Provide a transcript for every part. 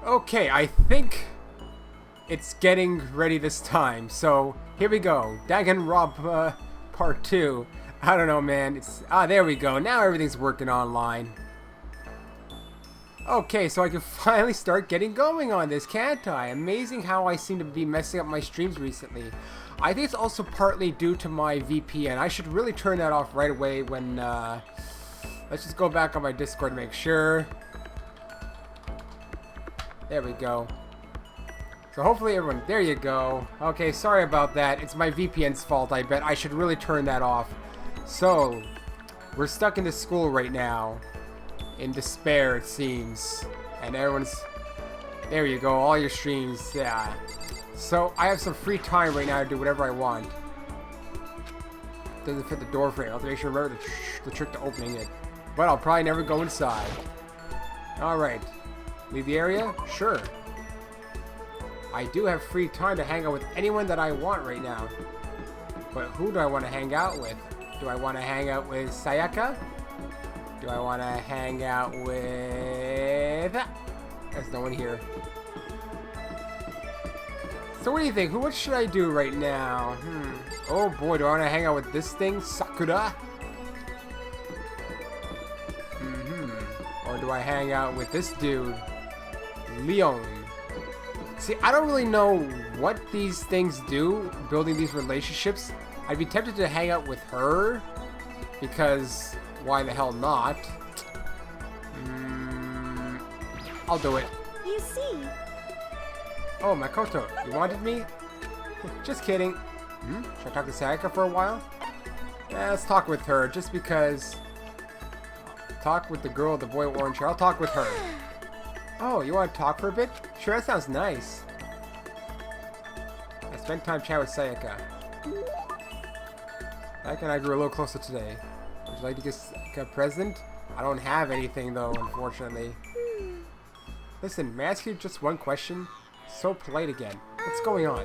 Okay, I think it's getting ready this time. So here we go. Danganronpa Part 2. I don't know, man. There we go. Now everything's working online. Okay, so I can finally start getting going on this, can't I? Amazing how I seem to be messing up my streams recently. I think it's also partly due to my VPN. I should really turn that off right away when, let's just go back on my Discord to make sure. There we go. So hopefully everyone, there you go. Okay, sorry about that. It's my VPN's fault, I bet. I should really turn that off. So, we're stuck in this school right now. In despair, it seems. And everyone's... There you go, all your streams, yeah. So, I have some free time right now to do whatever I want. Doesn't fit the door frame. I'll have to make sure I remember the trick to opening it. But I'll probably never go inside. Alright. Leave the area? Sure. I do have free time to hang out with anyone that I want right now. But who do I want to hang out with? Do I want to hang out with Sayaka? Do I want to hang out with... There's no one here. So what do you think? What should I do right now? Oh boy, do I want to hang out with this thing? Sakura? Or do I hang out with this dude? Leon. See, I don't really know what these things do, building these relationships. I'd be tempted to hang out with her, because why the hell not? I'll do it. You see. Oh, Makoto, you wanted me? Just kidding. Should I talk to Sayaka for a while? Yeah, let's talk with her, just because... Talk with the girl with the boy with orange hair. I'll talk with her. Oh, you want to talk for a bit? Sure, that sounds nice. I spent time chatting with Sayaka. Sayaka and I grew a little closer today. Would you like to get a present? I don't have anything though, unfortunately. Listen, may I ask you just one question? So polite again. What's going on?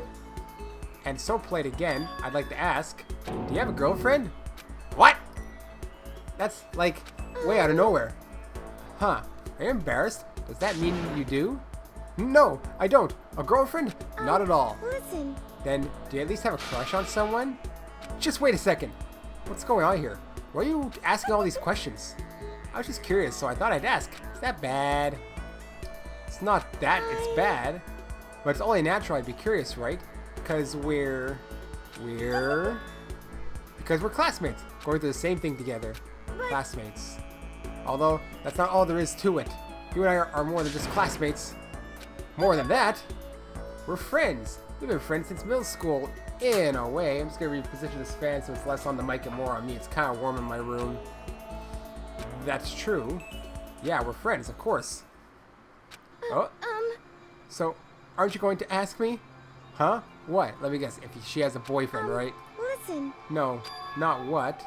And so polite again, I'd like to ask, do you have a girlfriend? What? That's like way out of nowhere. Huh. Are you embarrassed? Does that mean you do? No, I don't. A girlfriend? Not at all. Listen. Then, do you at least have a crush on someone? Just wait a second. What's going on here? Why are you asking all these questions? I was just curious, so I thought I'd ask. Is that bad? It's not that it's bad, but it's only natural I'd be curious, right? Because we're classmates, going through the same thing together. Classmates. Although, that's not all there is to it. You and I are more than just classmates. More than that, we're friends. We've been friends since middle school, in a way. I'm just going to reposition this fan so it's less on the mic and more on me. It's kind of warm in my room. That's true. Yeah, we're friends, of course. So, aren't you going to ask me? Huh? What? Let me guess. If she has a boyfriend, right? Listen. No, not what.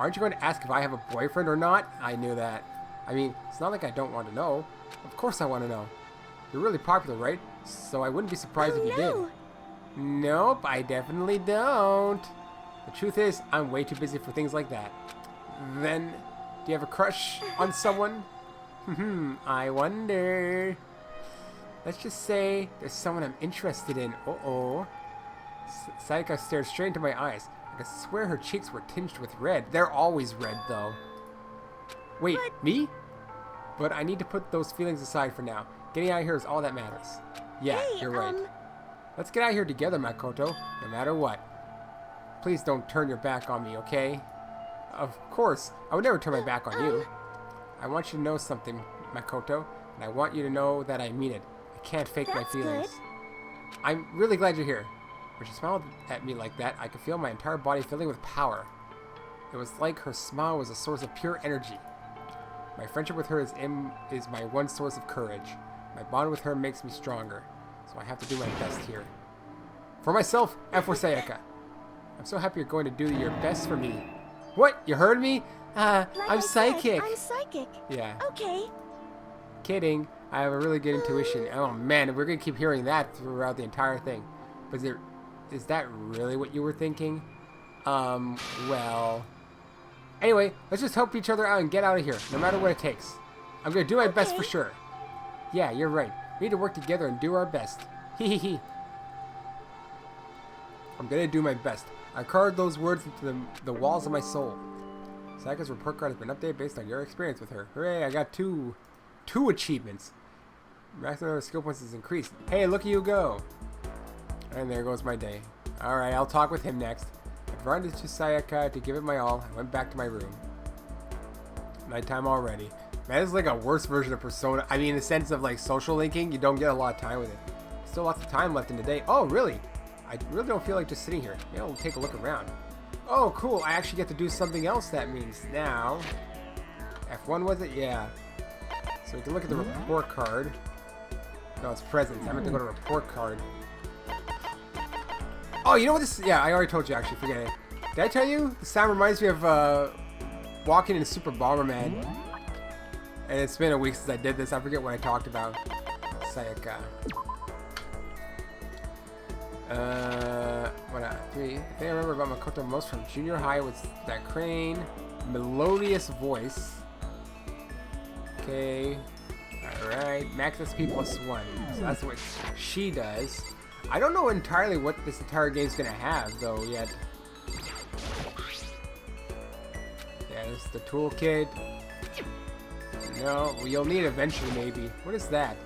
Aren't you going to ask if I have a boyfriend or not? I knew that. I mean, it's not like I don't want to know. Of course I want to know. You're really popular, right? So I wouldn't be surprised if you did. Nope, I definitely don't. The truth is, I'm way too busy for things like that. Then, do you have a crush on someone? I wonder. Let's just say there's someone I'm interested in. Uh-oh. Sayaka stared straight into my eyes. I could swear her cheeks were tinged with red. They're always red, though. Wait, me? But I need to put those feelings aside for now. Getting out of here is all that matters. Yeah, hey, you're right. Let's get out of here together, Makoto, no matter what. Please don't turn your back on me, okay? Of course, I would never turn my back on you. I want you to know something, Makoto, and I want you to know that I mean it. I can't fake my feelings. Good. I'm really glad you're here. When she smiled at me like that, I could feel my entire body filling with power. It was like her smile was a source of pure energy. My friendship with her is my one source of courage. My bond with her makes me stronger, so I have to do my best here. For myself and for Sayaka. I'm so happy you're going to do your best for me. What? You heard me? I'm psychic. I'm psychic. Yeah. Okay. Kidding. I have a really good intuition. Oh man, we're going to keep hearing that throughout the entire thing. But is that really what you were thinking? Well... Anyway, let's just help each other out and get out of here, no matter what it takes. I'm going to do my best for sure. Yeah, you're right. We need to work together and do our best. Hee hee hee. I'm gonna do my best. I carved those words into the walls of my soul. Sayaka's report card has been updated based on your experience with her. Hooray, I got two achievements. Maximum number of skill points is increased. Hey, look at you go. And there goes my day. Alright, I'll talk with him next. I ran into Sayaka to give it my all. I went back to my room. Nighttime already. Man, this is like a worse version of Persona. I mean, in the sense of like social linking, you don't get a lot of time with it. Still lots of time left in the day. Oh, really? I really don't feel like just sitting here. Maybe I'll take a look around. Oh, cool. I actually get to do something else that means now. F1 was it? Yeah. So we can look at the report card. No, it's presents. I meant to go to report card. Oh, you know what this is? Yeah, I already told you actually. Forget it. Did I tell you? The sound reminds me of walking in Super Bomberman. And it's been a week since I did this. I forget what I talked about. Sayaka. The thing I remember about Makoto most from junior high was that crane, melodious voice. Okay. Alright. Max SP +1. So that's what she does. I don't know entirely what this entire game's gonna have, though, yet. Yeah, this is the toolkit. No, well, you'll need it eventually, maybe. What is that?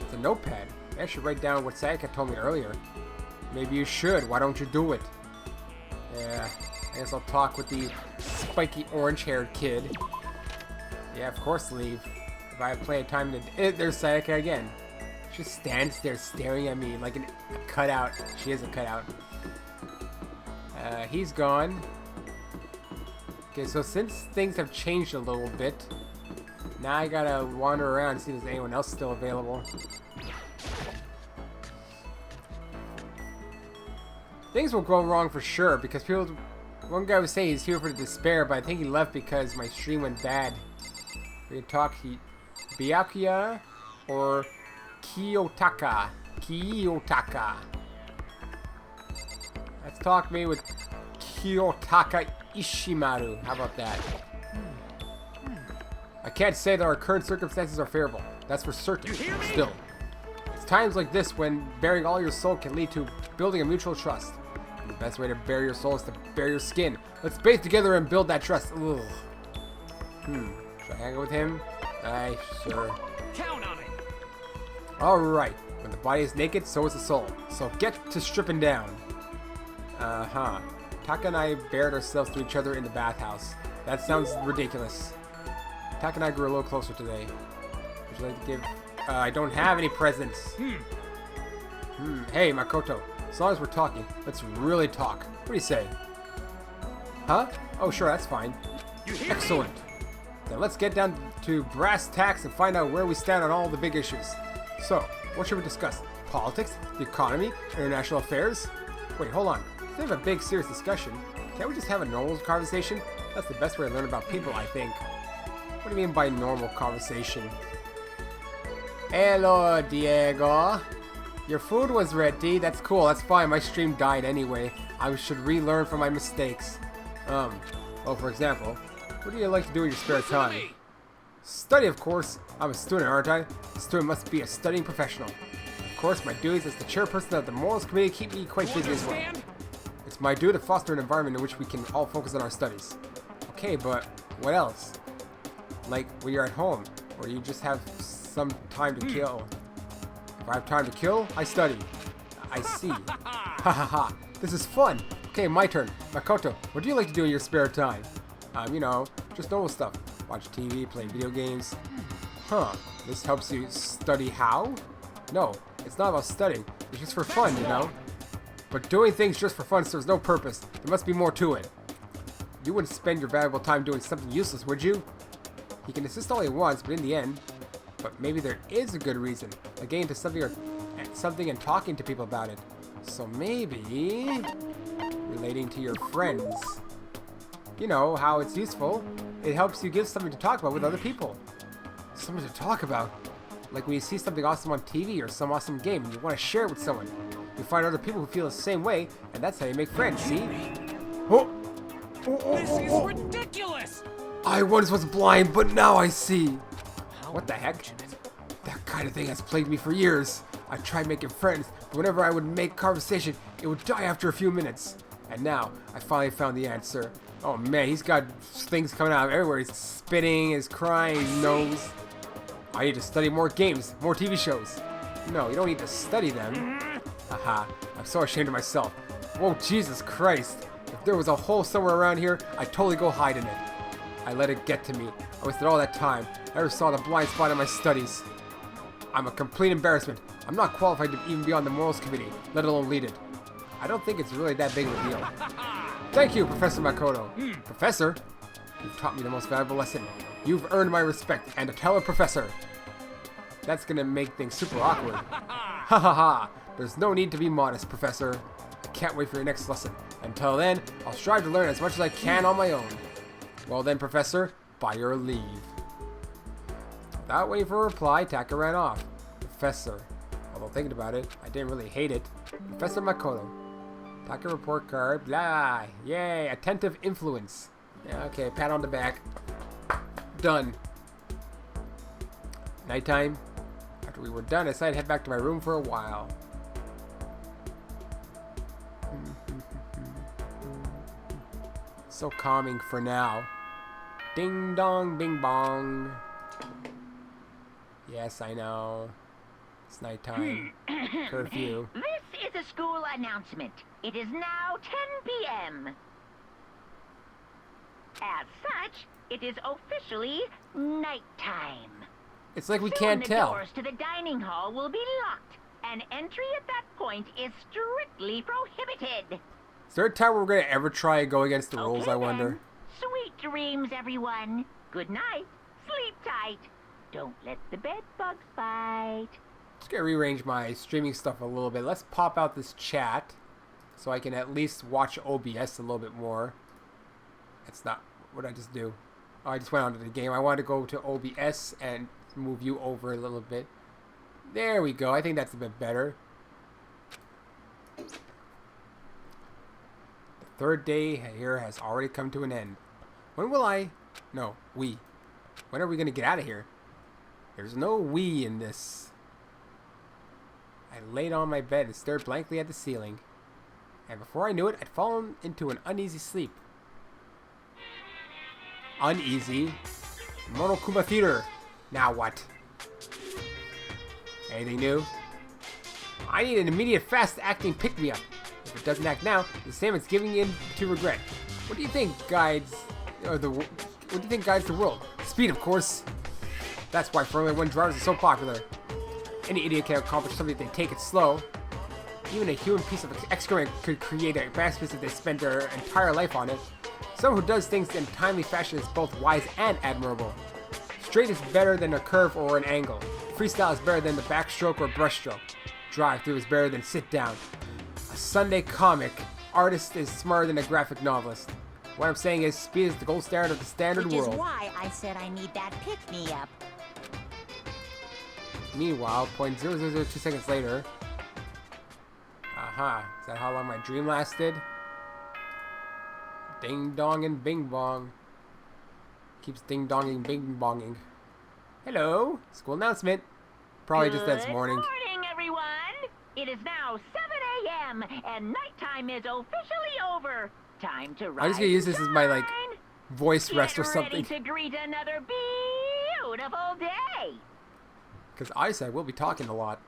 It's a notepad. I should write down what Sayaka told me earlier. Maybe you should. Why don't you do it? Yeah, I guess I'll talk with the spiky orange-haired kid. Yeah, of course leave. If I have plenty of time to... there's Sayaka again. She just stands there staring at me like a cutout. She is a cutout. He's gone. Okay, so since things have changed a little bit, now I gotta wander around and see if there's anyone else still available. Things will go wrong for sure because people. One guy was saying he's here for the despair, but I think he left because my stream went bad. We can talk Byakuya or Kiyotaka. Kiyotaka. Let's talk maybe with Kiyotaka Ishimaru. How about that? I can't say that our current circumstances are favorable. That's for certain. Still. It's times like this when bearing all your soul can lead to building a mutual trust. And the best way to bare your soul is to bare your skin. Let's bathe together and build that trust. Ugh. Should I hang out with him? Aye, sure. Count on it. Alright. When the body is naked, so is the soul. So get to stripping down. Taka and I bared ourselves to each other in the bathhouse. That sounds ridiculous. Taka and I grew a little closer today. Would you like to give... I don't have any presents. Hey, Makoto. As long as we're talking, let's really talk. What do you say? Huh? Oh, sure, that's fine. Excellent. Then let's get down to brass tacks and find out where we stand on all the big issues. So, what should we discuss? Politics? The economy? International affairs? Wait, hold on. Instead of a big, serious discussion, can't we just have a normal conversation? That's the best way to learn about people, I think. What do you mean by normal conversation? Hello, Diego. Your food was ready. That's cool. That's fine. My stream died anyway. I should relearn from my mistakes. Well, for example, what do you like to do in your spare time? Study, of course. I'm a student, aren't I? A student must be a studying professional. Of course, my duties as the chairperson of the Morals Committee keep me quite busy as well. It's my duty to foster an environment in which we can all focus on our studies. Okay, but what else? Like when you're at home, or you just have some time to kill. If I have time to kill, I study. I see. Ha ha ha. This is fun. Okay, my turn. Makoto, what do you like to do in your spare time? You know, just normal stuff. Watch TV, play video games. Huh. This helps you study how? No, it's not about studying. It's just for fun, you know? But doing things just for fun serves no purpose. There must be more to it. You wouldn't spend your valuable time doing something useless, would you? He can insist all he wants, but in the end... But maybe there is a good reason. Like getting into something and talking to people about it. So maybe... relating to your friends. You know, how it's useful. It helps you give something to talk about with other people. Something to talk about. Like when you see something awesome on TV or some awesome game and you want to share it with someone. You find other people who feel the same way, and that's how you make friends, see? Oh! This is ridiculous! I once was blind, but now I see. What the heck? That kind of thing has plagued me for years. I tried making friends, but whenever I would make conversation, it would die after a few minutes. And now, I finally found the answer. Oh man, he's got things coming out of everywhere. He's spitting, he's crying, he knows. I need to study more games, more TV shows. No, you don't need to study them. Haha, I'm so ashamed of myself. Whoa, Jesus Christ. If there was a hole somewhere around here, I'd totally go hide in it. I let it get to me. I wasted all that time. I never saw the blind spot in my studies. I'm a complete embarrassment. I'm not qualified to even be on the morals committee, let alone lead it. I don't think it's really that big of a deal. Thank you, Professor Makoto. Professor? You've taught me the most valuable lesson. You've earned my respect and a teller professor. That's gonna make things super awkward. Ha ha ha. There's no need to be modest, Professor. I can't wait for your next lesson. Until then, I'll strive to learn as much as I can on my own. Well then, Professor, by your leave. Without waiting for a reply, Taka ran off. Professor. Although thinking about it, I didn't really hate it. Professor Makoto. Taka report card. Blah. Yay. Attentive influence. Yeah, okay, pat on the back. Done. Nighttime. After we were done, I decided to head back to my room for a while. So calming for now. Ding dong, bing bong. Yes, I know. It's nighttime. Curfew. This is a school announcement. It is now 10 p.m. As such, it is officially nighttime. It's like we Soon can't tell. The doors to the dining hall will be locked, and entry at that point is strictly prohibited. Is there a time where we're going to ever try and go against the rules, Okay, I wonder? then. Sweet dreams, everyone. Good night. Sleep tight. Don't let the bed bugs bite. Just going to rearrange my streaming stuff a little bit. Let's pop out this chat so I can at least watch OBS a little bit more. That's not what I just do. Oh, I just went onto the game. I wanted to go to OBS and move you over a little bit. There we go. I think that's a bit better. The third day here has already come to an end. When will I... No, we. When are we going to get out of here? There's no we in this. I laid on my bed and stared blankly at the ceiling. And before I knew it, I'd fallen into an uneasy sleep. Uneasy? Monokuma Theater. Now what? Anything new? I need an immediate fast-acting pick-me-up. If it doesn't act now, the same as giving in to regret. What do you think guides the world? Speed, of course. That's why Formula 1 drivers are so popular. Any idiot can accomplish something if they take it slow. Even a human piece of excrement could create a masterpiece if they spend their entire life on it. Someone who does things in a timely fashion is both wise and admirable. Straight is better than a curve or an angle. Freestyle is better than the backstroke or brushstroke. Drive-through is better than sit-down. A Sunday comic artist is smarter than a graphic novelist. What I'm saying is, speed is the gold standard of the standard Which world. is why I said I need that pick-me-up. Meanwhile, 0.0002 seconds later. Aha, is that how long my dream lasted? Ding dong and bing bong. Keeps ding donging, bing bonging. Hello, school announcement. Probably just this morning. Good morning, everyone. It is now 7 a.m. and nighttime is officially over. Time to rise. I'm just gonna use this as my like shine. voice rest or Get something. ready to greet another beautiful day. Because I said we'll be talking a lot.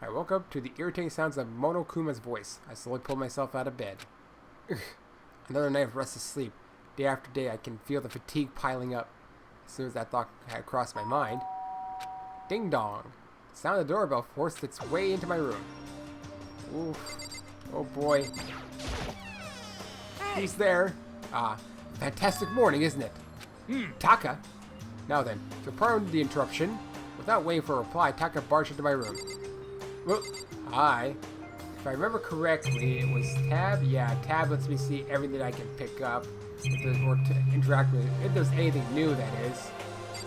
I woke up to the irritating sounds of Monokuma's voice. I slowly pulled myself out of bed. Another night of restless sleep. Day after day, I can feel the fatigue piling up. As soon as that thought had crossed my mind, ding dong! The sound of the doorbell forced its way into my room. Oof. Oh boy. Who's there? Ah, fantastic morning, isn't it? Taka? Now then, to pardon the interruption, without waiting for a reply, Taka barged into my room. Well, hi. If I remember correctly, it was Tab? Yeah, Tab lets me see everything I can pick up, or to interact with, if there's anything new, that is.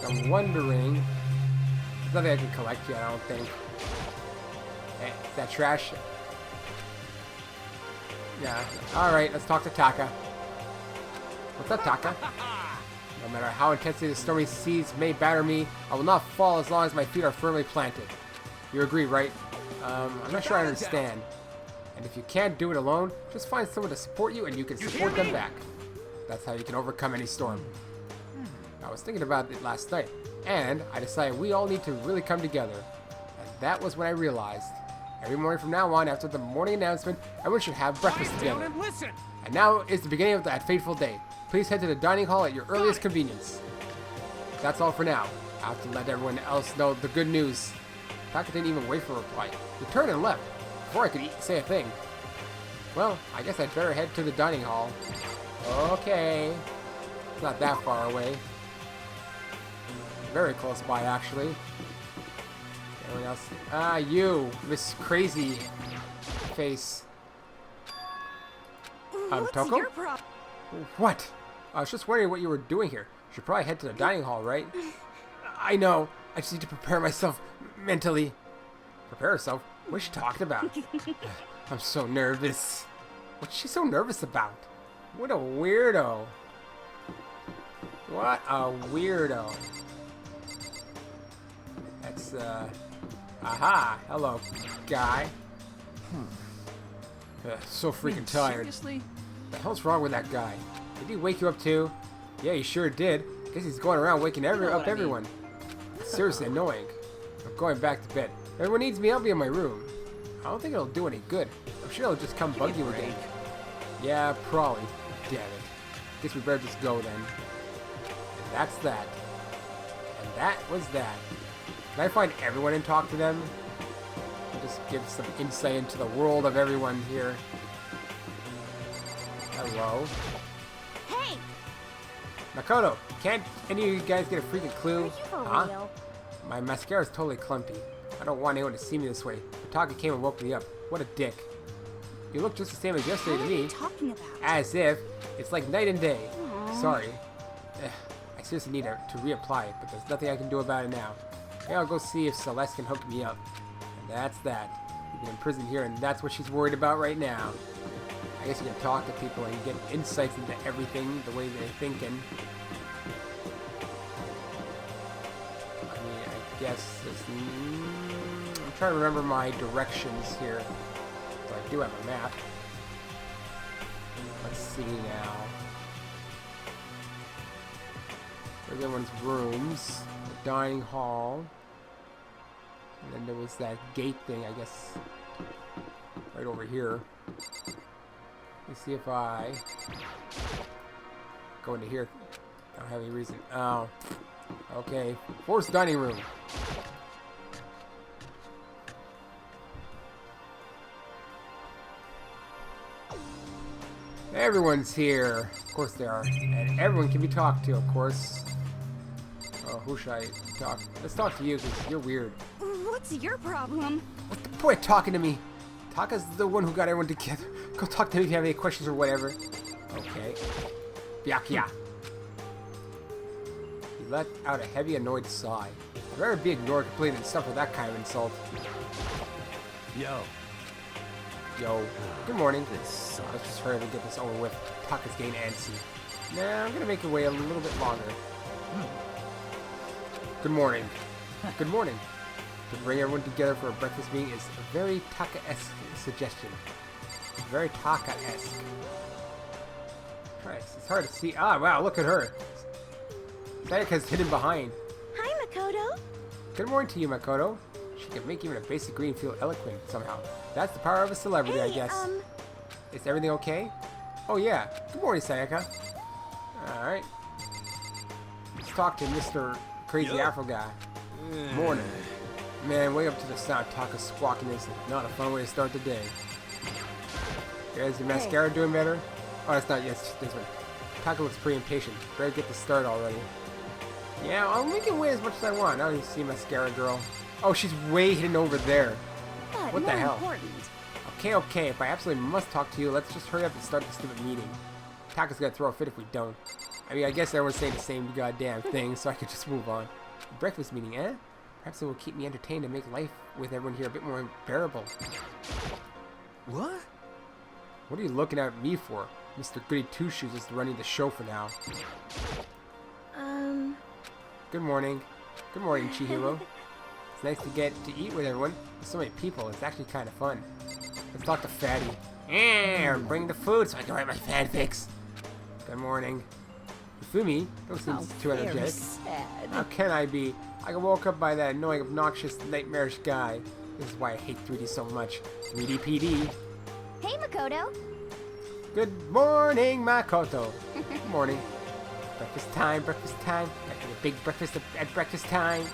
I'm wondering, there's nothing I can collect yet, I don't think. Hey, is that trash? Yeah, alright, let's talk to Taka. What's up, Taka? No matter how intensely the stormy seas may batter me, I will not fall as long as my feet are firmly planted. You agree, right? I'm not sure I understand. And if you can't do it alone, just find someone to support you and you can support them back. That's how you can overcome any storm. I was thinking about it last night, and I decided we all need to really come together. And that was when I realized, every morning from now on, after the morning announcement, everyone should have breakfast Quiet down together. and listen. And now is the beginning of that fateful day. Please head to the dining hall at your earliest convenience. That's all for now. I have to let everyone else know the good news. Taka didn't even wait for a reply. He turned and left before I could say a thing. Well, I guess I'd better head to the dining hall. Okay. It's not that far away. Very close by, actually. Anyone else? Ah, you, Miss Crazy Face. What's Toko? your problem? What? I was just wondering what you were doing here. You should probably head to the dining hall, right? I know. I just need to prepare myself mentally. Prepare herself? What is she talking about? I'm so nervous. What's she so nervous about? What a weirdo. What a weirdo. That's, aha. Hello, guy. So freaking tired. Seriously? What the hell's wrong with that guy? Did he wake you up too? Yeah, he sure did. Guess he's going around waking up everyone. It's seriously annoying. I'm going back to bed. If everyone needs me, I'll be in my room. I don't think it'll do any good. I'm sure it'll just come bug you again. Yeah, probably. Damn it. Guess we better just go then. And that's that. And that was that. Can I find everyone and talk to them? And just give some insight into the world of everyone here. Hello. Hey, Makoto, can't any of you guys get a freaking clue? are you for Huh? real? My mascara's totally clumpy. I don't want anyone to see me this way. Taka came and woke me up. What a dick. You look just the same as yesterday What to are you me. talking about? As if. It's like night and day. Aw. Sorry. I seriously need to reapply it, but there's nothing I can do about it now. Maybe I'll go see if Celeste can hook me up. And that's that. You've been in prison here, and that's what she's worried about right now. I guess you can talk to people and get insights into everything, the way they're thinking. I mean, I guess there's... I'm trying to remember my directions here. So I do have a map. Let's see now. There's everyone's rooms. The dining hall. And then there was that gate thing, I guess. Right over here. Let's see if I go into here. I don't have any reason. Oh. Okay. Forced dining room. Everyone's here. Of course they are. And everyone can be talked to, of course. Oh, who should I talk? Let's talk to you because you're weird. What's your problem? What's the point talking to me? Taka's the one who got everyone together. Go talk to me if you have any questions or whatever. Okay. Byakuya. He let out a heavy, annoyed sigh. I'd rather be ignored completely than suffer that kind of insult. Yo. Yo. Good morning. This sucks. Let's just hurry up and get this over with. Taka's getting antsy. Nah, I'm gonna make it wait a little bit longer. Good morning. Good morning. To bring everyone together for a breakfast meeting is a very Taka-esque suggestion. Very Taka-esque. Christ, it's hard to see. Ah, wow, look at her. Sayaka's hidden behind. Hi, Makoto. Good morning to you, Makoto. She can make even a basic green feel eloquent somehow. That's the power of a celebrity, Hey, I guess. Is everything okay? Oh, yeah. Good morning, Sayaka. Alright. Let's talk to Mr. Crazy Afro guy. Morning. Man, wake up to the sound of Taka squawking is not a fun way to start the day. Is your mascara doing better? Oh, that's not yet. This one. Taka looks pretty impatient. Better get this started already. Yeah, I'll make it wait as much as I want. I don't even see mascara girl. Oh, she's way hidden over there. But What the more hell? important. Okay. If I absolutely must talk to you, let's just hurry up and start the stupid meeting. Taka's gonna throw a fit if we don't. I mean, I guess everyone's saying the same goddamn thing, so I could just move on. Breakfast meeting, eh? Perhaps it will keep me entertained and make life with everyone here a bit more bearable. What? What are you looking at me for? Mr. Goody Two-Shoes is running the show for now. Good morning. Good morning, Chihiro. It's nice to get to eat with everyone. There's so many people. It's actually kind of fun. Let's talk to Fatty. Bring the food so I can write my fanfics. Good morning. Fumi, don't seem too energetic. Sad. How can I be? I got woke up by that annoying, obnoxious, nightmarish guy. This is why I hate 3D so much. 3D PD. Hey, Makoto. Good morning, Makoto. Good morning. Breakfast time, breakfast time. Got a big breakfast at breakfast time.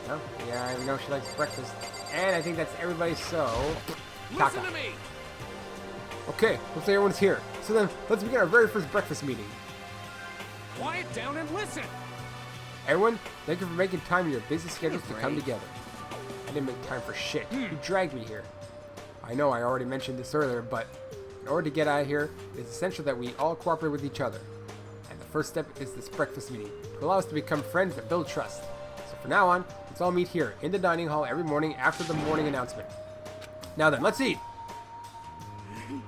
Oh, yeah, I know she likes breakfast. And I think that's everybody, so... Taka. Listen to me. Okay, looks like everyone's here. So then, let's begin our very first breakfast meeting. Quiet down and listen. Everyone, thank you for making time in your busy schedules to come break. together. I didn't make time for shit. You dragged me here. I know I already mentioned this earlier, but in order to get out of here, it's essential that we all cooperate with each other. And the first step is this breakfast meeting to allow us to become friends and build trust. So from now on, let's all meet here in the dining hall every morning after the morning announcement. Now then, let's eat! You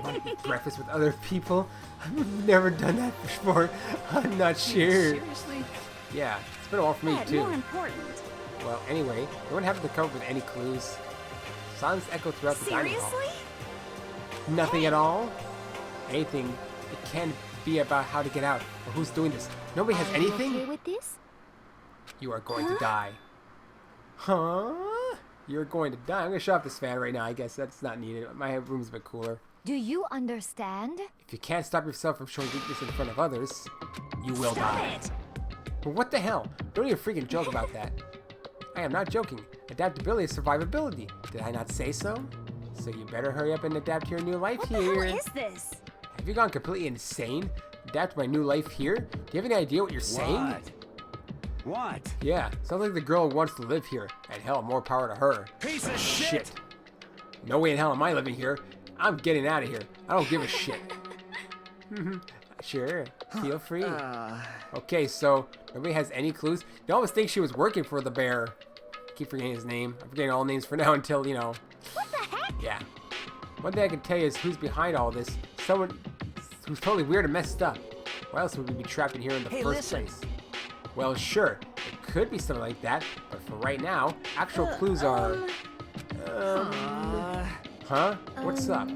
want to eat breakfast with other people? I've never done that before. I'm not sure. Seriously? Yeah, it's been a while for me But too. more important. Well, anyway, no one happened to come up with any clues. Silence echoed throughout the dining hall. Seriously? Nothing at all? Anything. It can't be about how to get out or who's doing this. Nobody has Are you anything? okay with this? You are going to die. Huh? You're going to die. I'm going to shut off this fan right now. I guess that's not needed. My room's a bit cooler. Do you understand? If you can't stop yourself from showing weakness in front of others, you will die. Stop it! Well, what the hell? Don't even freaking joke about that. I am not joking. Adaptability is survivability. Did I not say so? So you better hurry up and adapt to your new life What the here. hell is this? Have you gone completely insane? Adapt to my new life here? Do you have any idea what you're saying? What? Yeah, sounds like the girl wants to live here. And hell, more power to her. Piece of shit. No way in hell am I living here. I'm getting out of here. I don't give a shit. Sure, feel free. Okay, so nobody has any clues. You always think she was working for the bear. Keep forgetting his name. I'm forgetting all names for now until, you know. What the heck? Yeah. One thing I can tell you is who's behind all this. Someone who's totally weird and messed up. Why else would we be trapped in here in the first place? Well, sure, it could be something like that, but for right now, actual clues are... Huh? What's up?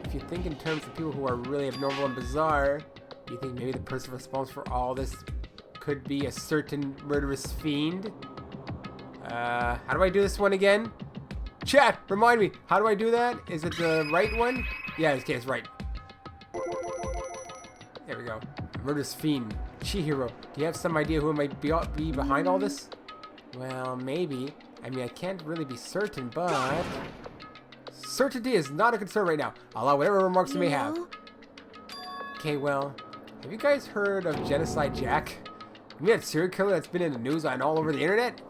If you think in terms of people who are really abnormal and bizarre, do you think maybe the person responsible for all this could be a certain murderous fiend? How do I do this one again? Chat, remind me, how do I do that? Is it the right one? Yeah, okay, it's right. There we go. Murderous fiend. Chihiro, do you have some idea who might be behind all this? Well, maybe. I mean, I can't really be certain, but... Certainty is not a concern right now. I'll allow whatever remarks you may have. Okay, well, have you guys heard of Genocide Jack? You mean that serial killer that's been in the news and all over the internet?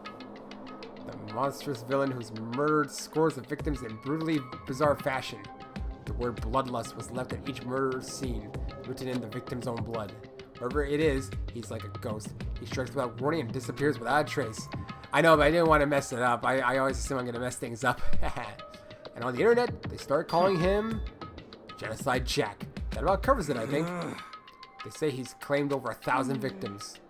The monstrous villain who's murdered scores of victims in brutally bizarre fashion. The word bloodlust was left at each murder scene, written in the victim's own blood. Wherever it is, he's like a ghost. He strikes without warning and disappears without a trace. I know, but I didn't want to mess it up. I always assume I'm going to mess things up. And on the internet, they start calling him Genocide Jack. That about covers it, I think. They say he's claimed over 1,000 victims.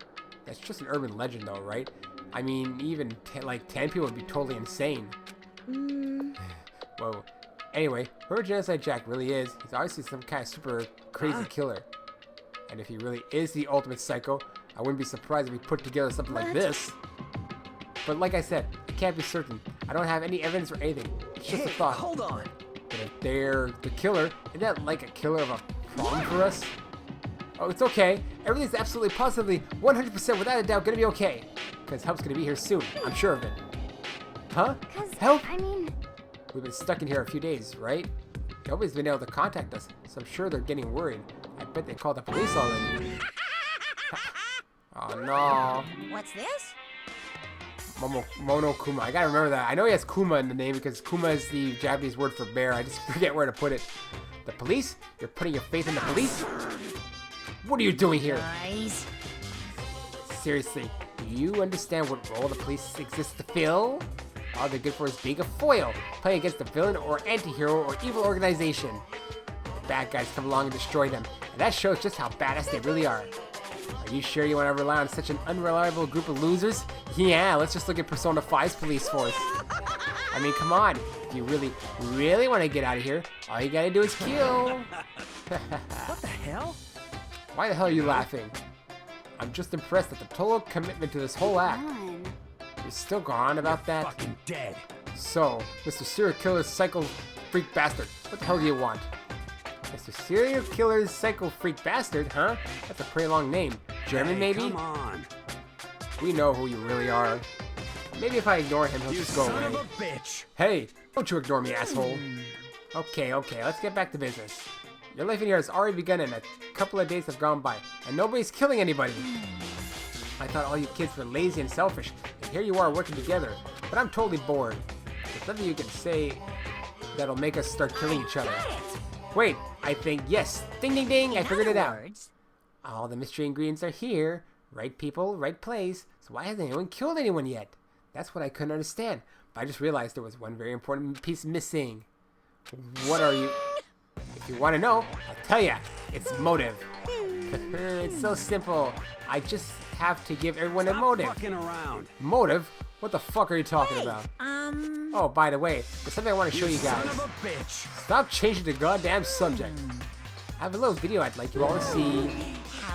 That's just an urban legend, though, right? I mean, even like 10 people would be totally insane. Whoa. Anyway, whoever Genocide Jack really is, he's obviously some kind of super crazy killer. And if he really is the ultimate psycho, I wouldn't be surprised if he put together something like this. But like I said, I can't be certain. I don't have any evidence or anything. It's just a thought. Hold on. But if they're the killer, isn't that like a killer of a problem for us? Oh, it's okay. Everything's absolutely, positively, 100% without a doubt gonna be okay. Because help's gonna be here soon. I'm sure of it. Huh? Help? I mean... We've been stuck in here a few days, right? Nobody's been able to contact us, so I'm sure they're getting worried. I bet they called the police already. Oh no. What's this? Monokuma. I gotta remember that. I know he has Kuma in the name because Kuma is the Japanese word for bear. I just forget where to put it. The police? You're putting your faith in the police? What are you doing here? Nice. Seriously, do you understand what role the police exists to fill? All they're good for is being a foil, playing against a villain or anti-hero or evil organization. The bad guys come along and destroy them, and that shows just how badass they really are. Are you sure you want to rely on such an unreliable group of losers? Yeah, let's just look at Persona 5's police force. I mean, come on. If you really want to get out of here, all you gotta do is kill. What the hell? Why the hell are you laughing? I'm just impressed at the total commitment to this whole act. You're still going on about that? Fucking dead. So, Mr. Serial Killer Psycho Freak Bastard, what the hell do you want? Mr. Serial Killer Psycho Freak Bastard, huh? That's a pretty long name. German, Hey, maybe? Come on. We know who you really are. Maybe if I ignore him, he'll You just go son away. of a bitch. Hey, don't you ignore me, asshole. Okay, let's get back to business. Your life in here has already begun and a couple of days have gone by, and nobody's killing anybody. I thought all you kids were lazy and selfish, and here you are working together, but I'm totally bored. There's nothing you can say that'll make us start killing each other. Wait, I think, yes, ding ding ding, I figured it out. All the mystery ingredients are here, right people, right place, so why hasn't anyone killed anyone yet? That's what I couldn't understand, but I just realized there was one very important piece missing. What are you? If you want to know, I'll tell ya. It's motive. It's so simple. I just have to give everyone a motive. Fucking around. Motive? What the fuck are you talking about? Oh, by the way, there's something I want to show you Son guys. of a bitch. Stop changing the goddamn subject. I have a little video I'd like you all to see.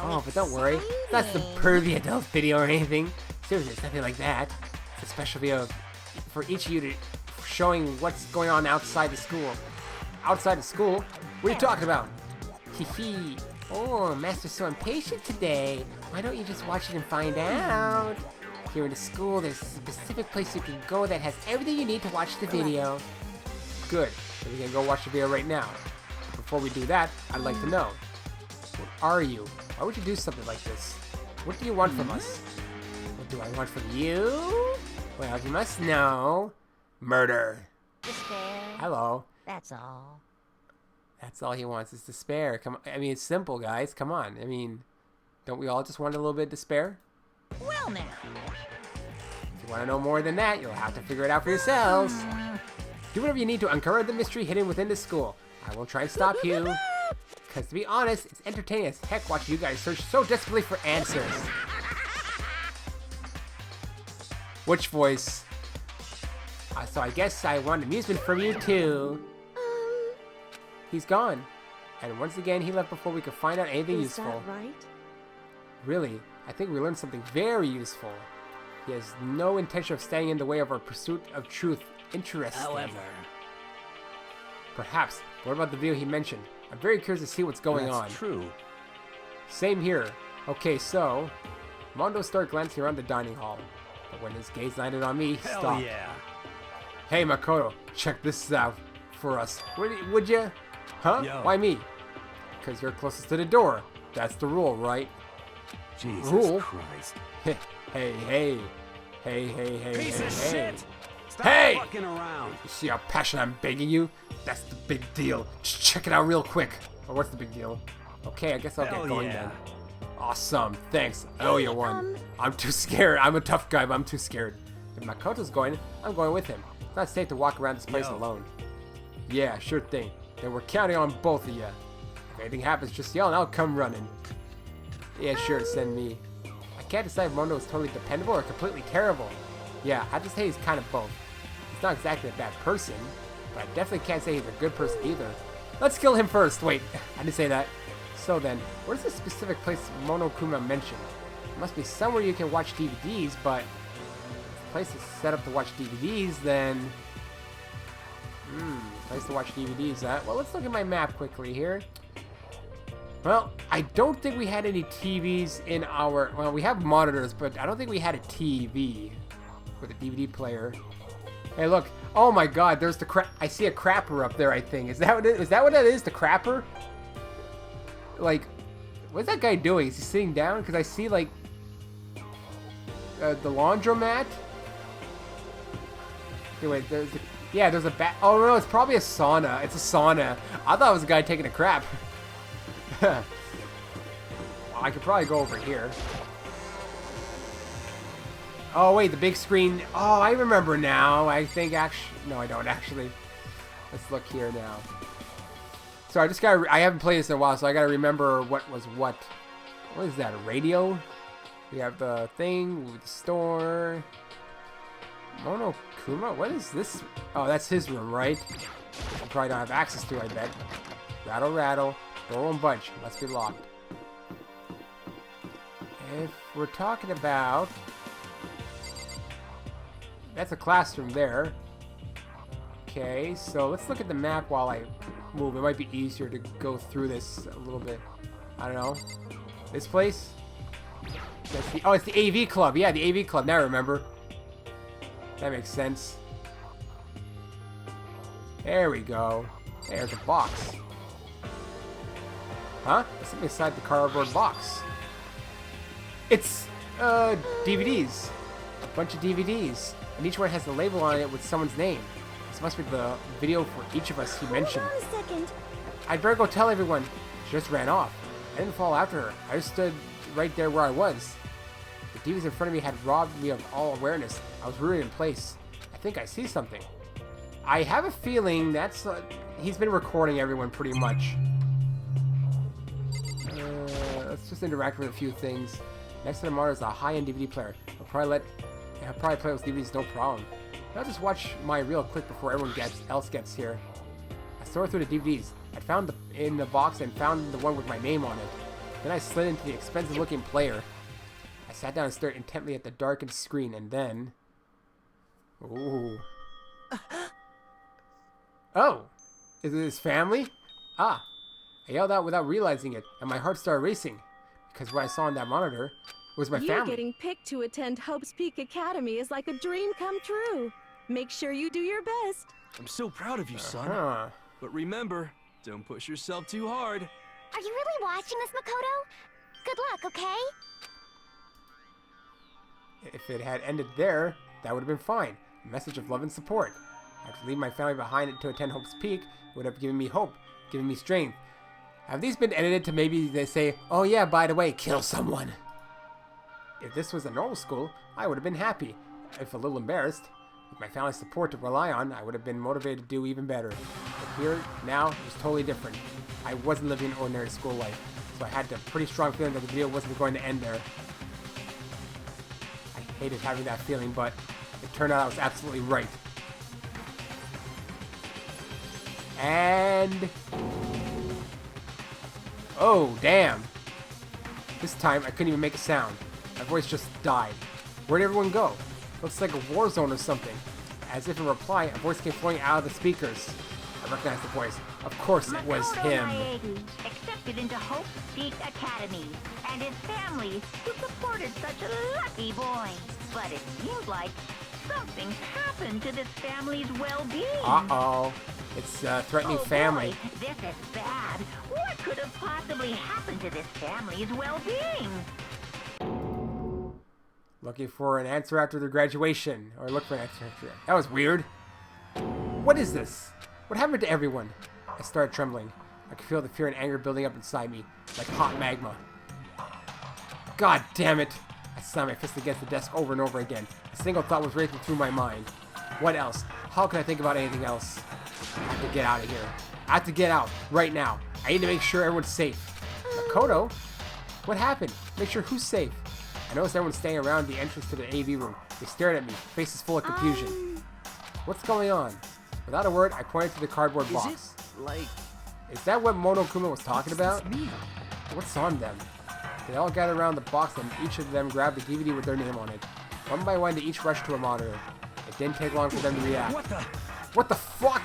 Oh, but don't worry. That's the pervy adult video or anything. Seriously, it's nothing like that. It's a special video for each of you to showing what's going on outside the school. Outside of school? What are you talking about? Hee. Oh, Master's so impatient today. Why don't you just watch it and find out? Here in the school, there's a specific place you can go that has everything you need to watch the video. Good. Then we can go watch the video right now. But before we do that, I'd like to know. What are you? Why would you do something like this? What do you want from us? What do I want from you? Well, you must know. Murder. Despair. Hello. That's all. That's all he wants is despair. Come on. I mean, it's simple, guys. Come on. I mean, don't we all just want a little bit of despair? Well now. If you want to know more than that, you'll have to figure it out for yourselves. Do whatever you need to uncover the mystery hidden within the school. I won't try and stop you. Because to be honest, it's entertaining as heck watching you guys search so desperately for answers. Which voice? So I guess I want amusement from you too. He's gone. And once again, he left before we could find out anything useful. Right? Really, I think we learned something very useful. He has no intention of standing in the way of our pursuit of truth. Interesting. However. Perhaps. What about the video he mentioned? I'm very curious to see what's going on. That's true. Same here. Okay, so Mondo started glancing around the dining hall, but when his gaze landed on me, he Hell stopped. yeah. Hey Makoto, check this out for us. Would you? Huh? Yo. Why me? Because you're closest to the door. That's the rule, right? Jesus Rule? Christ. Hey. Piece of shit. Stop Hey! fucking around. You see how passionate I'm begging you? That's the big deal. Just check it out real quick. Or what's the big deal? Okay, I guess I'll Hell get going yeah. then. Awesome, thanks. I owe you one. I'm too scared. I'm a tough guy, but I'm too scared. If Makoto's going, I'm going with him. It's not safe to walk around this place Yo. alone. Yeah, sure thing. Then we're counting on both of you. If anything happens, just yell and I'll come running. Yeah, sure, send me. I can't decide if Mondo is totally dependable or completely terrible. Yeah, I have to say he's kind of both. He's not exactly a bad person, but I definitely can't say he's a good person either. Let's kill him first. Wait, I didn't say that. So then, where's the specific place Monokuma mentioned? It must be somewhere you can watch DVDs, but if the place is set up to watch DVDs, then... place to watch DVDs at. Well, let's look at my map quickly here. Well, I don't think we had any TVs in our... Well, we have monitors, but I don't think we had a TV with a DVD player. Hey, look. Oh my god, there's the crap... I see a crapper up there, I think. Is that what it is? Is that what that is? The crapper? Like, what's that guy doing? Is he sitting down? Because I see, like... the laundromat? Okay, wait, there's... Yeah, there's a bat... Oh, no, it's probably a sauna. It's a sauna. I thought it was a guy taking a crap. Well, I could probably go over here. Oh, wait, the big screen. Oh, I remember now. I think actually... No, I don't actually. Let's look here now. So I just gotta... I haven't played this in a while, so I gotta remember what was what. What is that, a radio? We have the thing with the store. Monokuma? What is this? Oh, that's his room, right? I probably don't have access to, I bet. Rattle, rattle. Door won't budge. Must be locked. If we're talking about... That's a classroom there. Okay, so let's look at the map while I move. It might be easier to go through this a little bit. I don't know. This place? That's the, oh, it's the AV Club. Yeah, the AV Club. Now I remember. That makes sense. There we go. There's a box. Huh? There's something inside the cardboard box. It's, DVDs. A bunch of DVDs. And each one has a label on it with someone's name. This must be the video for each of us he mentioned. Hold on a second. I'd better go tell everyone. She just ran off. I didn't fall after her. I just stood right there where I was. The DVDs in front of me had robbed me of all awareness. I was rooted in place. I think I see something. I have a feeling that's... he's been recording everyone pretty much. Let's just interact with a few things. Next to the monitor is a high-end DVD player. I'll probably play those DVDs no problem. I'll just watch mine real quick before everyone else gets here. I sorted through the DVDs. I found in the box and found the one with my name on it. Then I slid into the expensive-looking player. I sat down and stared intently at the darkened screen, and then... Ooh. Oh! Is it his family? Ah! I yelled out without realizing it, and my heart started racing. Because what I saw on that monitor was my You family. getting picked to attend Hope's Peak Academy is like a dream come true. Make sure you do your best. I'm so proud of you, son. Huh. But remember, don't push yourself too hard. Are you really watching this, Makoto? Good luck, okay? If it had ended there, that would have been fine. A message of love and support. I had to leave my family behind to attend Hope's Peak. It would have given me hope, given me strength. Have these been edited to maybe they say, oh yeah, by the way, kill someone? If this was a normal school, I would have been happy, if a little embarrassed. With my family's support to rely on, I would have been motivated to do even better. But here, now, it was totally different. I wasn't living an ordinary school life, so I had a pretty strong feeling that the video wasn't going to end there. I hated having that feeling, but it turned out I was absolutely right. And... oh, damn. This time, I couldn't even make a sound. My voice just died. Where'd everyone go? Looks like a war zone or something. As if in reply, a voice came flowing out of the speakers. I recognized the voice. Of course it was Makoto him. Maegi, accepted into Hope Peak Academy, and his family, who supported such a lucky boy. But it seems like something's happened to this family's well-being. Uh-oh. It's threatening family. Boy, this is bad. What could have possibly happened to this family's well-being? Looking for an answer after their graduation. Or look for an answer after... That was weird. What is this? What happened to everyone? I started trembling. I could feel the fear and anger building up inside me, like hot magma. God damn it! I slammed my fist against the desk over and over again. A single thought was racing through my mind. What else? How can I think about anything else? I have to get out of here. I have to get out, right now. I need to make sure everyone's safe. Makoto? What happened? Make sure who's safe? I noticed everyone staying around the entrance to the AV room. They stared at me, faces full of confusion. What's going on? Without a word, I pointed to the cardboard box. Is it like... Is that what Monokuma was talking about? It's me. What's on them? They all gathered around the box and each of them grabbed a DVD with their name on it. One by one, they each rushed to a monitor. It didn't take long for them to react. What the... What the fuck?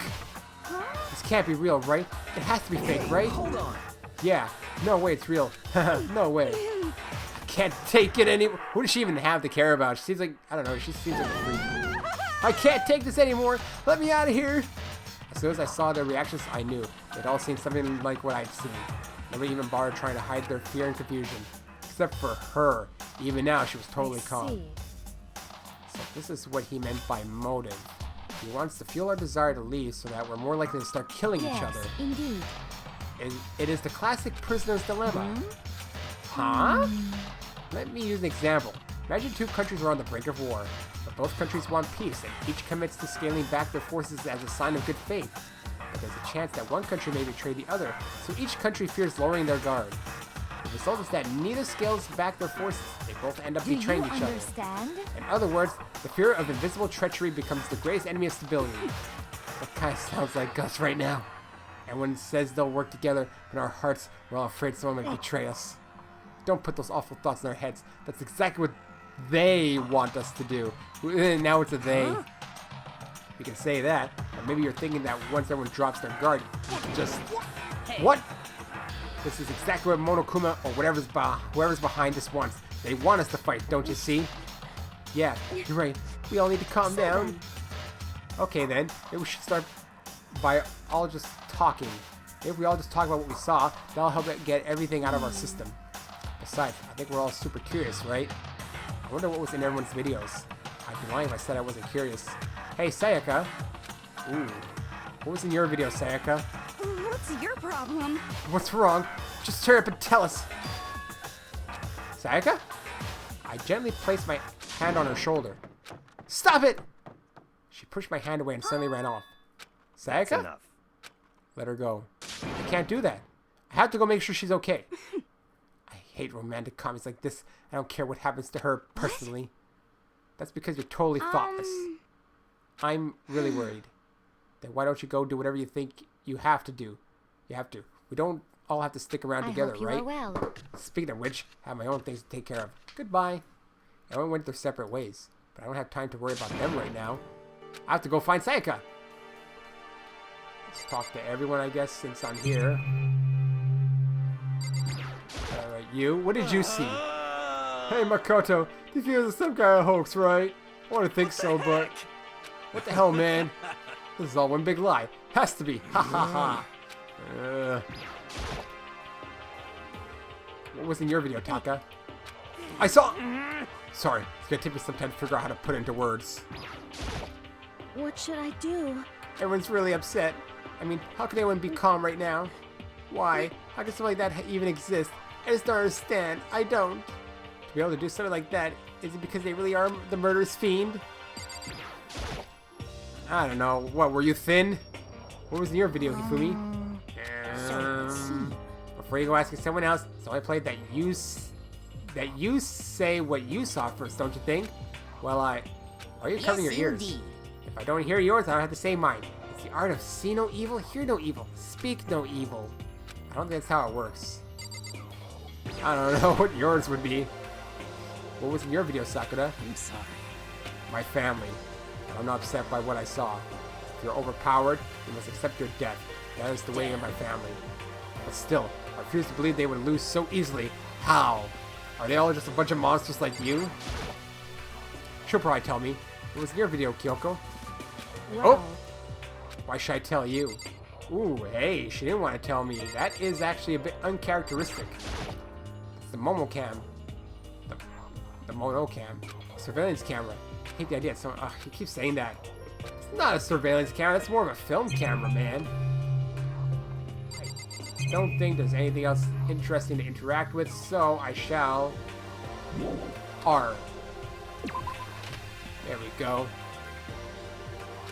This can't be real, right? It has to be fake, right? Hold on. Yeah. No way it's real. No way. I can't take it anymore. Who does she even have to care about? She seems like, I don't know, she seems like a freak. I can't take this anymore. Let me out of here. As soon as I saw their reactions, I knew. They'd all seen something like what I'd seen. Nobody even bothered trying to hide their fear and confusion. Except for her. Even now, she was totally calm. So this is what he meant by motive. He wants to fuel our desire to leave so that we're more likely to start killing each other. Indeed. It is the classic prisoner's dilemma. Huh? Let me use an example. Imagine two countries are on the brink of war, but both countries want peace, and each commits to scaling back their forces as a sign of good faith. But there's a chance that one country may betray the other, so each country fears lowering their guard. If result is that neither scales back their forces. They both end up betraying each other. Understand? In other words, the fear of invisible treachery becomes the greatest enemy of stability. That kind of sounds like us right now. Everyone says they'll work together, but in our hearts, we're all afraid someone might betray us. Don't put those awful thoughts in our heads. That's exactly what they want us to do. Now it's a they. You can say that, or maybe you're thinking that once everyone drops their guard, just... What? This is exactly what Monokuma or whoever's behind this wants. They want us to fight, don't you see? Yeah, you're right. We all need to calm down. Okay then, maybe we should start by all just talking. If we all just talk about what we saw, that'll help get everything out of our system. Besides, I think we're all super curious, right? I wonder what was in everyone's videos. I'd be lying if I said I wasn't curious. Hey, Sayaka. Ooh. What was in your video, Sayaka? What's your problem? What's wrong? Just hurry up and tell us. Sayaka? I gently placed my hand on her shoulder. Stop it! She pushed my hand away and suddenly ran off. That's Sayaka? enough. Let her go. I can't do that. I have to go make sure she's okay. I hate romantic comedies like this. I don't care what happens to her personally. That's because you're totally thoughtless. I'm really worried. Then why don't you go do whatever you think you have to do? You have to. We don't all have to stick around together, I hope you right? are well. Speaking of which, I have my own things to take care of. Goodbye. Everyone went their separate ways, but I don't have time to worry about them right now. I have to go find Sayaka. Let's talk to everyone, I guess, since I'm here. Alright, you. What did you see? Hey, Makoto. These videos are some kind of hoax, right? I want to think so, but... What the hell, man? This is all one big lie. Has to be. Ha ha ha. What was in your video, Taka? I saw... Sorry, it's gonna take me some time to figure out how to put it into words. What should I do? Everyone's really upset. I mean, how can anyone be calm right now? Why? How can something like that even exist? I just don't understand. I don't. To be able to do something like that, is it because they really are the murderous fiend? I don't know. What, were you thin? What was in your video, Hifumi? Before you go asking someone else, so I played that you say what you saw first, don't you think? Well, why are you covering your ears? Indeed. If I don't hear yours, I don't have to say mine. It's the art of see no evil, hear no evil, speak no evil. I don't think that's how it works. I don't know what yours would be. What was in your video, Sakura? I'm sorry. My family. I'm not upset by what I saw. If you're overpowered, you must accept your death. That is the way of my family. But still, I refuse to believe they would lose so easily. How? Are they all just a bunch of monsters like you? She'll probably tell me. It was in your video, Kyoko. Well, Why should I tell you? Ooh, hey, she didn't want to tell me. That is actually a bit uncharacteristic. It's the Momocam. The Monocam. Surveillance camera. I hate the idea. He keeps saying that. It's not a surveillance camera. It's more of a film camera, man. I don't think there's anything else interesting to interact with, so I shall... R. There we go.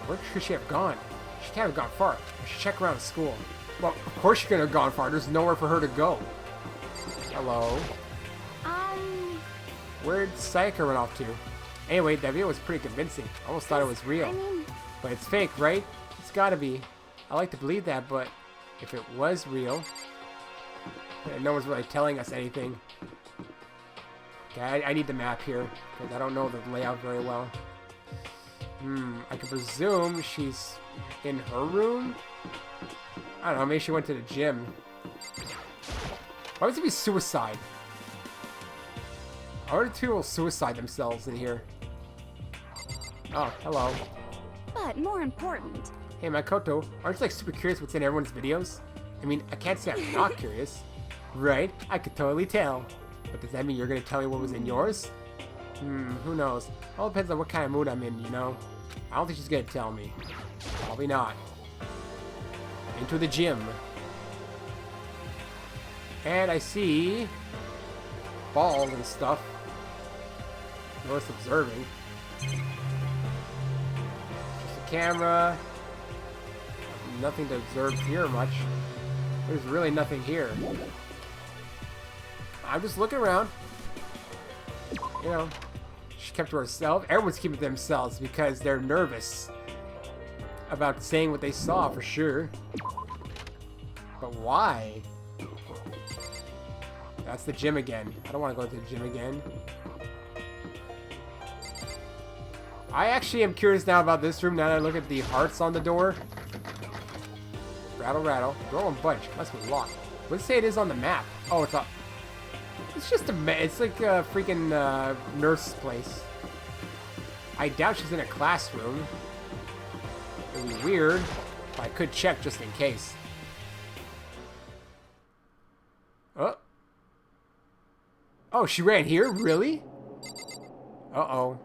Where could she have gone? She can't have gone far. I should check around the school. Well, of course she couldn't have gone far. There's nowhere for her to go. Hello? Where'd Sayaka run off to? Anyway, that video was pretty convincing. I almost thought it was real. But it's fake, right? It's gotta be. I like to believe that, but if it was real, no one's really telling us anything. Okay, I need the map here, because I don't know the layout very well. I can presume she's in her room? I don't know, maybe she went to the gym. Why would it be suicide? I wonder if people will suicide themselves in here. Oh, hello. but more important. Hey, Makoto, aren't you like super curious what's in everyone's videos? I mean, I can't say I'm not curious. Right? I could totally tell. But does that mean you're gonna tell me what was in yours? Who knows? All depends on what kind of mood I'm in, you know? I don't think she's gonna tell me. Probably not. Into the gym. And I see balls and stuff. Worth observing. Just a camera. Nothing to observe here much. There's really nothing here. I'm just looking around. You know, she kept to herself. Everyone's keeping to themselves because they're nervous about saying what they saw for sure. But why? That's the gym again. I don't want to go to the gym again. I actually am curious now about this room now that I look at the hearts on the door. Rattle, rattle. Door won't budge. Must be locked. What does it say it is on the map? Oh, it's a... It's just it's like a freaking nurse place. I doubt she's in a classroom. It would be weird, but I could check just in case. Oh. Oh, she ran here? Really? Uh-oh.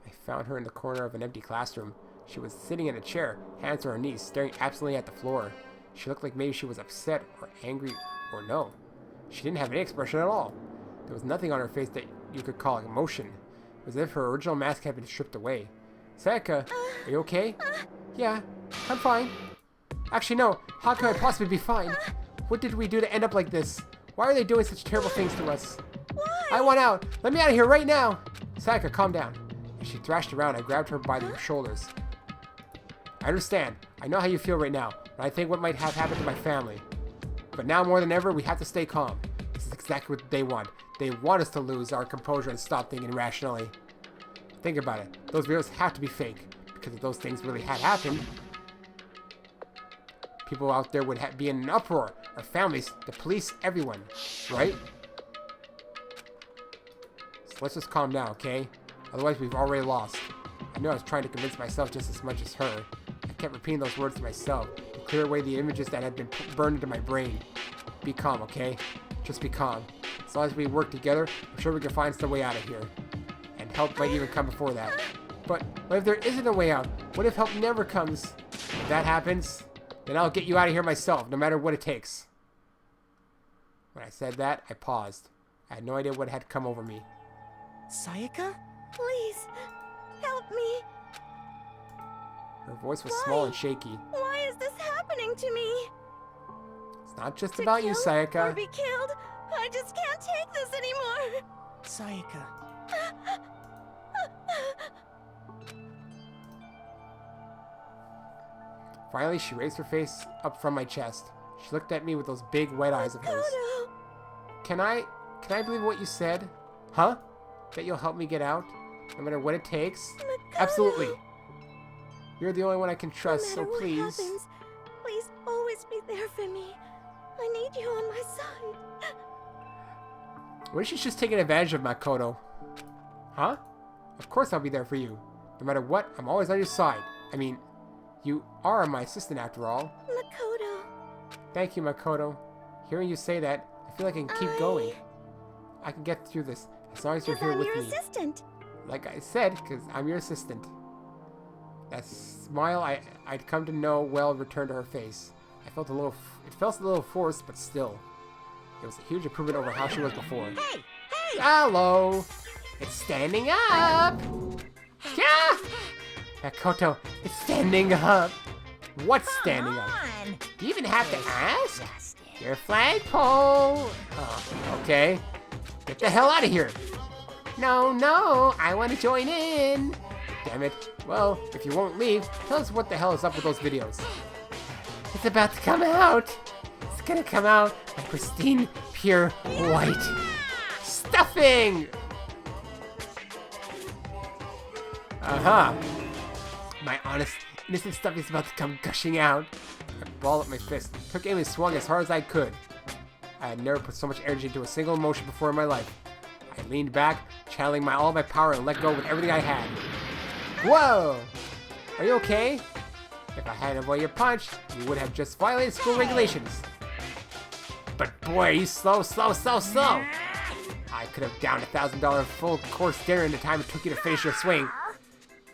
I found her in the corner of an empty classroom. She was sitting in a chair, hands on her knees, staring absently at the floor. She looked like maybe she was upset or angry or no. She didn't have any expression at all. There was nothing on her face that you could call emotion. It was as if her original mask had been stripped away. Sayaka, are you okay? Yeah, I'm fine. Actually, no. How could I possibly be fine? What did we do to end up like this? Why are they doing such terrible things to us? I want out. Let me out of here right now. Sayaka, calm down. As she thrashed around, I grabbed her by the shoulders. I understand. I know how you feel right now, and I think what might have happened to my family. But now more than ever, we have to stay calm. This is exactly what they want. They want us to lose our composure and stop thinking rationally. Think about it. Those videos have to be fake, because if those things really had happened, people out there would be in an uproar. Our families, the police, everyone. Right? So let's just calm down, okay? Otherwise, we've already lost. I knew I was trying to convince myself just as much as her. I kept repeating those words to myself to clear away the images that had been burned into my brain. Be calm, okay? Just be calm. As long as we work together, I'm sure we can find some way out of here. And help might even come before that. But what if there isn't a way out? What if help never comes? If that happens, then I'll get you out of here myself, no matter what it takes. When I said that, I paused. I had no idea what had come over me. Sayaka? Please, help me. Her voice was small and shaky. Why is this happening to me? It's not just about you, Sayaka. Or be killed? I just can't take this anymore. Sayaka. Finally, she raised her face up from my chest. She looked at me with those big wet eyes of hers. Makoto. Can I believe what you said? Huh? That you'll help me get out? No matter what it takes? Makoto. Absolutely. You're the only one I can No trust, so matter what please. happens, please always be there for me. I need you on my side. What if she's just taking advantage of Makoto? Huh? Of course I'll be there for you. No matter what, I'm always on your side. I mean, you are my assistant after all. Makoto. Thank you, Makoto. Hearing you say that, I feel like I can keep going. I can get through this as long as you're here I'm with your me. assistant. Like I said, because I'm your assistant. That smile I'd come to know well returned to her face. I felt it felt a little forced, but still. It was a huge improvement over how she was before. Hey! Hey! Hello! It's standing up! Yeah! Makoto, it's standing up! What's standing up? On! Do you even have to ask? Just it. Your flagpole! Oh, okay. Get the hell out of here! No, I want to join in! Damn it. Well, if you won't leave, tell us what the hell is up with those videos. It's about to come out! It's gonna come out like pristine, pure white stuffing! Uh-huh. My honest, innocent stuff is about to come gushing out. I balled up my fist, took aim and swung as hard as I could. I had never put so much energy into a single emotion before in my life. I leaned back, channeling all my power and let go with everything I had. Whoa! Are you okay? If I hadn't avoided your punch, you would have just violated school regulations. But boy, are you slow! I could have downed $1,000 full course dinner in the time it took you to finish your swing.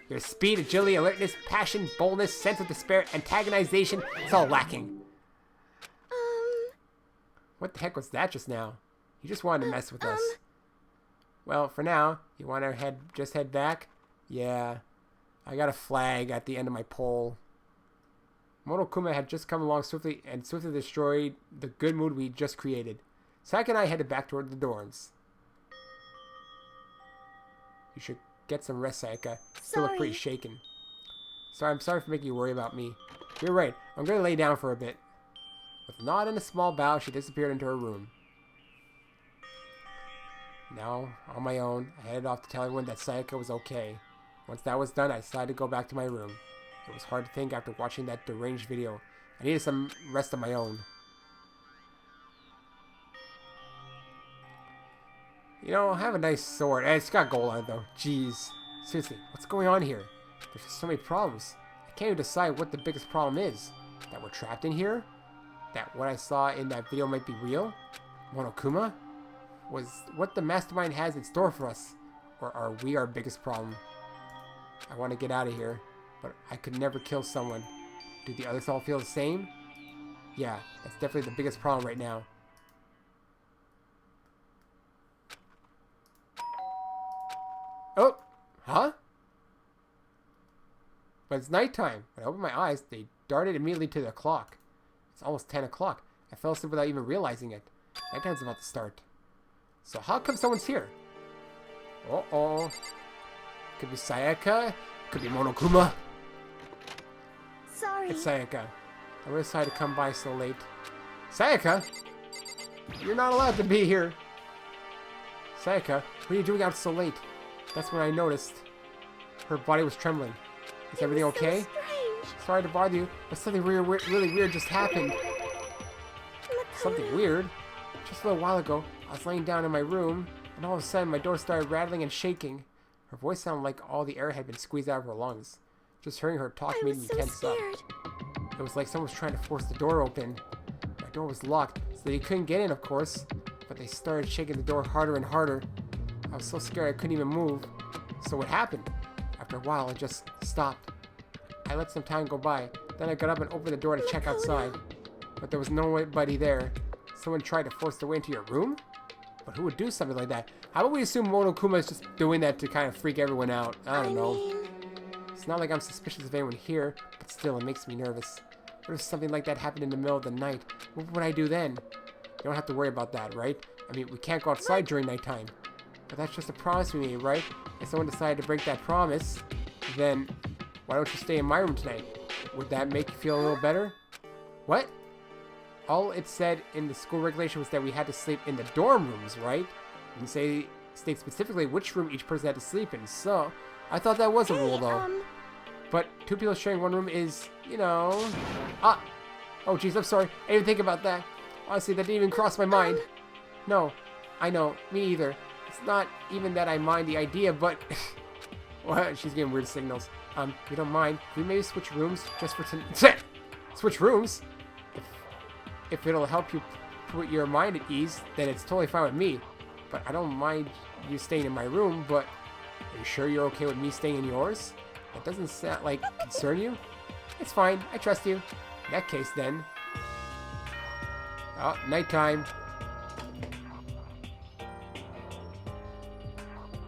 Your speed, agility, alertness, passion, boldness, sense of despair, antagonization, it's all lacking. What the heck was that just now? You just wanted to mess with us. Well, for now, you want to just head back? Yeah. I got a flag at the end of my pole. Monokuma had just come along swiftly destroyed the good mood we just created. Sayaka and I headed back toward the dorms. You should get some rest, Sayaka. You still look pretty shaken. I'm sorry for making you worry about me. You're right. I'm going to lay down for a bit. With a nod and a small bow, she disappeared into her room. Now, on my own, I headed off to tell everyone that Sayaka was okay. Once that was done, I decided to go back to my room. It was hard to think after watching that deranged video. I needed some rest of my own. You know, I have a nice sword. It's got gold on it, though. Jeez. Seriously, what's going on here? There's just so many problems. I can't even decide what the biggest problem is. That we're trapped in here? That what I saw in that video might be real? Monokuma? Was what the mastermind has in store for us? Or are we our biggest problem? I want to get out of here, but I could never kill someone. Do the others all feel the same? Yeah, that's definitely the biggest problem right now. Oh! Huh? But it's nighttime. When I opened my eyes, they darted immediately to the clock. It's almost 10 o'clock. I fell asleep without even realizing it. Nighttime's about to start. So how come someone's here? Uh-oh. Could be Sayaka. Could be Monokuma. Sorry. It's Sayaka. I really decided to come by so late. Sayaka? You're not allowed to be here. Sayaka, what are you doing out so late? That's when I noticed. Her body was trembling. Is everything okay? So strange. Sorry to bother you, but something really weird just happened. Something weird? Just a little while ago, I was laying down in my room, and all of a sudden my door started rattling and shaking. Her voice sounded like all the air had been squeezed out of her lungs. Just hearing her talk made me tense up. It was like someone was trying to force the door open. My door was locked, so they couldn't get in, of course. But they started shaking the door harder and harder. I was so scared I couldn't even move. So what happened? After a while, it just stopped. I let some time go by. Then I got up and opened the door to check outside. But there was nobody there. Someone tried to force their way into your room? But who would do something like that? How about we assume Monokuma is just doing that to kind of freak everyone out? I don't know. It's not like I'm suspicious of anyone here, but still, it makes me nervous. What if something like that happened in the middle of the night? What would I do then? You don't have to worry about that, right? I mean, we can't go outside during nighttime. But that's just a promise we made, right? If someone decided to break that promise, then why don't you stay in my room tonight? Would that make you feel a little better? What? All it said in the school regulation was that we had to sleep in the dorm rooms, right? It didn't state specifically which room each person had to sleep in, so I thought that was a rule, though. But two people sharing one room is, you know... Oh, jeez, I'm sorry. I didn't think about that. Honestly, that didn't even cross my mind. No, I know. Me either. It's not even that I mind the idea, but... Well, she's getting weird signals. You don't mind? Can we maybe switch rooms just for tonight? Switch rooms? If it'll help you put your mind at ease, then it's totally fine with me. But I don't mind you staying in my room, but... Are you sure you're okay with me staying in yours? That doesn't sound like concern you? It's fine. I trust you. In that case, then... Oh, nighttime.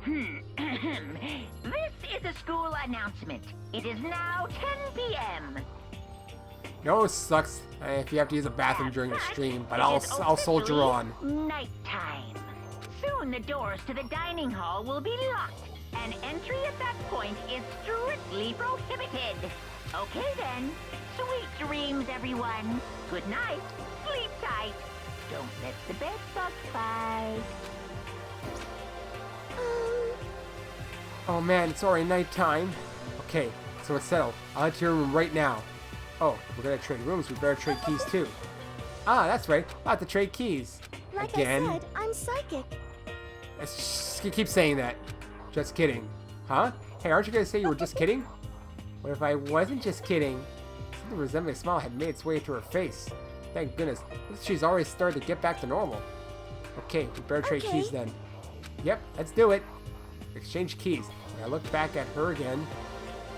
This is a school announcement. It is now 10 p.m. No, it sucks if you have to use a bathroom during a stream, but I'll soldier on. Nighttime. Soon the doors to the dining hall will be locked, and entry at that point is strictly prohibited. Okay then. Sweet dreams, everyone. Good night. Sleep tight. Don't let the bed bugs bite. Oh man, it's already nighttime. Okay, so it's settled. I'll head to your room right now. Oh, we're gonna trade rooms. We better trade keys too. Ah, that's right. I'll have to trade keys. Like Again. I said, I'm psychic. You keep saying that. Just kidding. Huh? Hey, aren't you gonna say you were just kidding? What if I wasn't just kidding? Something resembling a smile had made its way to her face. Thank goodness. She's already started to get back to normal. Okay, we better trade keys then. Yep, let's do it. Exchange keys. When I looked back at her again,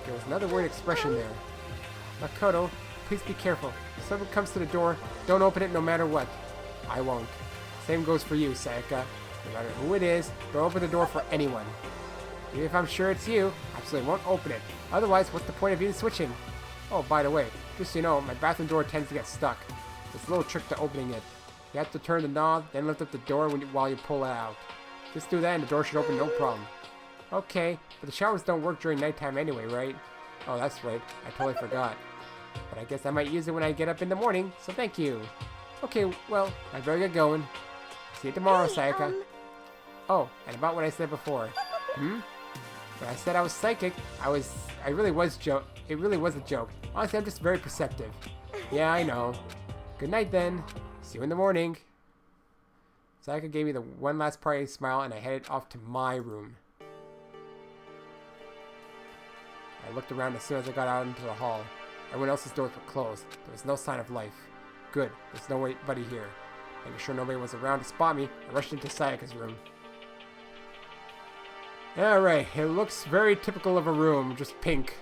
there was another weird expression there. Makoto, please be careful. If someone comes to the door, don't open it no matter what. I won't. Same goes for you, Sayaka. No matter who it is, don't open the door for anyone. Even if I'm sure it's you, I absolutely won't open it. Otherwise, what's the point of even switching? Oh, by the way, Just so you know, my bathroom door tends to get stuck. There's a little trick to opening it. You have to turn the knob, then lift up the door while you pull it out. Just do that and the door should open no problem. Okay, but the showers don't work during nighttime anyway, right? Oh, that's right. I totally forgot. But I guess I might use it when I get up in the morning, so thank you. Okay, well, I better get going. See you tomorrow, Sayaka. Oh, and about what I said before. When I said I was psychic, it really was a joke. Honestly, I'm just very perceptive. Yeah, I know. Good night then. See you in the morning. Sayaka gave me the one last parting smile and I headed off to my room. I looked around as soon as I got out into the hall. Everyone else's doors were closed. There was no sign of life. Good, there's nobody here. Making sure nobody was around to spot me, I rushed into Sayaka's room. Alright, it looks very typical of a room, just pink.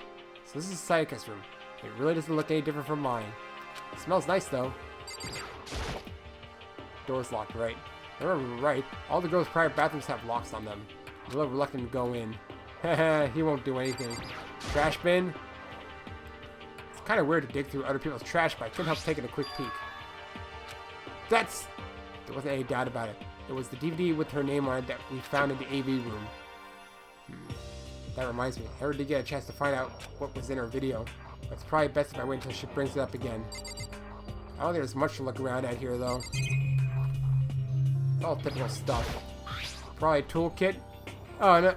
So this is Sayaka's room. It really doesn't look any different from mine. It smells nice though. Door's locked, right? If I remember right, all the girls' private bathrooms have locks on them. I'm a little reluctant to go in. Haha, he won't do anything. Trash bin? It's kind of weird to dig through other people's trash, but I couldn't help taking a quick peek. There wasn't any doubt about it. It was the DVD with her name on it that we found in the AV room. That reminds me, I never did get a chance to find out what was in her video. But it's probably best if I wait until she brings it up again. I don't think there's much to look around at here, though. It's all typical stuff. Probably a toolkit. Oh, no.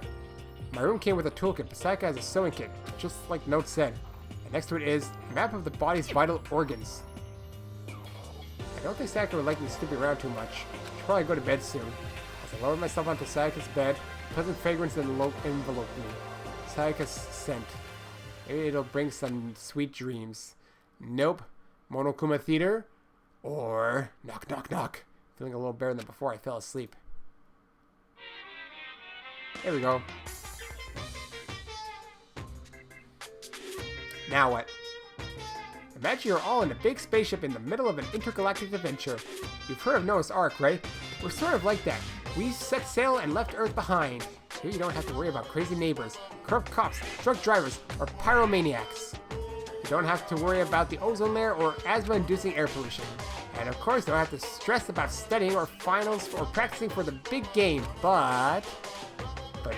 My room came with a toolkit, but Sayaka has a sewing kit, just like the note said. And next to it is a map of the body's vital organs. I don't think Sayaka would like me snooping around too much. I should probably go to bed soon. As I lowered myself onto Sayaka's bed, a pleasant fragrance enveloped me. Sayaka's scent. Maybe it'll bring some sweet dreams. Nope. Monokuma Theater? Or knock, knock, knock. Feeling a little better than before I fell asleep. There we go. Now what? Imagine you're all in a big spaceship in the middle of an intergalactic adventure. You've heard of Noah's Ark, right? We're sort of like that. We set sail and left Earth behind. Here you don't have to worry about crazy neighbors, corrupt cops, drunk drivers, or pyromaniacs. You don't have to worry about the ozone layer or asthma-inducing air pollution. And of course, you don't have to stress about studying or finals or practicing for the big game, but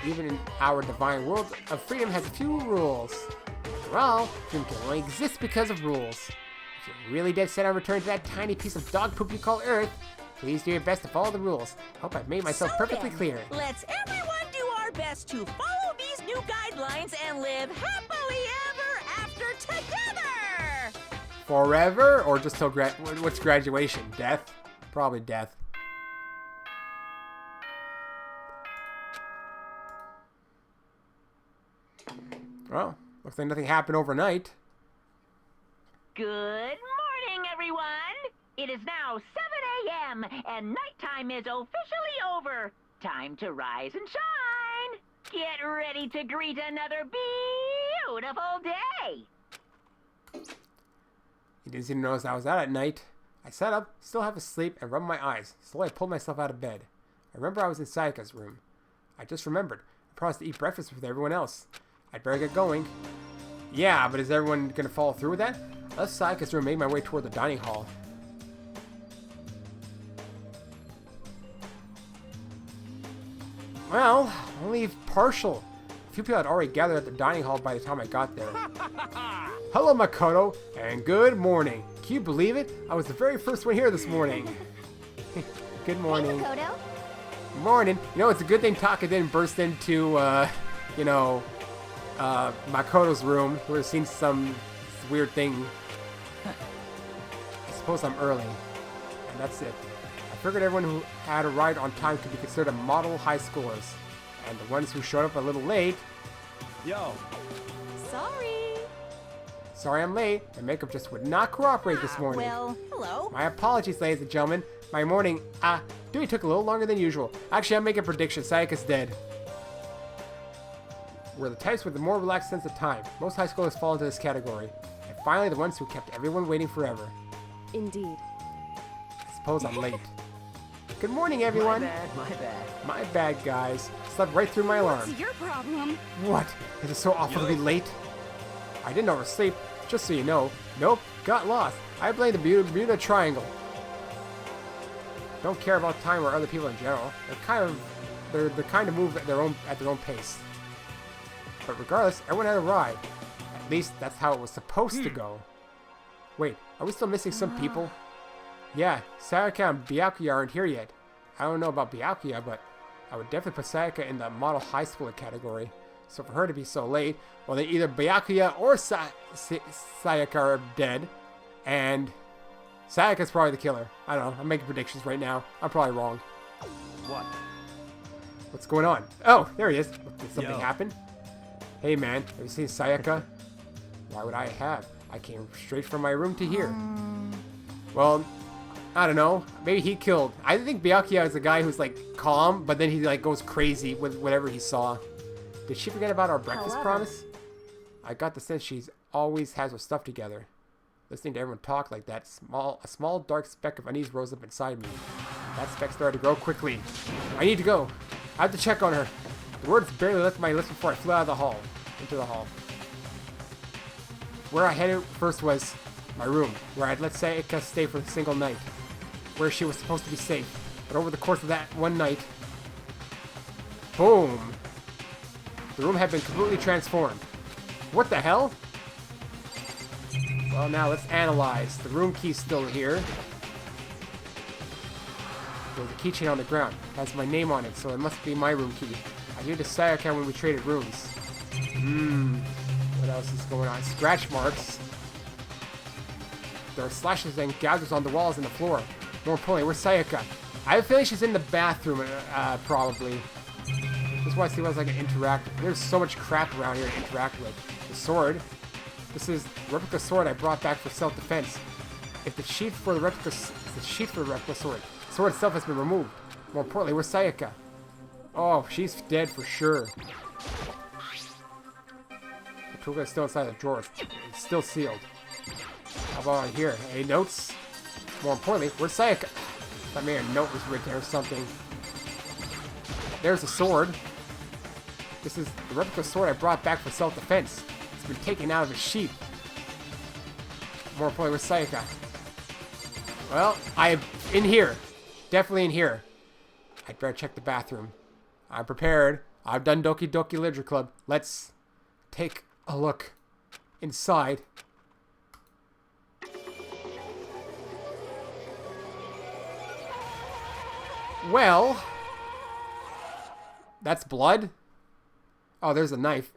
even in our divine world of freedom has a few rules. After all, freedom can only exist because of rules. If you're really dead set on returning to that tiny piece of dog poop you call Earth, please do your best to follow the rules. I hope I've made myself perfectly clear. Let's everyone do our best to follow these new guidelines and live happily ever after together! Forever? Or just till what's graduation? Death? Probably death. Well, looks like nothing happened overnight. Good morning, everyone. It is now 7 a.m. and nighttime is officially over. Time to rise and shine. Get ready to greet another beautiful day. You didn't seem to notice I was out at night. I sat up, still half asleep, and rubbed my eyes. Slowly I pulled myself out of bed. I remember I was in Sayaka's room. I just remembered. I promised to eat breakfast with everyone else. I'd better get going. Yeah, but is everyone going to follow through with that? I left Sayaka's room and made my way toward the dining hall. Well, only partial. A few people had already gathered at the dining hall by the time I got there. Hello, Makoto, and good morning. Can you believe it? I was the very first one here this morning. Good morning. Hey, Makoto. Morning. You know, it's a good thing Taka didn't burst into, Makoto's room. We would have seen some weird thing. I suppose I'm early. And that's it. I figured everyone who had arrived on time could be considered model high schoolers. And the ones who showed up a little late... Yo. Sorry I'm late. My makeup just would not cooperate this morning. Well, hello. My apologies, ladies and gentlemen. My morning, duty took a little longer than usual. Actually, I'm making a prediction. Sayaka's dead. We're the types with a more relaxed sense of time. Most high schoolers fall into this category. And finally, the ones who kept everyone waiting forever. Indeed. I suppose I'm late. Good morning, everyone. My bad, guys. Slept right through my alarm. What's your problem? What? Is it so awful to be late? I didn't oversleep. Just so you know, nope, got lost. I blame the Bermuda Triangle. Don't care about time or other people in general. They're the kind of move at their own pace. But regardless, everyone had a ride. At least that's how it was supposed to go. Wait, are we still missing some people? Yeah, Sayaka and Byakuya aren't here yet. I don't know about Byakuya, but I would definitely put Sayaka in the model high schooler category. So for her to be so late, well then either Byakuya or Sayaka are dead, and Sayaka's probably the killer. I don't know, I'm making predictions right now. I'm probably wrong. What? What's going on? Oh, there he is. Did something Yo. happen? Hey man, have you seen Sayaka? Why would I have? I came straight from my room to here. Well, I don't know. Maybe he killed. I think Byakuya is a guy who's like calm, but then he like goes crazy with whatever he saw. Did she forget about our breakfast promise? I got the sense she's always has her stuff together. Listening to everyone talk like that, a small dark speck of unease rose up inside me. That speck started to grow quickly. I need to go. I have to check on her. The words barely left my lips before I flew out of the hall. Into the hall. Where I headed first was my room, where I'd let Sayaka stay for a single night. Where she was supposed to be safe. But over the course of that one night, boom! The room had been completely transformed. What the hell? Well, now let's analyze. The room key's still here. There's a keychain on the ground. It has my name on it, so it must be my room key. I gave it to Sayaka when we traded rooms. What else is going on? Scratch marks. There are slashes and gouges on the walls and the floor. More importantly, where's Sayaka? I have a feeling she's in the bathroom, probably. Just want to see what else I can interact with. There's so much crap around here to interact with. The sword. This is the replica sword I brought back for self-defense. If the sheath for the replica sword. The sword itself has been removed. More importantly, where's Sayaka? Oh, she's dead for sure. The toolkit is still inside the drawer. It's still sealed. How about on here? Any notes? More importantly, where's Sayaka? I thought maybe a note was written or something. There's a sword. This is the replica sword I brought back for self-defense. It's been taken out of its sheath. More importantly, where's Sayaka? Well, I'm in here. Definitely in here. I'd better check the bathroom. I'm prepared. I've done Doki Doki Literature Club. Let's take a look inside. Well, that's blood. Oh, there's a knife.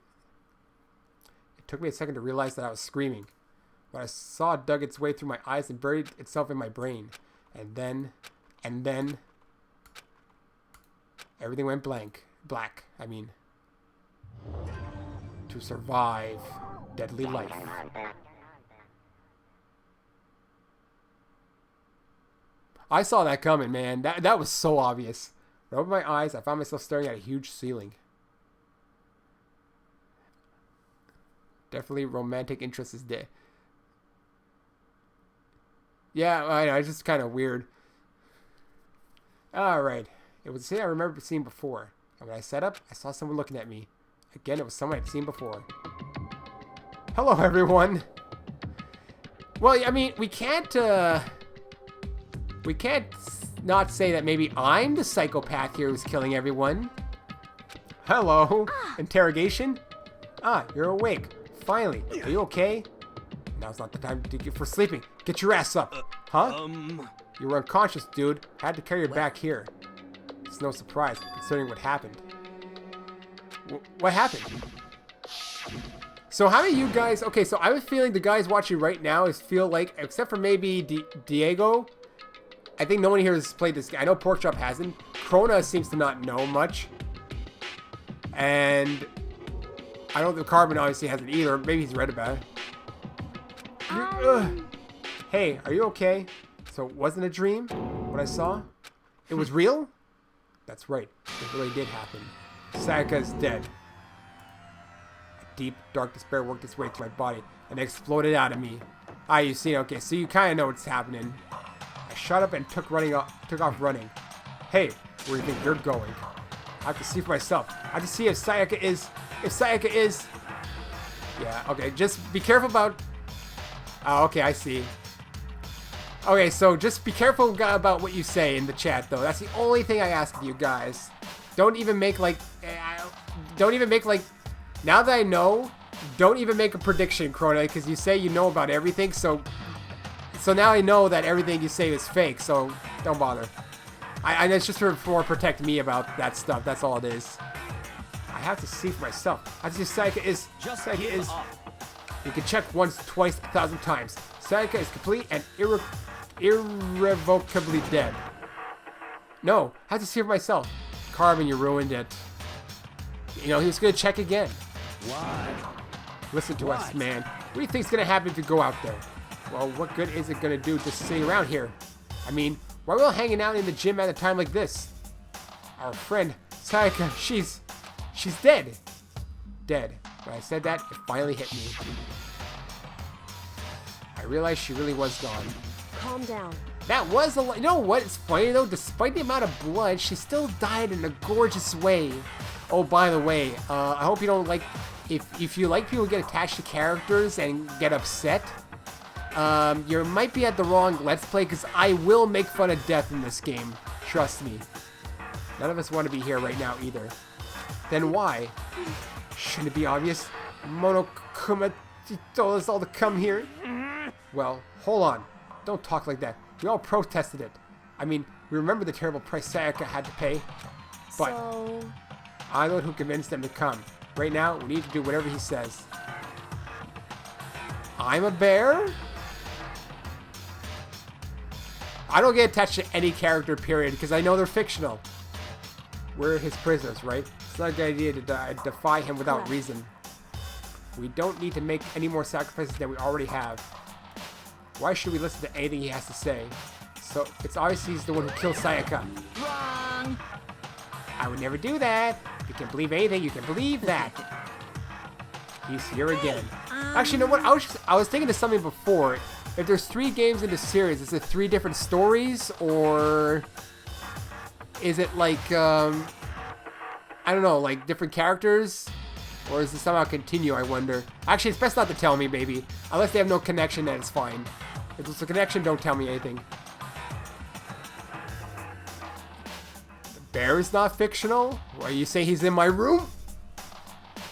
It took me a second to realize that I was screaming. What I saw dug its way through my eyes and buried itself in my brain. And then, everything went black, I mean. To survive deadly life. I saw that coming, man. That was so obvious. I opened my eyes, I found myself staring at a huge ceiling. Definitely romantic interest is dead. Yeah, I know, it's just kind of weird. Alright. It was a scene I remember seeing before. And when I sat up, I saw someone looking at me. Again, it was someone I'd seen before. Hello, everyone. Well, I mean, we can't not say that maybe I'm the psychopath here who's killing everyone. Hello. Interrogation? Ah, you're awake. Finally. Are you okay? Now's not the time for sleeping. Get your ass up. Huh? You were unconscious, dude. Had to carry you back here. It's no surprise, considering what happened. What happened? So how many of you guys... Okay, so I have a feeling the guys watching right now feel like, except for maybe Diego, I think no one here has played this game. I know Porkchop hasn't. Krona seems to not know much. And I don't think Carbon obviously hasn't either. Maybe he's read about it. Hey, are you okay? So it wasn't a dream? What I saw? It was real? That's right. It really did happen. Sayaka's dead. A deep, dark despair worked its way through my body and exploded out of me. Ah, you see, okay, so you kind of know what's happening. I shot up and took off running. Hey, where do you think you're going? I have to see for myself. I have to see if Sayaka is... Yeah, okay, just be careful about Oh, okay, I see. Okay, so just be careful about what you say in the chat, though. That's the only thing I ask of you guys. Don't even make like... Now that I know, don't even make a prediction, Krona, because you say you know about everything, so now I know that everything you say is fake, so don't bother. And it's just for protect me about that stuff. That's all it is. I have to see for myself. I have to see Sayaka is... Sayaka is... You can check once, twice, 1,000 times. Sayaka is complete and irrevocably dead. No, I have to see for myself. Carmen, you ruined it. You know, he was going to check again. What? Listen to us, man. What do you think's going to happen if you go out there? Well, what good is it going to do just sitting around here? I mean, why are we all hanging out in the gym at a time like this? Our friend, Sayaka, she's dead. Dead. When I said that, it finally hit me. I realized she really was gone. Calm down. That was a lot. You know what? It's funny though. Despite the amount of blood, she still died in a gorgeous way. Oh, by the way, I hope you don't like. If you like people who get attached to characters and get upset, you might be at the wrong Let's Play, because I will make fun of death in this game. Trust me. None of us want to be here right now either. Then why? Shouldn't it be obvious? Monokuma told us all to come here. Well, hold on. Don't talk like that. We all protested it. I mean, we remember the terrible price Sayaka had to pay. But So... I'm the one who convinced them to come. Right now, we need to do whatever he says. I'm a bear? I don't get attached to any character, period, because I know they're fictional. We're his prisoners, right? It's not a good idea to defy him without reason. We don't need to make any more sacrifices than we already have. Why should we listen to anything he has to say? So, it's obvious he's the one who killed Sayaka. Wrong. I would never do that. If you can believe anything, you can believe that. He's here again. Actually, you know what? I was thinking of something before. If there's 3 games in the series, is it 3 different stories? Or is it like, I don't know, like different characters? Or is it somehow continue, I wonder? Actually, it's best not to tell me, baby. Unless they have no connection, then it's fine. If there's a connection, don't tell me anything. The bear is not fictional? Why, you say he's in my room?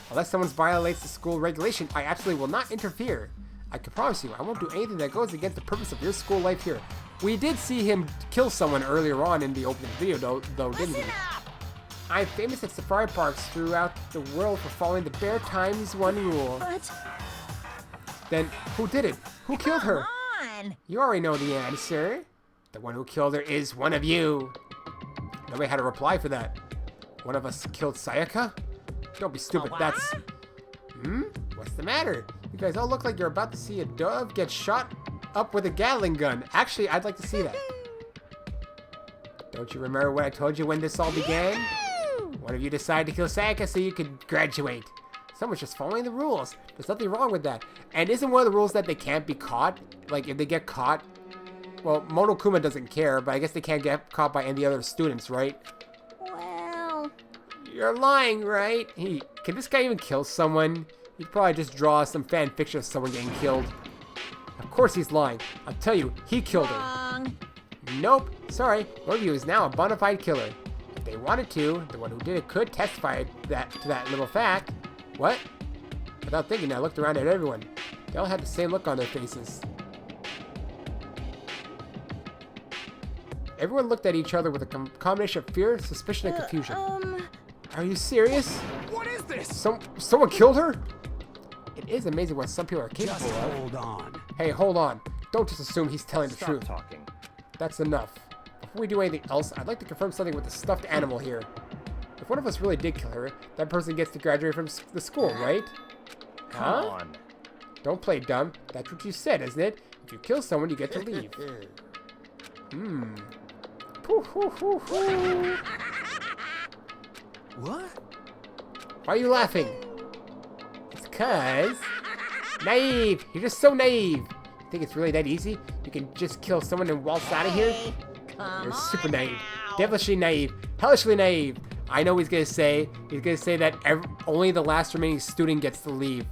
Unless someone violates the school regulation, I absolutely will not interfere. I can promise you, I won't do anything that goes against the purpose of your school life here. We did see him kill someone earlier on in the opening video, though didn't we? I'm famous at safari parks throughout the world for following the Bear Times 1 rule. What? Then, who did it? Who killed her? Come on. You already know the answer. The one who killed her is one of you. Nobody had a reply for that. One of us killed Sayaka? Don't be stupid, that's... What's the matter? You guys all look like you're about to see a dove get shot up with a Gatling gun. Actually, I'd like to see that. Don't you remember what I told you when this all began? One of you decided to kill Sayaka so you could graduate. Someone's just following the rules. There's nothing wrong with that. And isn't one of the rules that they can't be caught? Like, if they get caught... Well, Monokuma doesn't care, but I guess they can't get caught by any other students, right? Well... You're lying, right? Can this guy even kill someone? He'd probably just draw some fan fiction of someone getting killed. Of course he's lying. I'll tell you, he killed her. Wrong. Nope. Sorry. One of you is now a bona fide killer. If they wanted to, the one who did it could testify to that little fact. What? Without thinking, I looked around at everyone. They all had the same look on their faces. Everyone looked at each other with a combination of fear, suspicion, and confusion. Are you serious? What is this? Someone killed her? It is amazing what some people are capable Just of. hold on. Hey, hold on. Don't just assume he's telling the truth. Talking. That's enough. Before we do anything else, I'd like to confirm something with the stuffed animal here. If one of us really did kill her, that person gets to graduate from the school, right? Come on. Don't play dumb. That's what you said, isn't it? If you kill someone, you get to leave. Pooh, hoo, hoo, hoo. What? Why are you laughing? It's 'cause... Naive! You're just so naive! You think it's really that easy? You can just kill someone and waltz out of here? You're super naive. Devilishly naive. Hellishly naive. I know what he's gonna say. He's gonna say that only the last remaining student gets to leave.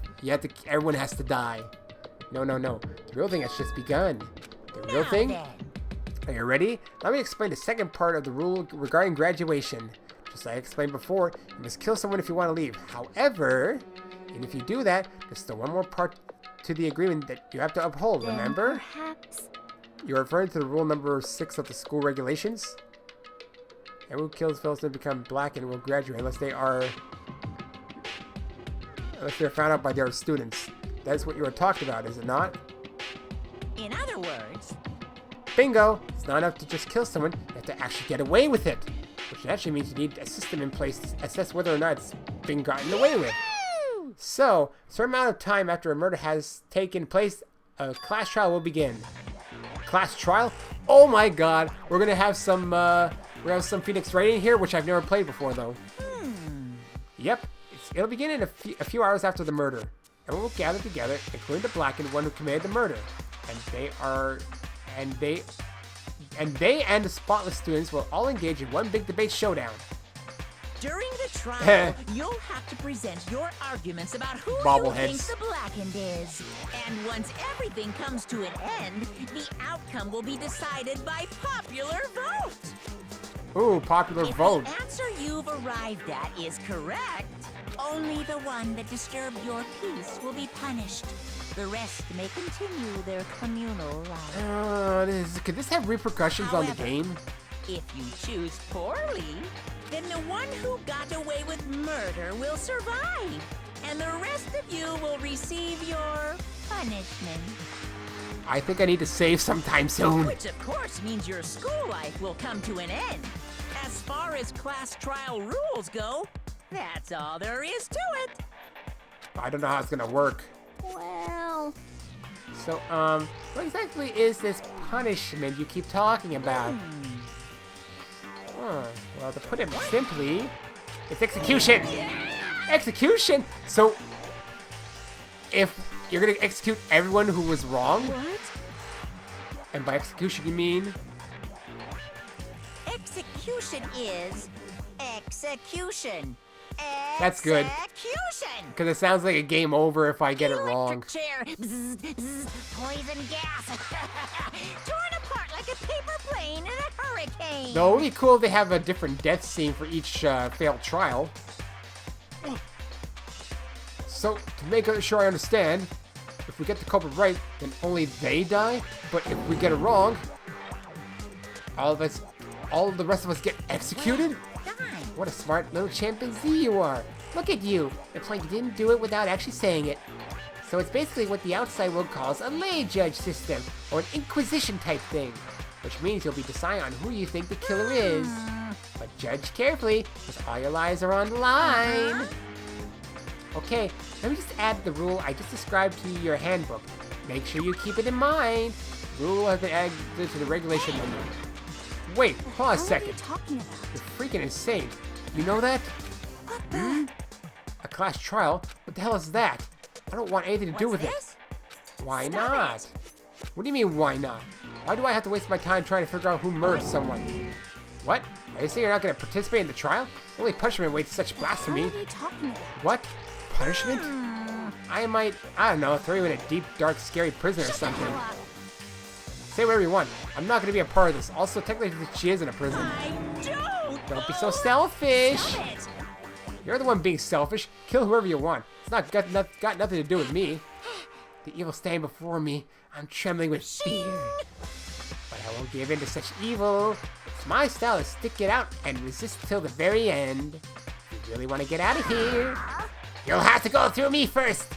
Everyone has to die. No. The real thing has just begun. The real Now thing? then. Are you ready? Let me explain the second part of the rule regarding graduation. Just like I explained before, you must kill someone if you want to leave. However, and if you do that, there's still one more part to the agreement that you have to uphold, Then remember? perhaps... You're referring to the rule number 6 of the school regulations? Everyone who kills fails to become black and will graduate unless they're found out by their students. That's what you were talking about, is it not? In other words, Bingo! It's not enough to just kill someone, you have to actually get away with it. Which actually means you need a system in place to assess whether or not it's been gotten away with. So, a certain amount of time after a murder has taken place, a class trial will begin. Class trial? Oh my god! We're gonna have some Phoenix Wright in here, which I've never played before though. Yep. It'll begin in a few hours after the murder. Everyone will gather together, including the blackened one who committed the murder. And they and the spotless students will all engage in one big debate showdown. during the trial, you'll have to present your arguments about who you think Bobbleheads. the blackened is. And once everything comes to an end, the outcome will be decided by popular vote. Ooh, popular If vote. the answer you've arrived at is correct, only the one that disturbed your peace will be punished. The rest may continue their communal life. Could this have repercussions on the However, game? If you choose poorly, then the one who got away with murder will survive, and the rest of you will receive your punishment. I think I need to save sometime soon. Which, of course, means your school life will come to an end. As far as class trial rules go, that's all there is to it. I don't know how it's gonna work. Well... So, what exactly is this punishment you keep talking about? Well, to put it simply, it's execution! Execution! So, if you're gonna execute everyone who was wrong, What? and by execution you mean... Execution is execution. That's good. Execution! Because it sounds like a game over if I get it wrong. Electric chair. Bzz, bzz, poison gas. Torn apart like a paper plane in a hurricane. Though it would be cool if they have a different death scene for each failed trial. So, to make sure I understand, if we get the culprit right, then only they die? But if we get it wrong, all of the rest of us get executed? What a smart little chimpanzee you are. Look at you. It's like you didn't do it without actually saying it. So it's basically what the outside world calls a lay judge system, or an inquisition type thing. Which means you'll be deciding on who you think the killer is. But judge carefully, because all your lives are on the line. Okay, let me just add the rule I just described to your handbook. Make sure you keep it in mind. The rule has been added to the regulation number. Wait, hold on a What are second. you talking about? You're freaking insane. You know that? What the? A class trial? What the hell is that? I don't want anything to do with What's it. Why not? What do you mean, why not? Why do I have to waste my time trying to figure out who murdered someone? What? Are you saying you're not going to participate in the trial? Only punishment waits such blasphemy. What are you talking about? What? Punishment? I don't know, throw you in a deep, dark, scary prison or something. Say whatever you want. I'm not going to be a part of this. Also, technically, she is in a prison. I Don't be so selfish. Stop it. You're the one being selfish. Kill whoever you want. It's not got nothing to do with me. The evil standing before me. I'm trembling with fear. But I won't give in to such evil. It's my style to stick it out and resist till the very end. If you really want to get out of here, you'll have to go through me first.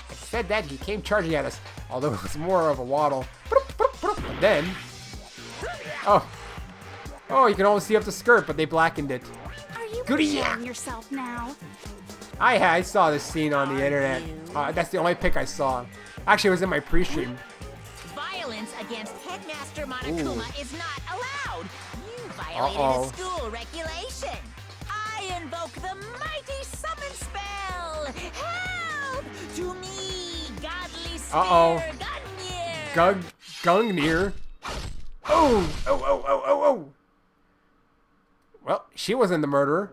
I said that, he came charging at us, although it was more of a waddle. And then... Oh, you can almost see up the skirt, but they blackened it. Are you Goody. enjoying yourself now? I saw this scene on the internet. That's the only pic I saw. Actually, it was in my pre-stream. Violence against Headmaster Monokuma is not allowed. You violated Uh-oh. a school regulation. I invoke the mighty summon spell. Help to me, godly sphere Gungnir. Gungnir. Oh. Well, she wasn't the murderer.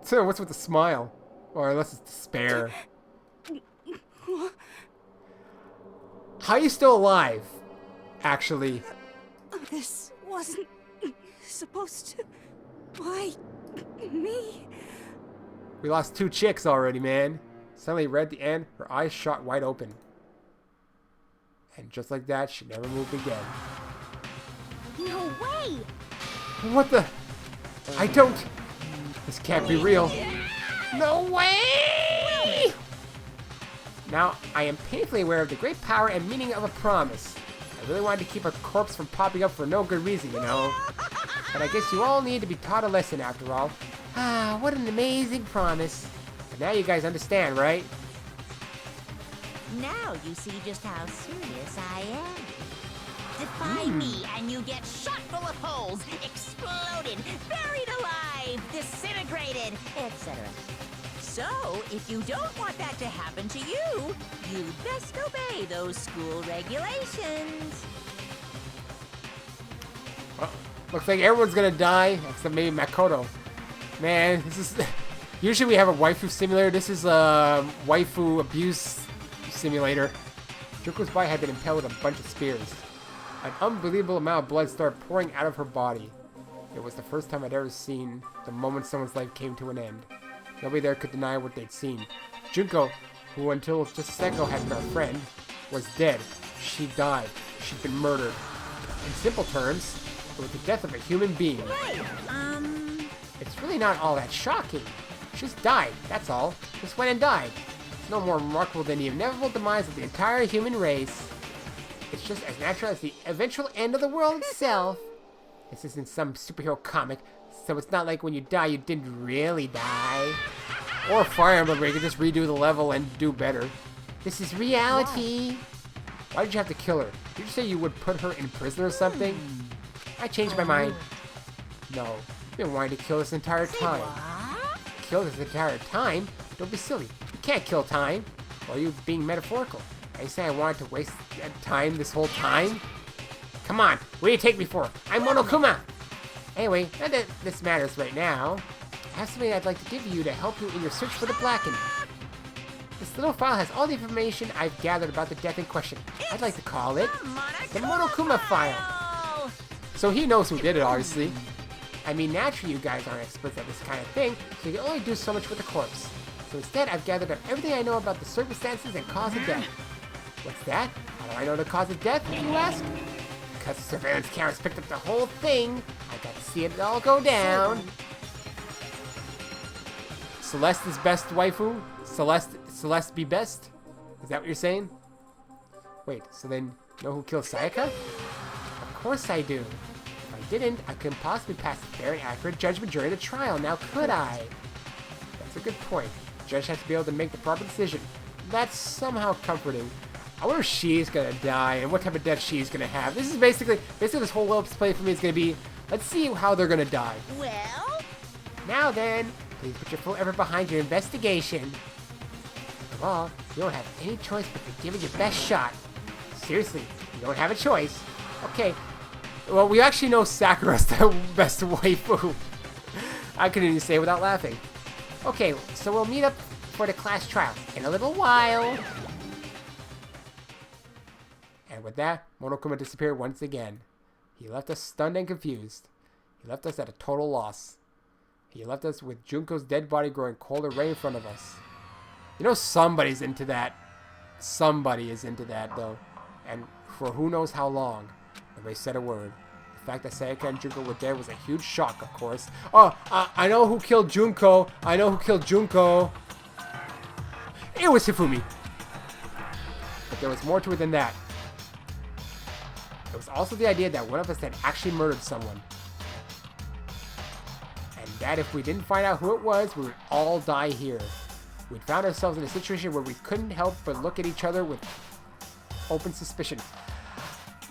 So what's with the smile? Or unless it's despair. How are you still alive? Actually. This wasn't supposed to... Why... me? We lost 2 chicks already, man. Suddenly read the end, her eyes shot wide open. And just like that, she never moved again. No way! What the? I don't... This can't be real. No way! Now, I am painfully aware of the great power and meaning of a promise. I really wanted to keep a corpse from popping up for no good reason, you know. But I guess you all need to be taught a lesson after all. Ah, what an amazing promise. But now you guys understand, right? Now you see just how serious I am. Defy me and you get shot full of holes, exploded, buried alive, disintegrated, etc. So, if you don't want that to happen to you, you'd best obey those school regulations. Well, looks like everyone's gonna die, except maybe Makoto. Man, this is... Usually we have a waifu simulator. This is a waifu abuse simulator. Junko's body had been impaled with a bunch of spears. An unbelievable amount of blood started pouring out of her body. It was the first time I'd ever seen the moment someone's life came to an end. Nobody there could deny what they'd seen. Junko, who until just a second ago had been our friend, was dead. She died. She'd been murdered. In simple terms, it was the death of a human being. It's really not all that shocking. She just died, that's all. Just went and died. It's no more remarkable than the inevitable demise of the entire human race. It's just as natural as the eventual end of the world itself. This isn't some superhero comic, so it's not like when you die, you didn't really die. Or Fire Emblem, where you can just redo the level and do better. This is reality. Why did you have to kill her? Did you say you would put her in prison or something? I changed my mind. No, you've been wanting to kill this entire time. Kill this entire time? Don't be silly. You can't kill time. Or are you being metaphorical? Are you saying I wanted to waste time this whole time? Come on, what do you take me for? I'm Monokuma! Anyway, not that this matters right now. I have something I'd like to give you to help you in your search for the Blackened. This little file has all the information I've gathered about the death in question. I'd like to call it the Monokuma file. So he knows who did it, obviously. I mean, naturally you guys aren't experts at this kind of thing, so you can only do so much with the corpse. So instead, I've gathered up everything I know about the circumstances and cause of death. What's that? How do I know the cause of death, you ask? Because the surveillance cameras picked up the whole thing. I got to see it all go down. Celeste is best waifu? Celeste be best? Is that what you're saying? Wait, so then you know who killed Sayaka? Of course I do. If I didn't, I couldn't possibly pass a fair and accurate judgment during the trial, now could I? That's a good point. The judge has to be able to make the proper decision. That's somehow comforting. I wonder if she's gonna die and what type of death she's gonna have. This is basically this whole let's play for me is gonna be, let's see how they're gonna die. Well? Now then, please put your full effort behind your investigation. After all, you don't have any choice but to give it your best shot. Seriously, you don't have a choice. Okay, well, we actually know Sakura's the best waifu. I couldn't even say it without laughing. Okay, so we'll meet up for the class trial in a little while. And with that, Monokuma disappeared once again. He left us stunned and confused. He left us at a total loss. He left us with Junko's dead body growing colder right in front of us. You know somebody's into that. Somebody is into that, though. And for who knows how long. Nobody said a word. The fact that Sayaka and Junko were dead was a huge shock, of course. Oh, I know who killed Junko. I know who killed Junko. It was Hifumi. But there was more to it than that. It was also the idea that one of us had actually murdered someone. And that if we didn't find out who it was, we would all die here. We'd found ourselves in a situation where we couldn't help but look at each other with open suspicion.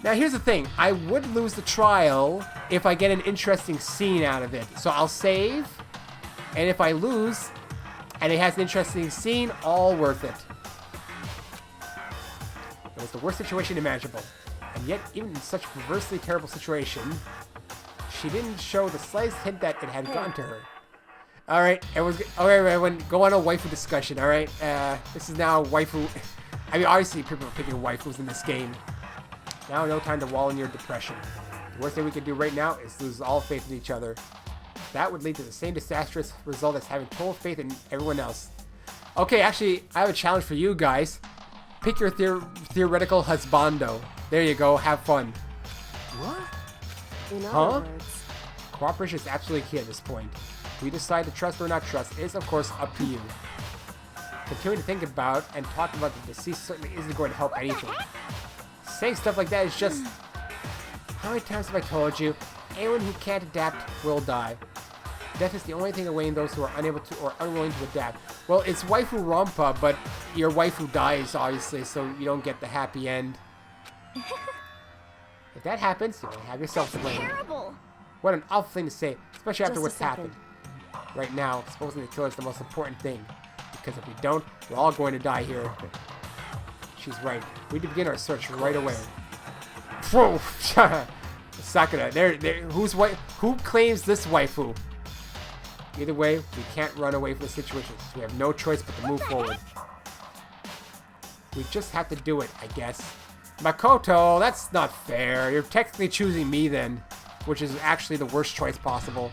Now here's the thing, I would lose the trial if I get an interesting scene out of it. So I'll save, and if I lose, and it has an interesting scene, all worth it. It was the worst situation imaginable. And yet, even in such a perversely terrible situation, she didn't show the slightest hint that it had gotten to her. Alright, everyone, go on a waifu discussion, alright? This is now waifu... I mean, obviously people are picking waifus in this game. Now no time to wallow in your depression. The worst thing we could do right now is lose all faith in each other. That would lead to the same disastrous result as having total faith in everyone else. Okay, actually, I have a challenge for you guys. Pick your theoretical husbando. There you go, have fun. What? In Huh? other words, Cooperation is absolutely key at this point. If we decide to trust or not trust is, of course, up to you. Continuing to think about and talk about the deceased certainly isn't going to help anything. Saying stuff like that is just... How many times have I told you? Anyone who can't adapt will die. Death is the only thing awaiting those who are unable to or unwilling to adapt. Well, it's waifu Rompa, but your waifu dies, obviously, so you don't get the happy end. If that happens, you have yourself to blame. Terrible. What an awful thing to say, especially after Just a what's second. happened. Right now, exposing the killer is the most important thing. Because if we don't, we're all going to die here. She's right. We need to begin our search right away. Whoa! Sakura, who claims this waifu? Either way, we can't run away from the situation, so we have no choice but to move forward. We just have to do it, I guess. Makoto, that's not fair. You're technically choosing me then, which is actually the worst choice possible.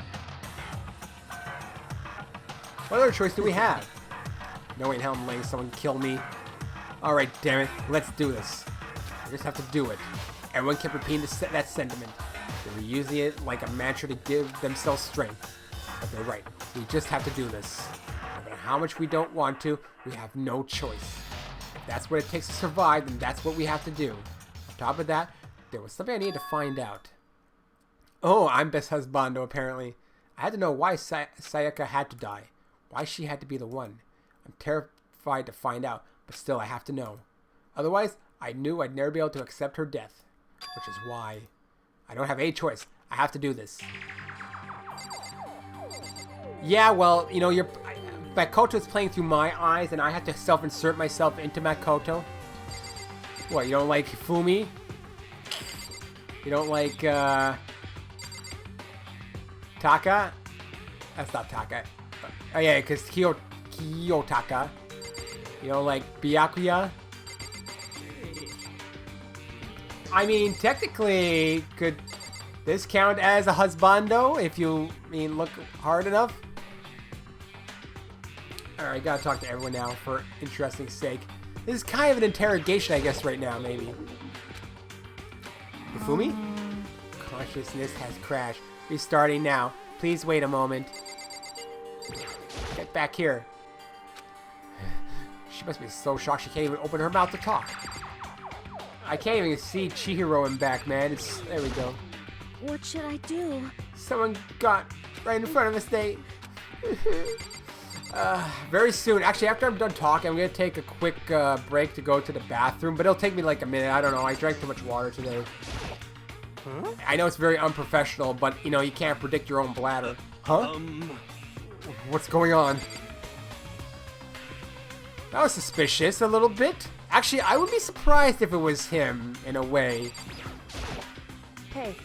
What other choice do we have? Knowing how I'm letting someone kill me. Alright, damn it. Let's do this. We just have to do it. Everyone kept repeating that sentiment. They were using it like a mantra to give themselves strength. But they're right. We just have to do this. No matter how much we don't want to, we have no choice. If that's what it takes to survive, then that's what we have to do. On top of that, there was something I needed to find out. Oh, I'm best husbando, apparently. I had to know why Sayaka had to die. Why she had to be the one. I'm terrified to find out, but still I have to know. Otherwise, I knew I'd never be able to accept her death. Which is why I don't have a choice. I have to do this. Yeah, well, you know, Makoto is playing through my eyes, and I have to self-insert myself into Makoto. What, you don't like Hifumi? You don't like, Taka? That's not Taka. Oh yeah, because Kiyotaka. You don't like Byakuya? I mean, technically, could this count as a husbando if you, look hard enough? Alright, gotta talk to everyone now for interesting sake. This is kind of an interrogation, I guess, right now, maybe. Hifumi? Consciousness has crashed. Restarting now. Please wait a moment. Get back here. She must be so shocked she can't even open her mouth to talk. I can't even see Chihiro in back, man. There we go. what should I do? Someone got right in front of us, Nate. Very soon. Actually, after I'm done talking, I'm going to take a quick break to go to the bathroom. But it'll take me like a minute. I don't know. I drank too much water today. Huh? I know it's very unprofessional, but, you know, you can't predict your own bladder. Huh? What's going on? That was suspicious a little bit. Actually, I would be surprised if it was him, in a way. Hey,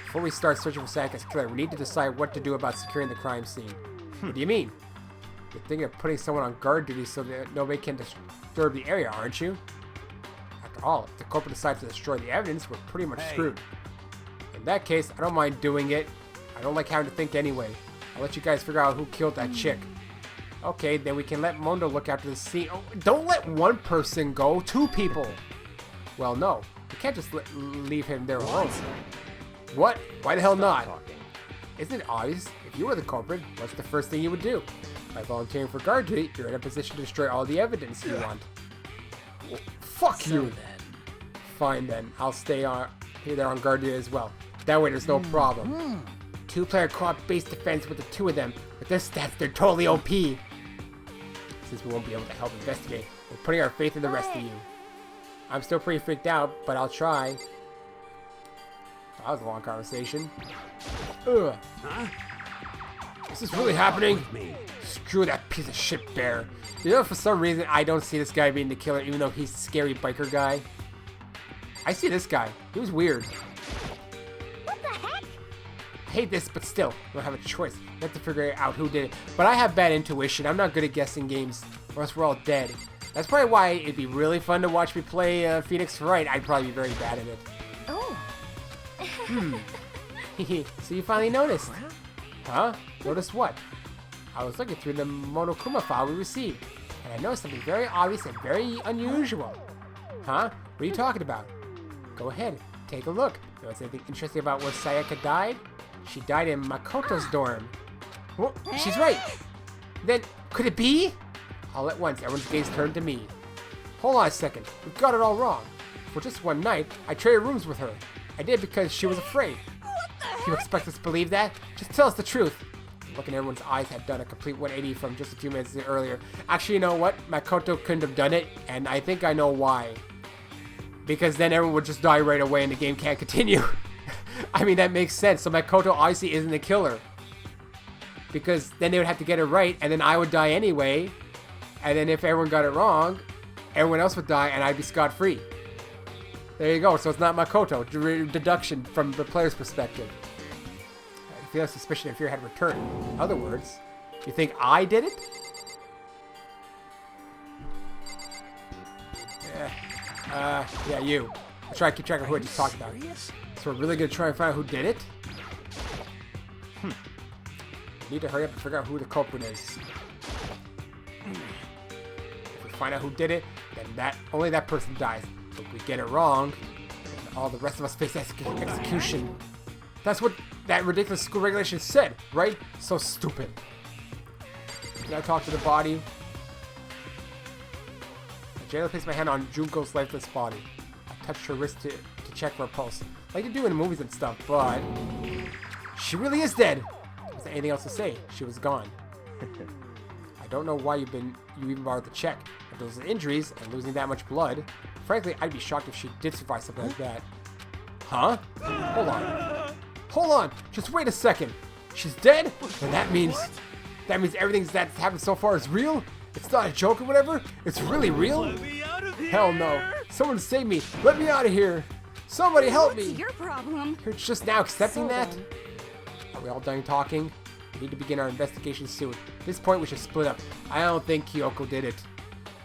Before we start searching for Sayaka's killer, we need to decide what to do about securing the crime scene. What do you mean? You're thinking of putting someone on guard duty so that nobody can disturb the area, aren't you? After all, if the corporate decides to destroy the evidence, we're pretty much screwed. In that case, I don't mind doing it. I don't like having to think anyway. I'll let you guys figure out who killed that chick. Okay, then we can let Mondo look after the scene. Oh, don't let one person go. 2 people. Well, no. We can't just leave him there alone. What? Why the hell not? Isn't it obvious? If you were the culprit, what's the first thing you would do? By volunteering for guard duty, you're in a position to destroy all the evidence you want. Well, fuck you. Then. Fine then. I'll stay there on guard duty as well. That way there's no problem. 2-player co-op based defense with the 2 of them. With their stats, they're totally OP. Since we won't be able to help investigate, we're putting our faith in the rest of you. I'm still pretty freaked out, but I'll try. That was a long conversation. Ugh. Is this really happening? Screw that piece of shit bear. You know, for some reason, I don't see this guy being the killer, even though he's a scary biker guy. I see this guy. He was weird. What the heck? I hate this, but still, we don't have a choice. We have to figure out who did it. But I have bad intuition. I'm not good at guessing games, or else we're all dead. That's probably why it'd be really fun to watch me play Phoenix Wright. I'd probably be very bad at it. Oh. So you finally noticed. Huh? Noticed what? I was looking through the Monokuma file we received, and I noticed something very obvious and very unusual. Huh? What are you talking about? Go ahead, take a look. Notice anything interesting about where Sayaka died? She died in Makoto's dorm. Well, she's right. Then, could it be? All at once, everyone's gaze turned to me. Hold on a second. We've got it all wrong. For just one night, I traded rooms with her. I did because she was afraid. You expect us to believe that? Just tell us the truth. The look in everyone's eyes had done a complete 180 from just a few minutes earlier. Actually, you know what? Makoto couldn't have done it, and I think I know why. Because then everyone would just die right away and the game can't continue. I mean, that makes sense. So Makoto obviously isn't the killer. Because then they would have to get it right, and then I would die anyway. And then if everyone got it wrong, everyone else would die, and I'd be scot-free. There you go. So it's not Makoto. Deduction from the player's perspective. I feel suspicion and fear had returned. In other words, you think I did it? Yeah, you. I'll try to keep track of who I just talked about. So we're really gonna try and find out who did it? Need to hurry up and figure out who the culprit is. If we find out who did it, then only that person dies. But if we get it wrong, then all the rest of us face execution. That's what that ridiculous school regulation said, right? So stupid. Can I talk to the body? I gently placed my hand on Junko's lifeless body. I touched her wrist to check for a pulse, like you do in movies and stuff, but she really is dead. There wasn't anything else to say. She was gone. I don't know why you even bothered to check. If those are injuries and losing that much blood, frankly, I'd be shocked if she did survive something like that. Huh? Hold on. Hold on! Just wait a second! She's dead? And that means everything that's happened so far is real? It's not a joke or whatever? It's really real? Let me out of here. Hell no. Someone save me! Let me out of here! Somebody help What's me! your problem? You're just now accepting So that? then. Are we all done talking? We need to begin our investigation soon. At this point, we should split up. I don't think Kyoko did it.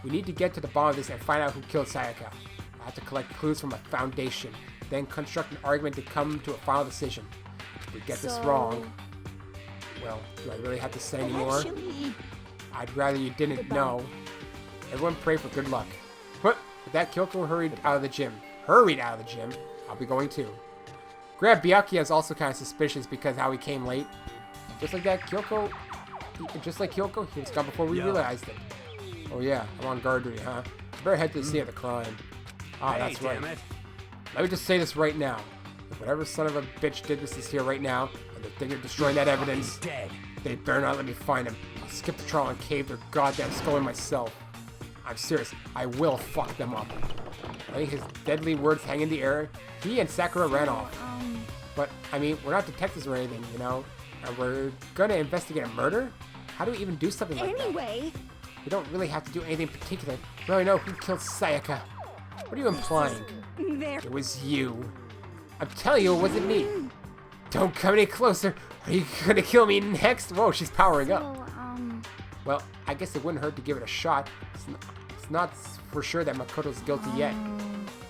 We need to get to the bottom of this and find out who killed Sayaka. I have to collect clues from a foundation, then construct an argument to come to a final decision. If we get this wrong, well, do I really have to say anymore? Actually, I'd rather you didn't know. Everyone pray for good luck. What? With that, Kyoko hurried out of the gym. Hurried out of the gym. I'll be going too. Grab Byakuya is also kind of suspicious because how he came late. Just like that, Kyoko, he was gone before we realized it. Oh yeah, I'm on guard duty, huh? Better head to the scene of the crime. Ah, Hey, that's right. damn it. Let me just say this right now. If whatever son of a bitch did this is here right now, and they're thinking of destroying that evidence, Dead. they better not let me find him. I'll skip the trial and cave their goddamn skull in myself. I'm serious. I will fuck them up. Letting his deadly words hang in the air, he and Sakura ran off. But, I mean, we're not detectives or anything, you know? And we're gonna investigate a murder? How do we even do something like that? Anyway, We don't really have to do anything particular. We already know who killed Sayaka. What are you implying? there. It was you. I'm telling you, it wasn't me. Don't come any closer. Are you gonna kill me next? Whoa, she's powering up. Well, I guess it wouldn't hurt to give it a shot. It's not for sure that Makoto's guilty yet.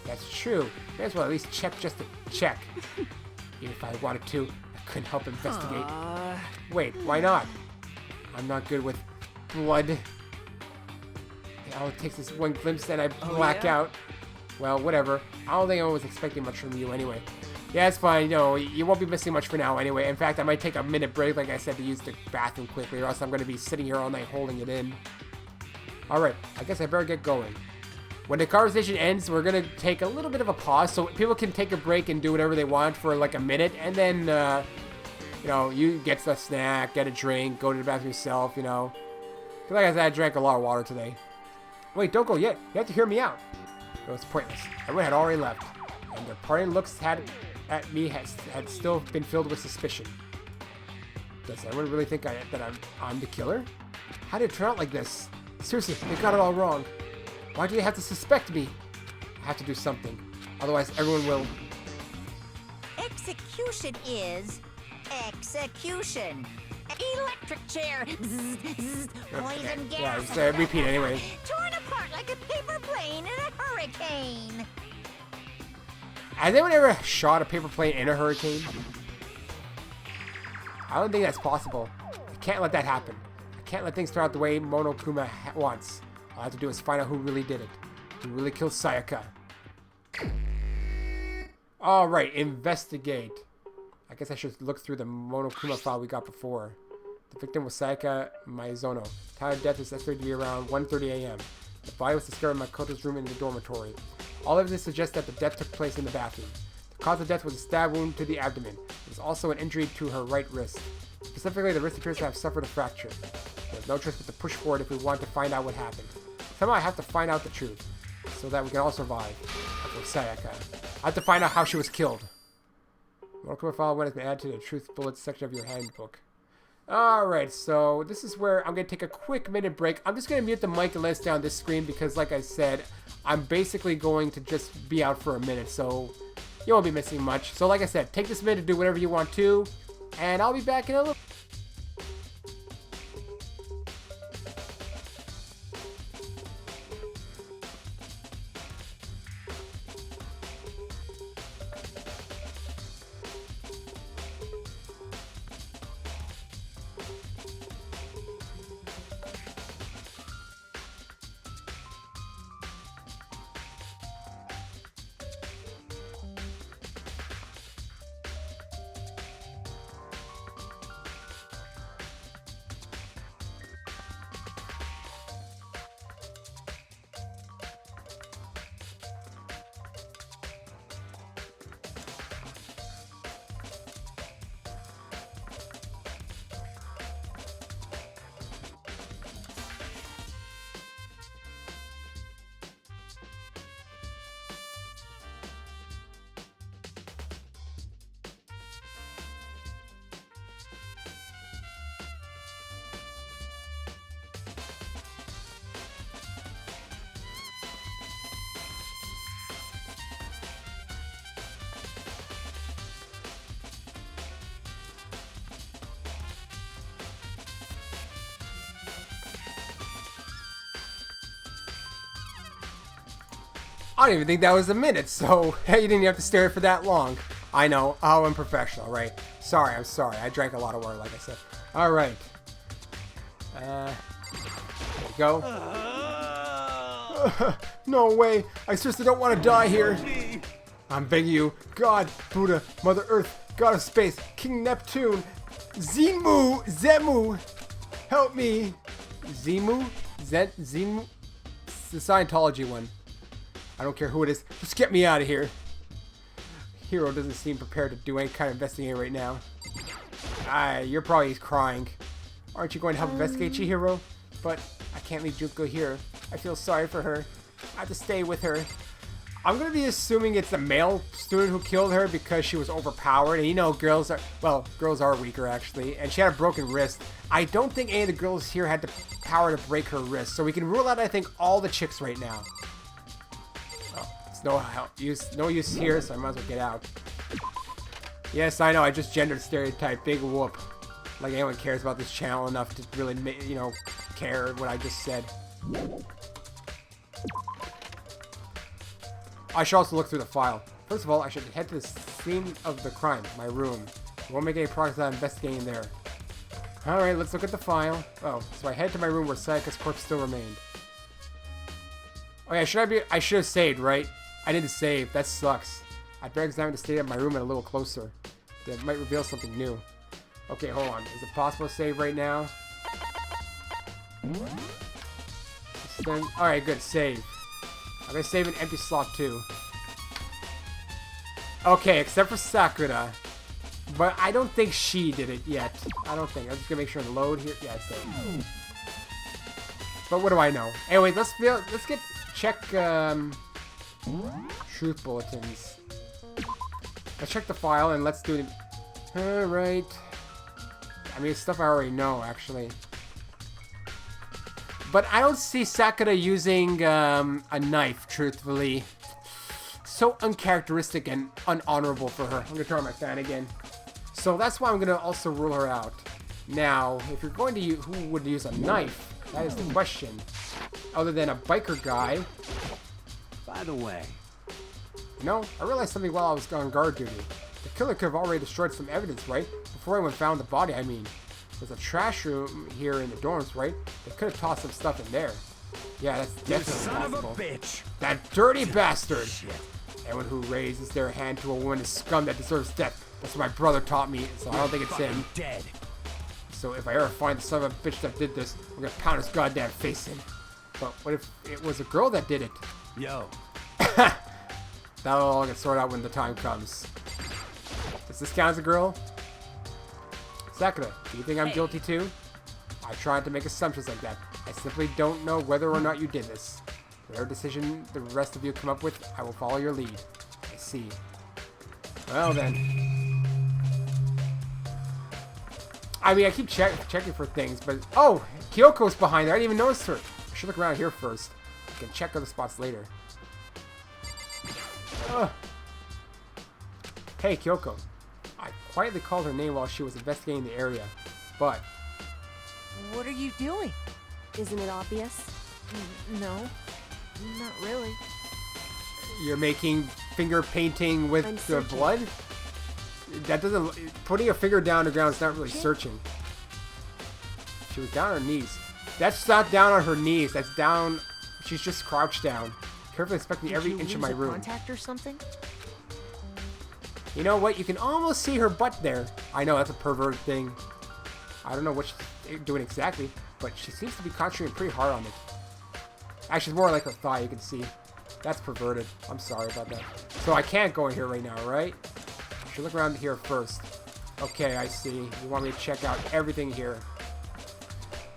That's true. May as well at least check just to check. Even if I wanted to, I couldn't help investigate. Wait, why not? I'm not good with blood. All it takes is one glimpse and I black out. Well, whatever. I don't think I was expecting much from you anyway. Yeah, it's fine. You know, you won't be missing much for now anyway. In fact, I might take a minute break, like I said, to use the bathroom quickly, or else I'm going to be sitting here all night holding it in. Alright, I guess I better get going. When the conversation ends, we're going to take a little bit of a pause so people can take a break and do whatever they want for like a minute, and then, you know, you get a snack, get a drink, go to the bathroom yourself, you know. 'Cause like I said, I drank a lot of water today. Wait, don't go yet. You have to hear me out. It was pointless. Everyone had already left, and their parting looks at me had still been filled with suspicion. Does anyone really think that I'm the killer? How did it turn out like this? Seriously, they got it all wrong. Why do they have to suspect me? I have to do something. Otherwise, everyone will... execution is execution. Electric chair. Bzz, bzz, poison gas. Yeah, just repeat anyway. Torn apart like like a paper plane in a hurricane. Has anyone ever shot a paper plane in a hurricane? I don't think that's possible. I can't let that happen. I can't let things turn out the way Monokuma wants. All I have to do is find out who really did it. Who really killed Sayaka. Alright, investigate. I guess I should look through the Monokuma file we got before. The victim was Sayaka Maizono. Time of death is estimated to be around 1:30 a.m. The body was discovered in Makoto's room in the dormitory. All evidence suggests that the death took place in the bathroom. The cause of death was a stab wound to the abdomen. There was also an injury to her right wrist. Specifically, the wrist appears to have suffered a fracture. There's no choice but to push forward if we want to find out what happened. Somehow I have to find out the truth, so that we can all survive. For Sayaka. I have to find out how she was killed. Monokuma file 1 has been added to the truth bullets section of your handbook. Alright, so this is where I'm going to take a quick minute break. I'm just going to mute the mic and let us down this screen because, like I said, I'm basically going to just be out for a minute, so you won't be missing much. So like I said, take this minute to do whatever you want to, and I'll be back in a little... I don't even think that was a minute, so hey, you didn't have to stare for that long. I know, how unprofessional, right? Sorry, I'm sorry. I drank a lot of water, like I said. Alright. There we go. No way. I seriously don't want to die here. I'm begging you. God, Buddha, Mother Earth, God of Space, King Neptune, Zemu, help me. Zemu? Zemu? It's the Scientology one. I don't care who it is. Just get me out of here. Hero doesn't seem prepared to do any kind of investigating right now. You're probably crying. Aren't you going to help investigate, Chihiro? But I can't leave Junko here. I feel sorry for her. I have to stay with her. I'm going to be assuming it's the male student who killed her because she was overpowered. And you know, girls are weaker actually. And she had a broken wrist. I don't think any of the girls here had the power to break her wrist. So we can rule out, I think, all the chicks right now. No use here, so I might as well get out. Yes, I know, I just gendered stereotype. Big whoop. Like anyone cares about this channel enough to really, you know, care what I just said. I should also look through the file. First of all, I should head to the scene of the crime, my room. I won't make any progress without investigating there. Alright, let's look at the file. Oh, so I head to my room where Sayaka's corpse still remained. Oh yeah, I should have saved, right? I didn't save. That sucks. I'd better examine the state of my room a little closer. That might reveal something new. Okay, hold on. Is it possible to save right now? Alright, good. Save. I'm gonna save an empty slot too. Okay, except for Sakura. But I don't think she did it yet. I don't think. I'm just gonna make sure to load here. Yeah, it's there. But what do I know? Anyway, let's check truth bulletins. Let's check the file and let's do it. Alright. I mean, it's stuff I already know, actually. But I don't see Sakura using a knife, truthfully. So uncharacteristic and unhonorable for her. I'm going to turn on my fan again. So that's why I'm going to also rule her out. Now, if you're going to use... Who would use a knife? That is the question. other than a biker guy. By the way, You know, I realized something while I was on guard duty. The killer could have already destroyed some evidence, right? Before anyone found the body, I mean. There's a trash room here in the dorms, right? They could have tossed some stuff in there. Yeah, that's you definitely son possible. of a bitch. That dirty bastard! Shit. Anyone who raises their hand to a woman is scum that deserves death. That's what my brother taught me, so I don't think it's him. Fucking dead. So if I ever find the son of a bitch that did this, I'm gonna pound his goddamn face in. But what if it was a girl that did it? Yo, That'll all get sorted out when the time comes. Does this count as a girl? Sakura, do you think I'm guilty too? I tried to make assumptions like that. I simply don't know whether or not you did this. Whatever decision the rest of you come up with, I will follow your lead. I see. Well then. I mean, I keep checking for things, but... Oh! Kyoko's behind there. I didn't even notice her. I should look around here first. I can check other spots later. Ugh. Hey, Kyoko. I quietly called her name while she was investigating the area, but... What are you doing? Isn't it obvious? No, not really. You're making finger painting with I'm the searching. blood? That doesn't... Putting a finger down on the ground is not really searching. She was down on her knees. That's not down on her knees. That's down... She's just crouched down. Carefully inspecting every inch of my room. Contact or something? You know what? You can almost see her butt there. I know, that's a pervert thing. I don't know what she's doing exactly, but she seems to be concentrating pretty hard on it. Actually, it's more like her thigh, you can see. That's perverted. I'm sorry about that. So I can't go in here right now, right? I should look around here first. Okay, I see. You want me to check out everything here.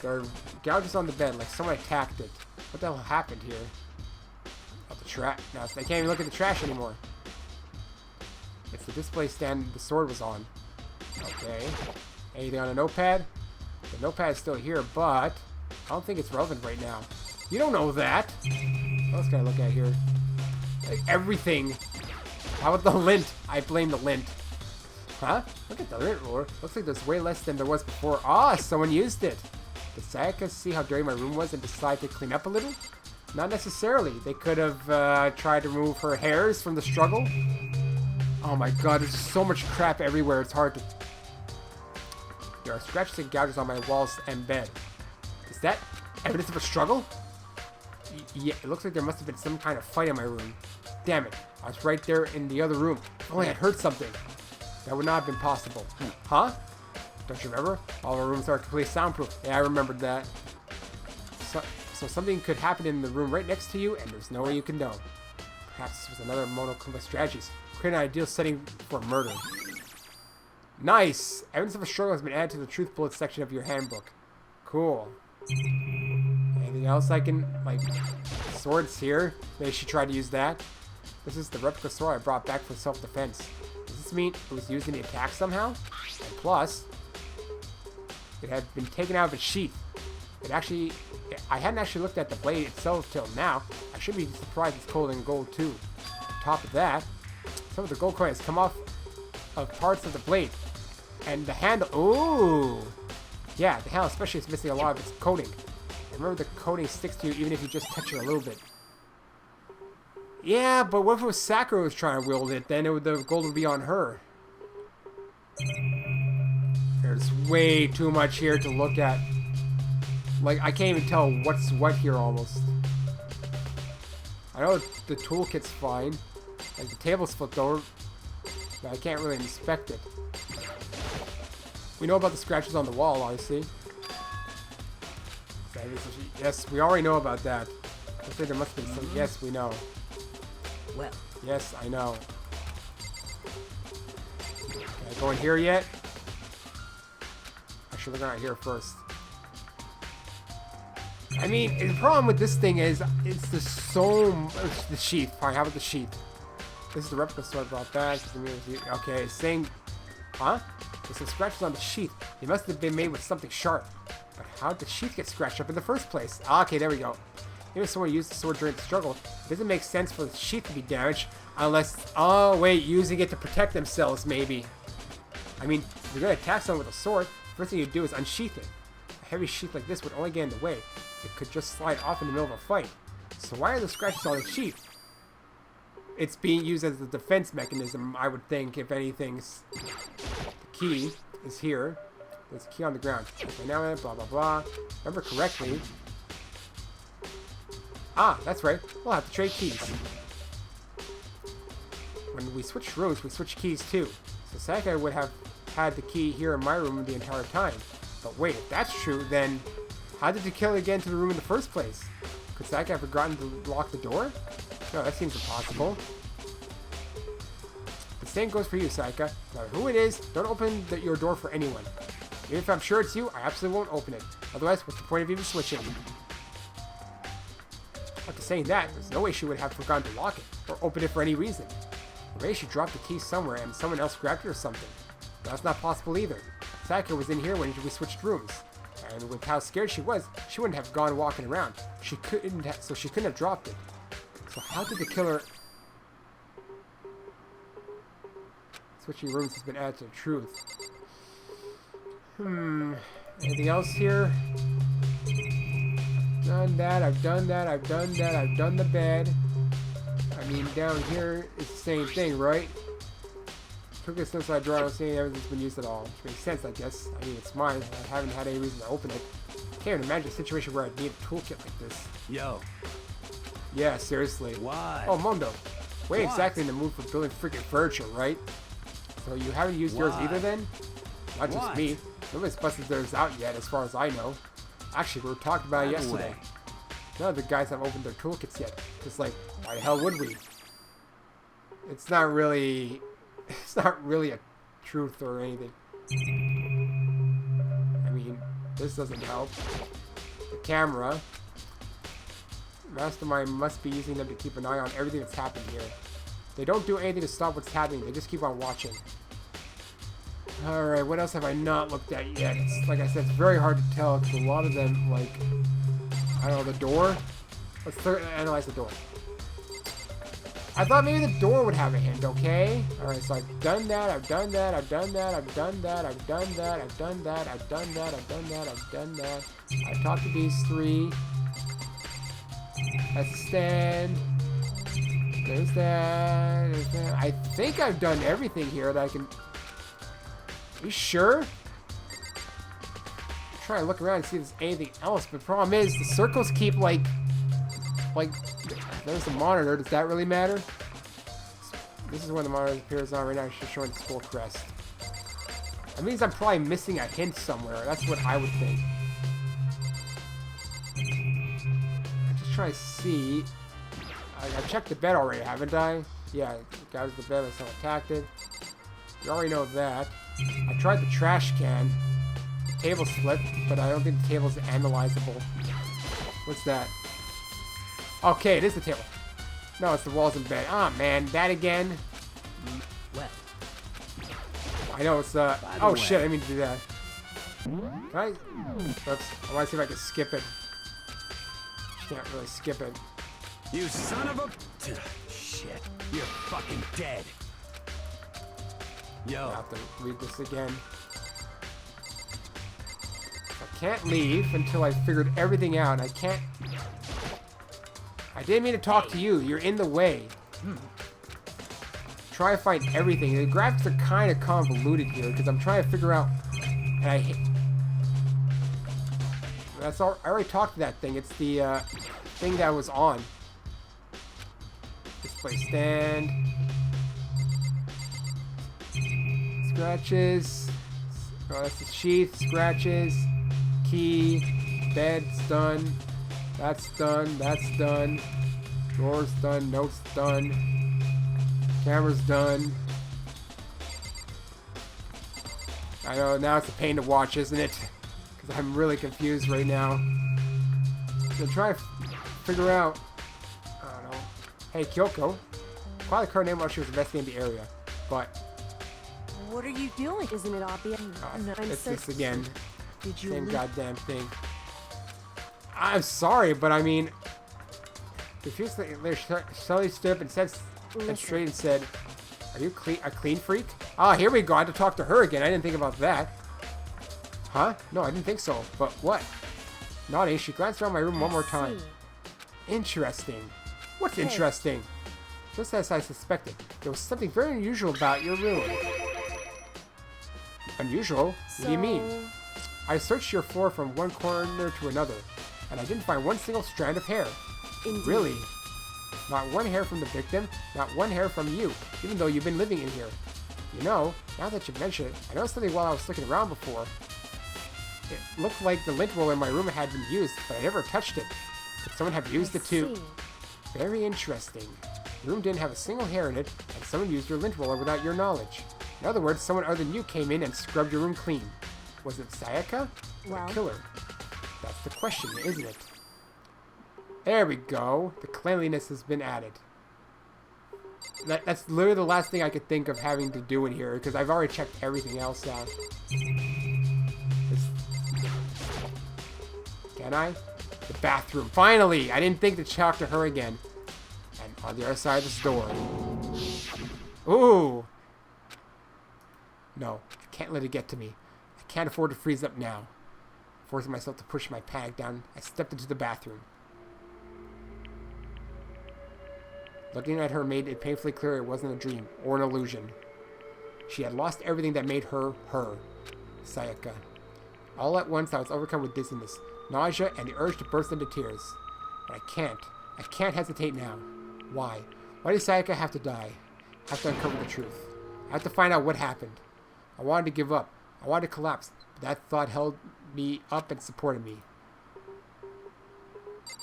There are gouges on the bed, like someone attacked it. What the hell happened here? Oh, the trash. No, I can't even look at the trash anymore. It's the display stand the sword was on. Okay. Anything on a notepad? The notepad is still here, but I don't think it's relevant right now. You don't know that. What else can I look at here? Like everything. How about the lint? I blame the lint. Huh? Look at the lint roller. Looks like there's way less than there was before. Ah, someone used it. Did Sayaka see how dirty my room was and decide to clean up a little? Not necessarily. They could have tried to remove her hairs from the struggle. Oh my god, there's so much crap everywhere, it's hard to... There are scratches and gouges on my walls and bed. Is that evidence of a struggle? Yeah, it looks like there must have been some kind of fight in my room. Damn it, I was right there in the other room. If only I'd heard something. That would not have been possible. Huh? Don't you remember? All our rooms are completely soundproof. Yeah, I remembered that. So something could happen in the room right next to you, and there's no way you can know. Perhaps this was another Monokuma strategies. Create an ideal setting for murder. Nice! Evidence of a struggle has been added to the truth bullet section of your handbook. Cool. Anything else I can, like, swords here? Maybe she tried to use that. This is the replica sword I brought back for self-defense. Does this mean it was used in the attack somehow? And plus, it had been taken out of its sheath. I hadn't actually looked at the blade itself till now. I should be surprised it's cold in gold too. On top of that, some of the gold coins come off of parts of the blade. And the handle, ooh! Yeah, the handle especially is missing a lot of its coating. And remember, the coating sticks to you even if you just touch it a little bit. Yeah, but what if it was Sakura who was trying to wield it? Then the gold would be on her. There's way too much here to look at. Like, I can't even tell what's what here almost. I know the toolkit's fine. Like, the table's flipped over. But I can't really inspect it. We know about the scratches on the wall, obviously. Yes, we already know about that. I think there must have been some... Yes, we know. Well, Yes, I know. Can I go in here yet? I should look around here first. I mean, the problem with this thing is, it's the sheath. Fine, how about the sheath? This is the replica sword I brought back. Okay, saying... Huh? There's some scratches on the sheath. They must have been made with something sharp. But how did the sheath get scratched up in the first place? Okay, there we go. Maybe someone used the sword during the struggle. It doesn't make sense for the sheath to be damaged unless... Oh, wait, using it to protect themselves, maybe. I mean, if you're going to attack someone with a sword, the first thing you do is unsheath it. A heavy sheath like this would only get in the way. It could just slide off in the middle of a fight. So why are the scratches on the sheath? It's being used as a defense mechanism, I would think, if anything. The key is here. There's a key on the ground. Okay, now blah blah blah. Remember correctly. Ah, that's right. We'll have to trade keys. When we switch rooms, we switch keys too. So Sakai would have had the key here in my room the entire time. But wait, if that's true, then how did the killer get into the room in the first place? Could Sakai have forgotten to lock the door? No, that seems impossible. The same goes for you, Saika. No matter who it is, don't open your door for anyone. Even if I'm sure it's you, I absolutely won't open it. Otherwise, what's the point of even switching? After saying that, there's no way she would have forgotten to lock it, or open it for any reason. Or maybe she dropped the key somewhere and someone else grabbed it or something. But that's not possible either. Saika was in here when we switched rooms. And with how scared she was, she wouldn't have gone walking around. She couldn't have dropped it. So how did the killer... Switching rooms has been added to the truth. Anything else here? Done that, I've done that, I've done that, I've done the bed. I mean, down here, it's the same thing, right? Took this inside drawer, I don't see everything's been used at all. Which makes sense, I guess. I mean, it's mine. I haven't had any reason to open it. Can't even imagine a situation where I'd need a toolkit like this. Yo. Yeah, seriously. Why? Oh, Mondo. Way What? exactly in the mood for building freaking furniture, right? So you haven't used yours Why? either then? Not just What? me. Nobody's busted theirs out yet, as far as I know. Actually, we were talking about it By the yesterday. way. None of the guys have opened their toolkits yet. Just like, why the hell would we? It's not really a truth or anything. I mean, this doesn't help. The camera. Mastermind must be using them to keep an eye on everything that's happened here. They don't do anything to stop what's happening, they just keep on watching. Alright, what else have I not looked at yet? It's, like I said, it's very hard to tell because a lot of them, like, I don't know, the door? Let's analyze the door. I thought maybe the door would have a hint, okay? Alright, so I've done that, I've done that, I've done that, I've done that, I've done that, I've done that, I've done that, I've done that, I've done that. I've talked to these three. That's a stand. There's that. There's that. I think I've done everything here that I can... Are you sure? I'm trying to look around and see if there's anything else, but the problem is the circles keep like there's the monitor. Does that really matter? This is when the monitor appears on right now. It's just showing the skull crest. That means I'm probably missing a hint somewhere. That's what I would think. I'm just trying to see. I checked the bed already, haven't I? Yeah, guys, the bed. Someone attacked it. You already know that. I tried the trash can. The table split, but I don't think the table's analyzable. What's that? Okay, it is the table. No, it's the walls in bed. Ah, man, that again. Well. I know it's the oh way. shit! I didn't mean to do that. Can I? Oops. I want to see if I can skip it. Can't really skip it. You son of a... Shit. You're fucking dead. I Yo. have to read this again. I can't leave until I figured everything out. I can't... I didn't mean to talk to you. You're in the way. Try to find everything. The graphics are kind of convoluted here because I'm trying to figure out... And I hate... That's all... I already talked to that thing. It's the thing that was on. Display stand. Scratches. Oh, that's the sheath. Scratches. Key. Bed's done. That's done. That's done. Drawers done. Notes done. Camera's done. I know, now it's a pain to watch, isn't it? Because I'm really confused right now. So try to figure out... I don't know. Hey, Kyoko. Quite the current name while she was investigating the area. But... What are you doing? Isn't it obvious? No, I'm it's so... this again. Did you Same leave? goddamn thing. I'm sorry, but I mean... Confused, Sully stood up and said... And straight and said... Are you a clean freak? Ah, here we go. I had to talk to her again. I didn't think about that. Huh? No, I didn't think so. But what? Nodding, she glanced around my room one more time. Interesting. What's interesting? Just as I suspected, there was something very unusual about your room. Unusual? What do you mean? I searched your floor from one corner to another, and I didn't find one single strand of hair. Indeed. Really? Not one hair from the victim, not one hair from you, even though you've been living in here. You know, now that you've mentioned it, I noticed something while I was looking around before. It looked like the lint roller in my room had been used, but I never touched it. But someone had used it too. Very interesting. The room didn't have a single hair in it, and someone used your lint roller without your knowledge. In other words, someone other than you came in and scrubbed your room clean. Was it Sayaka? Or the killer? That's the question, isn't it? There we go. The cleanliness has been added. That's literally the last thing I could think of having to do in here, because I've already checked everything else out. Can I? The bathroom. Finally! I didn't think to talk to her again. And on the other side of this door. Ooh! No, I can't let it get to me. I can't afford to freeze up now. Forcing myself to push my panic down, I stepped into the bathroom. Looking at her made it painfully clear it wasn't a dream or an illusion. She had lost everything that made her, her. Sayaka. All at once, I was overcome with dizziness, nausea, and the urge to burst into tears. But I can't hesitate now. Why? Why did Sayaka have to die? I have to uncover the truth. I have to find out what happened. I wanted to give up. I wanted to collapse. But that thought held me up and supported me.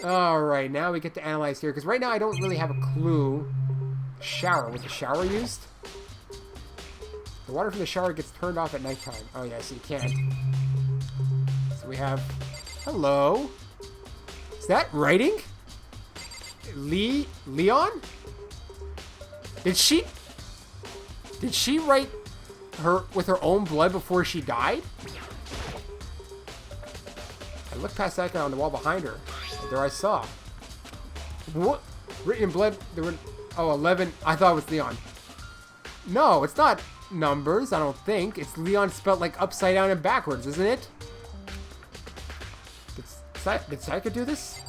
Alright, now we get to analyze here. Because right now I don't really have a clue. Shower. Was the shower used? The water from the shower gets turned off at nighttime. Oh yeah, so you can't. So we have... Hello? Is that writing? Leon? Did she write her with her own blood before she died? I looked past that guy on the wall behind her. And there I saw. What? Written in blood, there were... Oh, 11. I thought it was Leon. No, it's not numbers, I don't think. It's Leon spelled like upside down and backwards, isn't it? Did Sayaka do this?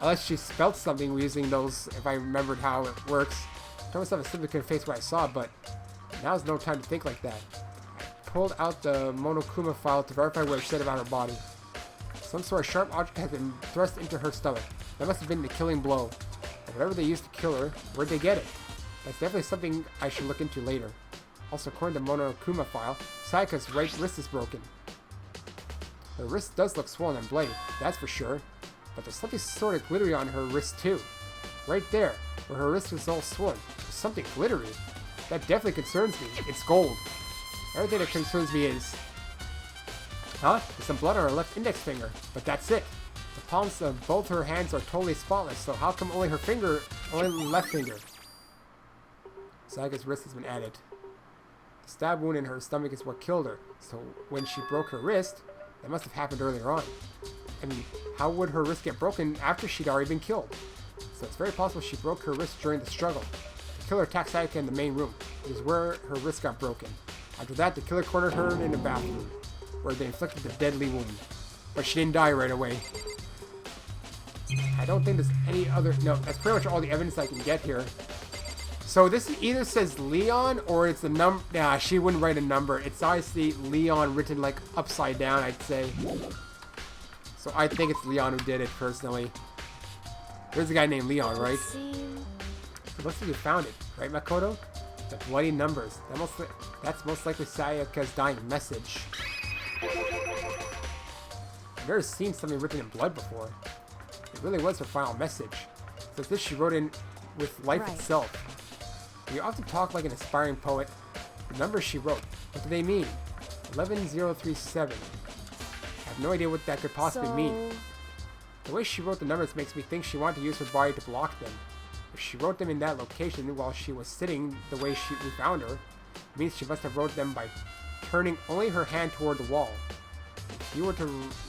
Unless she spelled something using those, if I remembered how it works. I told myself I simply couldn't face what I saw, but now's no time to think like that. I pulled out the Monokuma file to verify what it said about her body. Some sort of sharp object has been thrust into her stomach. That must have been the killing blow. But whatever they used to kill her, where'd they get it? That's definitely something I should look into later. Also, according to Monokuma file, Sayaka's right wrist is broken. Her wrist does look swollen and bloody, that's for sure. But there's something sort of glittery on her wrist too. Right there, where her wrist was all swollen. There's something glittery. That definitely concerns me. It's gold. Everything that concerns me is... Huh? There's some blood on her left index finger, but that's it. The palms of both her hands are totally spotless, so how come only left finger? Sayaka's wrist has been added. The stab wound in her stomach is what killed her, so when she broke her wrist, that must have happened earlier on. I mean, how would her wrist get broken after she'd already been killed? So it's very possible she broke her wrist during the struggle. The killer attacked Sayaka in the main room. It is where her wrist got broken. After that, the killer cornered her in the bathroom, where they inflicted the deadly wound. But she didn't die right away. I don't think there's any other... No, that's pretty much all the evidence I can get here. So this either says Leon or it's a number... Nah, she wouldn't write a number. It's obviously Leon written like upside down, I'd say. So I think it's Leon who did it, personally. There's a guy named Leon, right? It looks like you found it, right, Makoto? The bloody numbers. That's most likely Sayaka's dying message. I've never seen something written in blood before. It really was her final message. So this she wrote in with life itself. You often talk like an aspiring poet. The numbers she wrote, what do they mean? 11037. I have no idea what that could possibly mean. The way she wrote the numbers makes me think she wanted to use her body to block them. If she wrote them in that location while she was sitting the way we found her, it means she must have wrote them by turning only her hand toward the wall. If you were to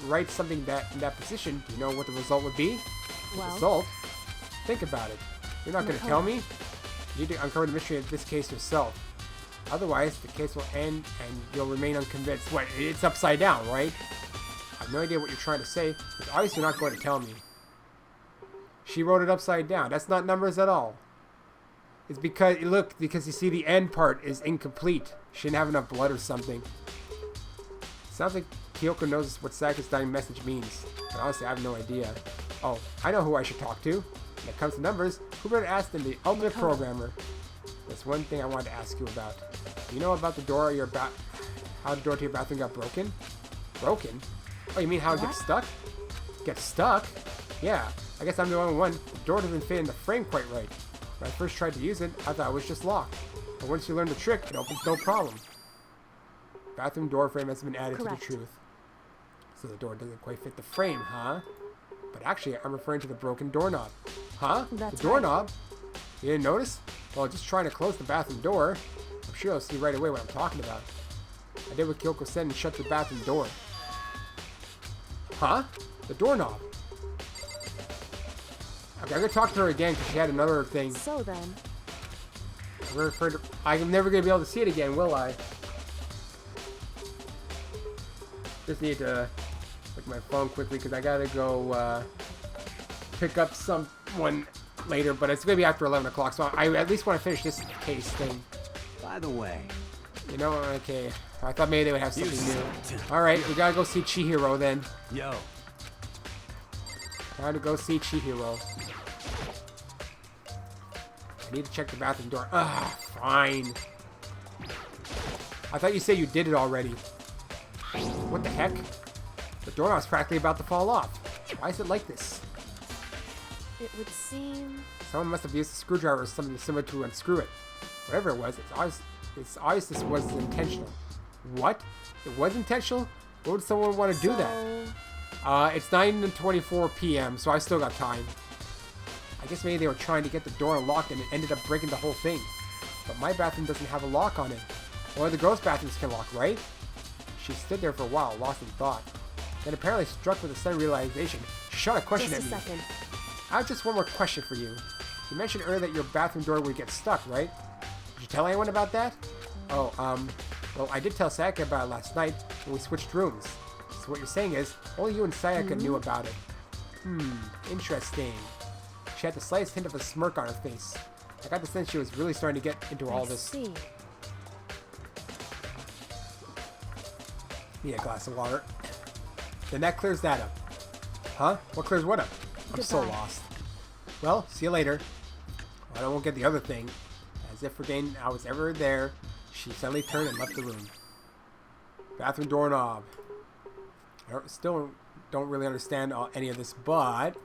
write something in that position, do you know what the result would be? Well, Result? Think about it. You're not going to tell me? You need to uncover the mystery of this case yourself. Otherwise, the case will end and you'll remain unconvinced. What? It's upside down, right? I have no idea what you're trying to say, but obviously you're not going to tell me. She wrote it upside down. That's not numbers at all. It's because, look, because you see the end part is incomplete. She didn't have enough blood or something. Sounds like Kyoko knows what Sayaka's dying message means. But honestly, I have no idea. Oh, I know who I should talk to. When it comes to numbers, who better ask than the ultimate programmer? That's one thing I wanted to ask you about. You know about the door your how the door to your bathroom got broken? Broken? Oh, you mean how it gets stuck? Gets stuck? Yeah, I guess I'm the only one. The door doesn't fit in the frame quite right. When I first tried to use it, I thought it was just locked. But once you learn the trick, it opens no problem. Bathroom door frame has been added to the truth. So the door doesn't quite fit the frame, huh? But actually, I'm referring to the broken doorknob. Huh? The doorknob? You didn't notice? Well, just trying to close the bathroom door. I'm sure you'll see right away what I'm talking about. I did what Kyoko said and shut the bathroom door. Huh? The doorknob. Okay, I'm gonna talk to her again because she had another thing. So then. I'm never gonna be able to see it again, will I? Just need to look at my phone quickly because I gotta go pick up someone later, but it's gonna be after 11 o'clock, so I at least want to finish this case thing. By the way, you know, okay. I thought maybe they would have something new. Alright, we gotta go see Chihiro then. Yo. Time to go see Chihiro. I need to check the bathroom door. Ugh, fine. I thought you said you did it already. What the heck? The doorknob's practically about to fall off. Why is it like this? It would seem... Someone must have used a screwdriver or something similar to unscrew it. Whatever it was, it's obvious this was intentional. What? It was intentional? Why would someone want to do that? It's 9:24 p.m., so I still got time. I guess maybe they were trying to get the door unlocked and it ended up breaking the whole thing. But my bathroom doesn't have a lock on it. Only the girls' bathrooms can lock, right? She stood there for a while, lost in thought. Then apparently struck with a sudden realization, she shot a question at me. Just a second. I have just one more question for you. You mentioned earlier that your bathroom door would get stuck, right? Did you tell anyone about that? Oh, well, I did tell Sayaka about it last night when we switched rooms. So what you're saying is, only you and Sayaka knew about it. Interesting. She had the slightest hint of a smirk on her face. I got the sense she was really starting to get into all this. See. Need a glass of water. Then that clears that up. Huh? What clears what up? I'm so lost. Well, see you later. Well, I won't get the other thing. As if forgetting I was ever there, she suddenly turned and left the room. Bathroom doorknob. I still don't really understand any of this, but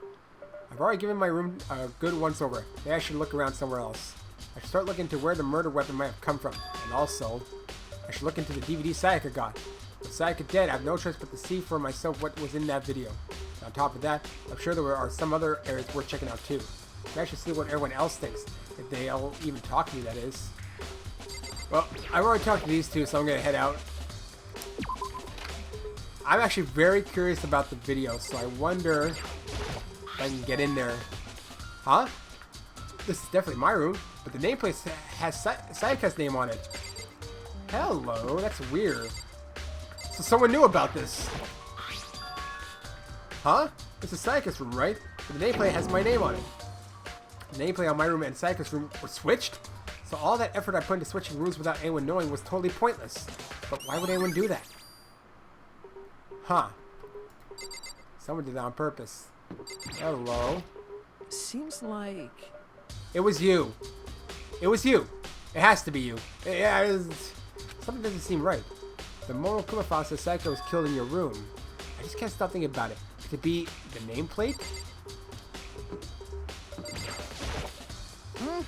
I've already given my room a good once-over. Maybe I should look around somewhere else. I should start looking into where the murder weapon might have come from. And also, I should look into the DVD Sayaka got. With Sayaka dead, I have no choice but to see for myself what was in that video. And on top of that, I'm sure there are some other areas worth checking out too. Maybe I should see what everyone else thinks. If they'll even talk to me, that is. Well, I've already talked to these two, so I'm going to head out. I'm actually very curious about the video, so I wonder if I can get in there. Huh? This is definitely my room, but the nameplate has Sayaka's name on it. Hello, that's weird. So someone knew about this. Huh? This is Sayaka's room, right? But the nameplate has my name on it. The nameplate on my room and Sayaka's room were switched? So all that effort I put into switching rooms without anyone knowing was totally pointless. But why would anyone do that? Huh. Someone did that on purpose. Hello. Seems like... It was you. It was you. It has to be you. Yeah, something doesn't seem right. The Monokuma file says Sayaka was killed in your room. I just can't stop thinking about it. Could it be the nameplate?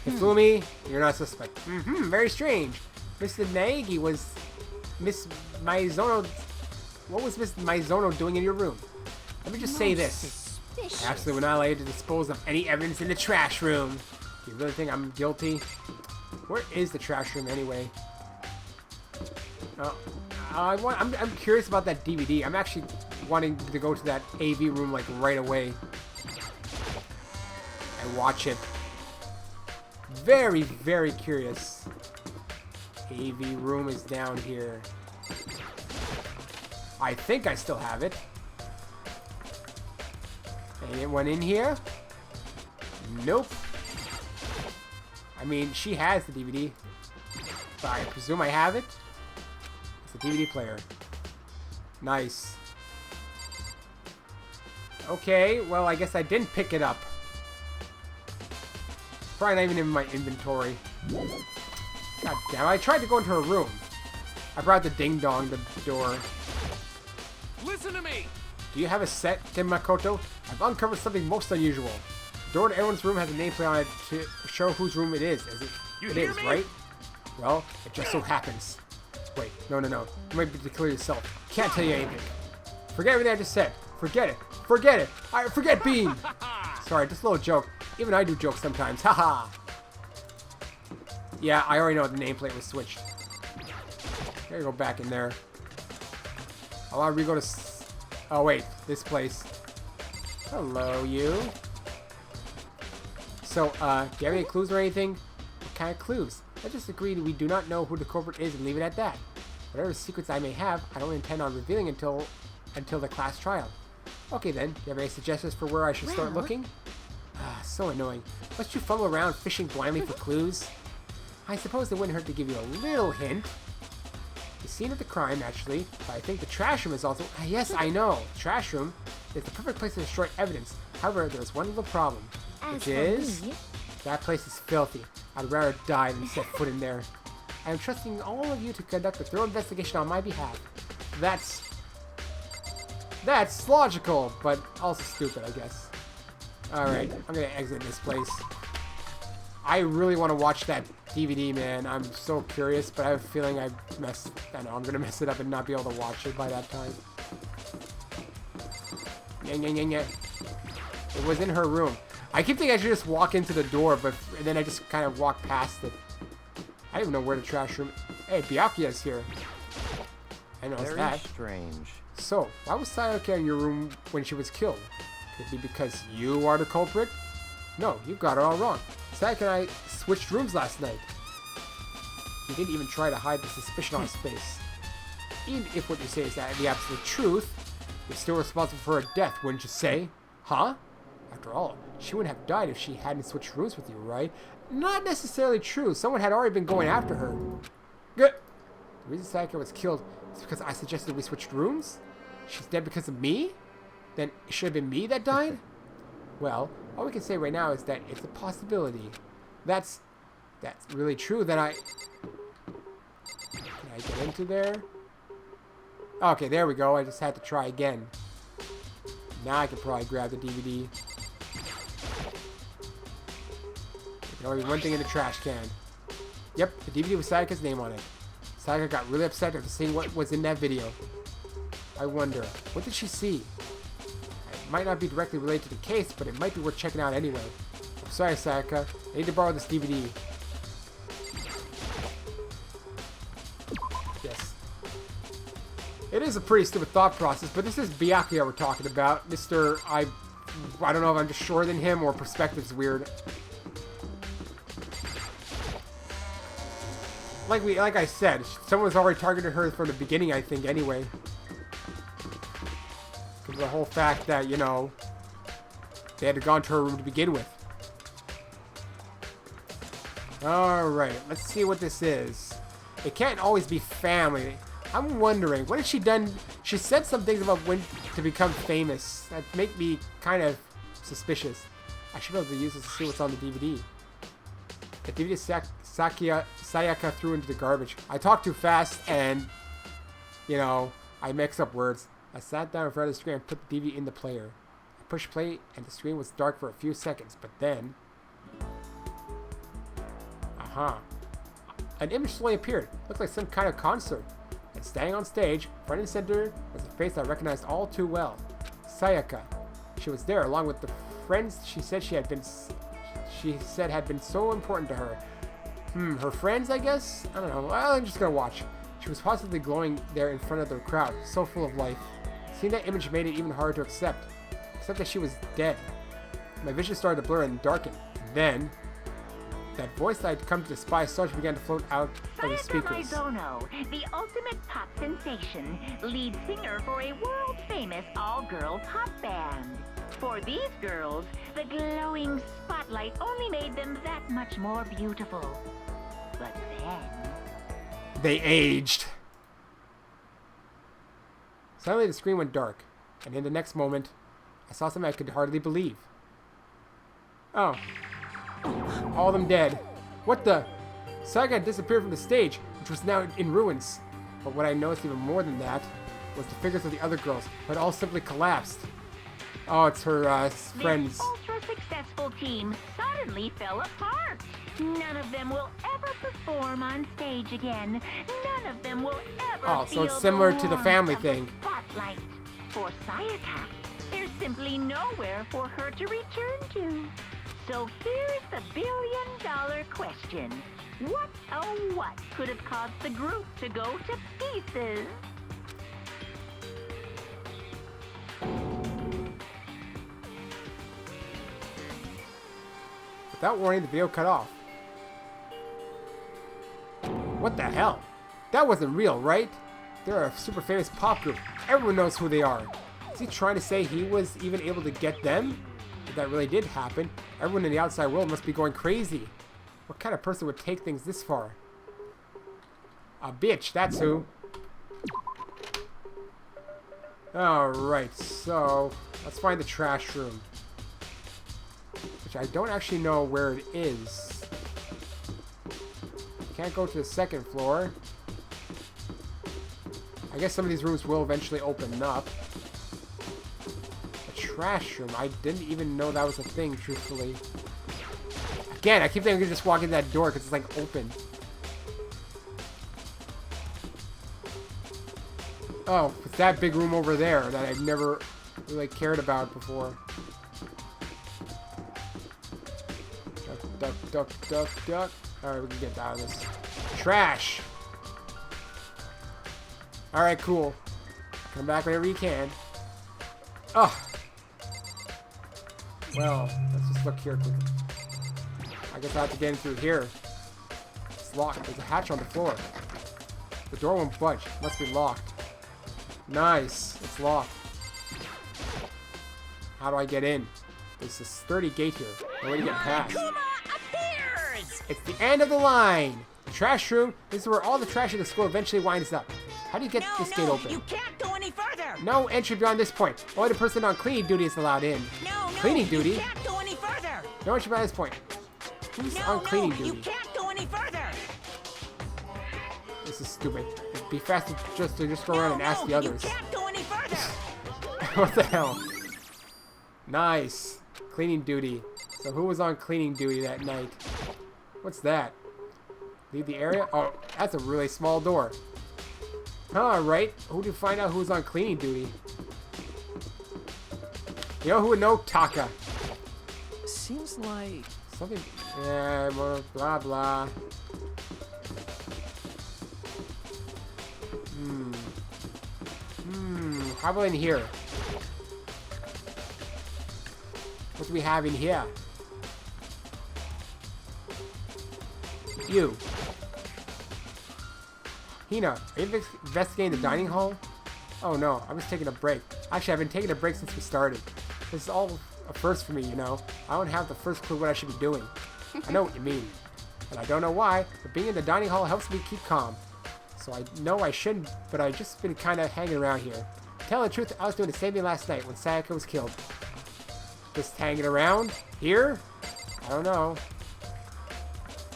Hifumi, you're not suspect. Very strange. Mr. Naegi was Miss Maizono. What was Miss Maizono doing in your room? Let me just say this. Absolutely, we're not allowed to dispose of any evidence in the trash room. Do you really think I'm guilty? Where is the trash room anyway? I'm curious about that DVD. I'm actually wanting to go to that AV room like right away and watch it. Very, very curious. AV room is down here. I think I still have it. Anyone in here? Nope. I mean, she has the DVD. But I presume I have it. It's a DVD player. Nice. Okay, well, I guess I didn't pick it up. Probably not even in my inventory. God damn, I tried to go into her room. I brought the ding-dong to the door. Listen to me! Do you have a set, Tim Makoto? I've uncovered something most unusual. The door to everyone's room has a nameplate on it to show whose room it is. It is, right? Well, it just so happens. Wait, no. You might be to clear yourself. Can't tell you anything. Forget everything I just said. Forget it. Forget it. Forget Bean. Sorry, just a little joke. Even I do jokes sometimes. Haha. Yeah, I already know the nameplate was switched. Gotta go back in there. I want to go to... Oh, wait. This place. Hello, you. So, do you have any clues or anything? What kind of clues? Let's just agree that we do not know who the culprit is and leave it at that. Whatever secrets I may have, I don't intend on revealing until the class trial. Okay then, do you have any suggestions for where I should start looking? Ah, so annoying. Must you fumble around fishing blindly for clues? I suppose it wouldn't hurt to give you a little hint. The scene of the crime, actually, but I think the trash room is also... Ah, yes, I know. The trash room is the perfect place to destroy evidence. However, there's one little problem, which is... That place is filthy. I'd rather die than set foot in there. I am trusting all of you to conduct a thorough investigation on my behalf. That's logical, but also stupid, I guess. Alright, I'm gonna exit this place. I really want to watch that DVD, man. I'm so curious, but I have a feeling I know, I'm gonna mess it up and not be able to watch it by that time. Yeah. It was in her room. I keep thinking I should just walk into the door, but then I just kind of walk past it. I don't even know where the trash room... Hey, Byakuya's here. I know Very that. strange. So, why was Sayaka in your room when she was killed? Could it be because you are the culprit? No, you got it all wrong. Sayaka and I switched rooms last night. You didn't even try to hide the suspicion on his face. Even if what you say is the absolute truth, you're still responsible for her death, wouldn't you say? Huh? After all, she wouldn't have died if she hadn't switched rooms with you, right? Not necessarily true. Someone had already been going after her. Good. The reason Sayaka was killed is because I suggested we switched rooms? She's dead because of me? Then it should have been me that died? Well, all we can say right now is that it's a possibility. That's really true. Then Can I get into there? Okay, there we go. I just had to try again. Now I can probably grab the DVD. There's only one thing in the trash can. Yep, the DVD with Sayaka's name on it. Sayaka got really upset after seeing what was in that video. I wonder, what did she see? It might not be directly related to the case, but it might be worth checking out anyway. I'm sorry, Sayaka. I need to borrow this DVD. Yes. It is a pretty stupid thought process, but this is Byakuya we're talking about. Mr. I don't know if I'm just shorter than him or perspective's weird. Like I said, someone was already targeted her from the beginning, I think, anyway. Because the whole fact that, you know, they had to go into her room to begin with. Alright, let's see what this is. It can't always be family. I'm wondering, what has she done? She said some things about when to become famous that make me kind of suspicious. I should be able to use this to see what's on the DVD. The DVD Sayaka threw into the garbage. I talked too fast and, you know, I mixed up words. I sat down in front of the screen and put the DVD in the player. I pushed play and the screen was dark for a few seconds, but then... An image slowly appeared. Looked like some kind of concert. And standing on stage, front and center, was a face I recognized all too well. Sayaka. She was there along with the friends she said had been so important to her. Her friends, I guess? I don't know. Well, I'm just gonna watch. She was positively glowing there in front of the crowd, so full of life. Seeing that image made it even harder to accept. Except that she was dead. My vision started to blur and darken. And then... That voice that I'd come to despise so much began to float out of the Sayaka speakers. Mizono, the ultimate pop sensation, lead singer for a world-famous all-girl pop band. For these girls, the glowing spotlight only made them that much more beautiful. But then... They aged. Suddenly the screen went dark, and in the next moment, I saw something I could hardly believe. Oh. All of them dead. What the? Saga had disappeared from the stage, which was now in ruins. But what I noticed even more than that was the figures of the other girls, who had all simply collapsed. Oh, it's her friends. This ultra-successful team suddenly fell apart. None of them will ever perform on stage again. None of them will ever Oh, so it's feel similar the to the warmth family of thing. The spotlight. For Sayaka, there's simply nowhere for her to return to. So here's the billion-dollar question. What, oh what, could have caused the group to go to pieces? Without warning, the video cut off. What the hell? That wasn't real, right? They're a super famous pop group. Everyone knows who they are. Is he trying to say he was even able to get them? If that really did happen, everyone in the outside world must be going crazy. What kind of person would take things this far? A bitch, that's who. Alright, so let's find the trash room. Which I don't actually know where it is. Can't go to the second floor. I guess some of these rooms will eventually open up. A trash room. I didn't even know that was a thing, truthfully. Again, I keep thinking I can just walk in that door because it's like open. Oh, it's that big room over there that I've never really cared about before. Duck, duck, duck, duck, duck. Alright, we can get out of this. Trash! Alright, cool. Come back whenever you can. Oh! Well, let's just look here quickly. I guess I have to get in through here. It's locked. There's a hatch on the floor. The door won't budge. It must be locked. Nice. It's locked. How do I get in? There's this sturdy gate here. No way to get past. It's the end of the line. The trash room. This is where all the trash in the school eventually winds up. How do you get this gate open? You can't go any further. No entry beyond this point. Only the person on cleaning duty is allowed in. No, Cleaning duty? You can't go any further. No entry beyond this point. Who's on cleaning duty? You can't go any further. This is stupid. It'd be faster just to go around and ask the others. You can't go any further. What the hell? Nice. Cleaning duty. So who was on cleaning duty that night? What's that? Leave the area? Oh, that's a really small door. Alright. Who do you find out who's on cleaning duty? You know who would know? Taka. Seems like... Something... Yeah, blah, blah. How about in here? What do we have in here? You. Hina, are you investigating the dining hall? Oh no, I was taking a break. Actually, I've been taking a break since we started. This is all a first for me, you know. I don't have the first clue what I should be doing. I know what you mean. And I don't know why, but being in the dining hall helps me keep calm. So I know I shouldn't, but I've just been kind of hanging around here. To tell the truth, I was doing the same thing last night when Sayaka was killed. Just hanging around? Here? I don't know.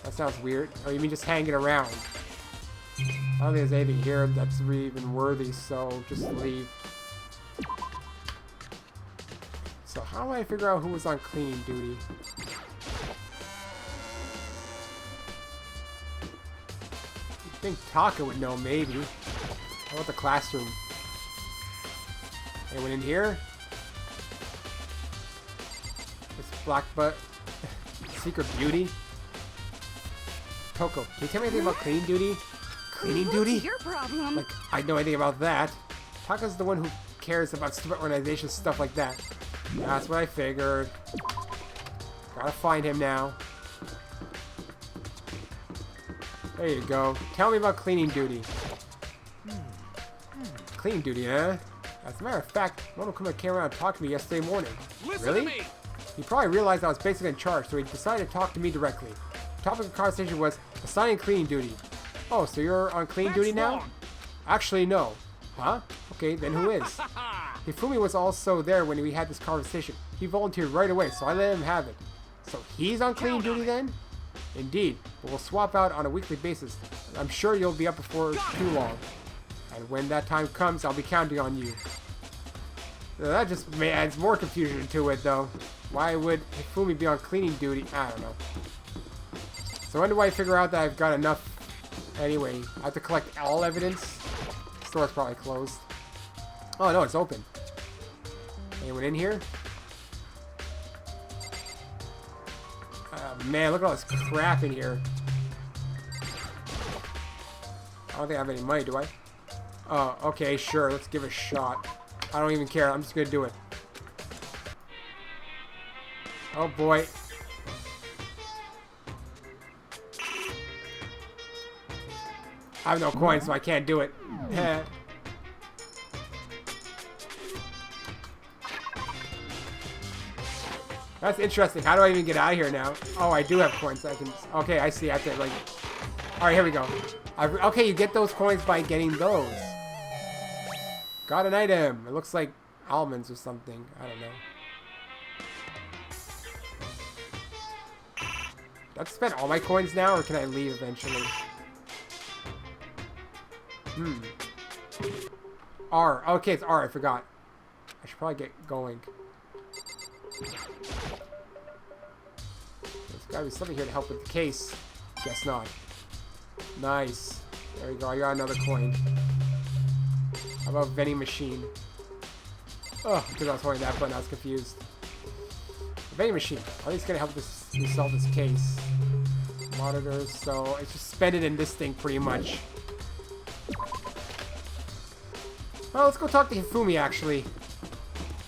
That sounds weird. Oh, you mean just hanging around? I don't think there's anything here that's really even worthy, so just leave. So how do I figure out who was on cleaning duty? I think Taka would know, maybe. How about the classroom? Anyone in here? This black butt. Secret beauty? Toko, can you tell me anything about cleaning duty? Cleaning duty? What's your problem? Like, I know anything about that. Taka's the one who cares about stupid organizations, stuff like that. That's what I figured. Gotta find him now. There you go. Tell me about cleaning duty. Cleaning duty, huh? As a matter of fact, Monokuma came around and talked to me yesterday morning. Really? He probably realized I was basically in charge, so he decided to talk to me directly. The topic of the conversation was assigning cleaning duty. Oh, so you're on cleaning duty now? Actually, no. Huh? Okay, then who is? Hifumi was also there when we had this conversation. He volunteered right away, so I let him have it. So he's on cleaning duty then? Indeed, but we'll swap out on a weekly basis. I'm sure you'll be up before too long. And when that time comes, I'll be counting on you. Now, that just adds more confusion to it, though. Why would Hifumi be on cleaning duty? I don't know. So when do I figure out that I've got enough? Anyway, I have to collect all evidence. The store's probably closed. Oh no, it's open. Anyone in here? Oh man, look at all this crap in here. I don't think I have any money, do I? Oh, okay, sure. Let's give it a shot. I don't even care. I'm just gonna do it. Oh boy. I have no coins, so I can't do it. That's interesting. How do I even get out of here now? Oh, I do have coins. I can. Okay, I see. I have to like. All right, here we go. Okay, you get those coins by getting those. Got an item. It looks like almonds or something. I don't know. Do I have to spend all my coins now, or can I leave eventually? R. Okay, it's R. I forgot. I should probably get going. There's gotta be something here to help with the case. Guess not. Nice. There we go. I got another coin. How about vending machine? Oh, because I was holding that button, I was confused. Vending machine. Are these gonna help us solve this case? Monitors. So it's just spend it in this thing pretty much. Well, let's go talk to Hifumi actually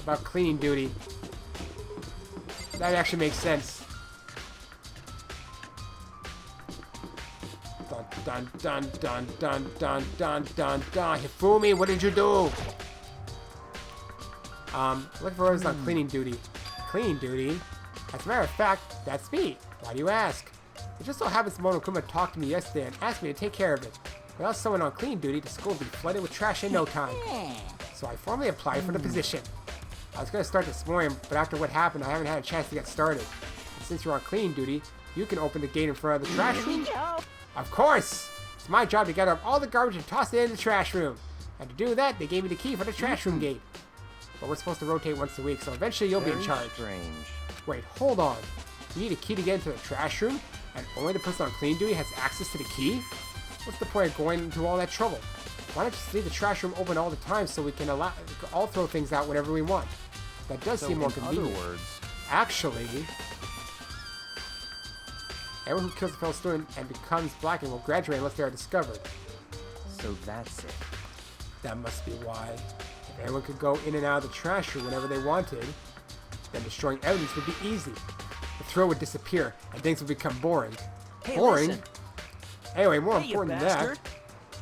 about cleaning duty. That actually makes sense. Dun dun dun dun dun dun dun dun. Hifumi, what did you do? Looking for orders on cleaning duty. Cleaning duty? As a matter of fact, that's me. Why do you ask? It just so happens Monokuma talked to me yesterday and asked me to take care of it. Without someone on cleaning duty, the school would be flooded with trash in no time. So I formally applied for the position. I was going to start this morning, but after what happened, I haven't had a chance to get started. And since you're on cleaning duty, you can open the gate in front of the trash room. Of course! It's my job to gather up all the garbage and toss it in the trash room. And to do that, they gave me the key for the trash room gate. But we're supposed to rotate once a week, so eventually you'll be in charge. Strange. Wait, hold on. You need a key to get into the trash room, and only the person on cleaning duty has access to the key? What's the point of going into all that trouble? Why not just leave the trash room open all the time so we can all throw things out whenever we want? That does seem more convenient. In other words, actually, everyone who kills a fellow student and becomes blackened will graduate unless they are discovered. so that's it. That must be why. If everyone could go in and out of the trash room whenever they wanted, then destroying evidence would be easy. The thrill would disappear, and things would become boring. Hey, Boring? listen. Anyway, more Hey, you important than that. bastard.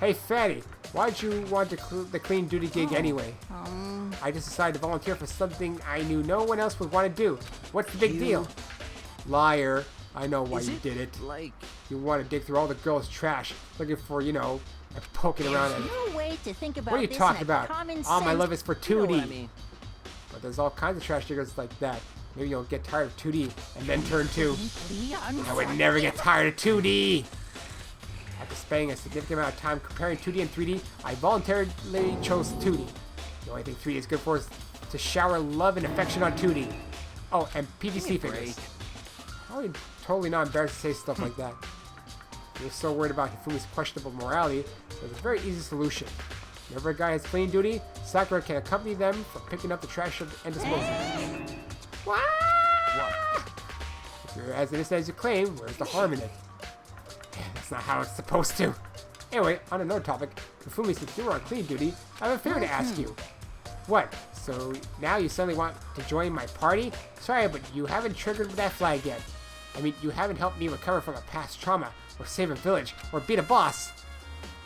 Hey, Fatty, why'd you want the clean duty gig anyway? I just decided to volunteer for something I knew no one else would want to do. What's the big deal? Liar. I know why Is you it did it. like You want to dig through all the girls' trash, looking for, you know, and poking around at it. No way to think about What are you this talking in a about? common All my sense- love is for 2D. you know what I mean? But there's all kinds of trash diggers like that. Maybe you'll get tired of 2D and then turn to... I would never get tired of 2D! After spending a significant amount of time comparing 2D and 3D, I voluntarily chose 2D. The only thing 3D is good for is to shower love and affection on 2D. Oh, and PVC figures. How are you totally not embarrassed to say stuff like that? If you're so worried about Hifumi's questionable morality, there's a very easy solution. Whenever a guy has cleaning duty, Sakura can accompany them for picking up the trash and disposing it. What? If you're as innocent as you claim, where's the harm in it? That's not how it's supposed to. Anyway, on another topic, Hifumi, since you were on clean duty, I have a favor to ask you. What? So now you suddenly want to join my party? Sorry, but you haven't triggered that flag yet. I mean, you haven't helped me recover from a past trauma. or save a village, or beat a boss.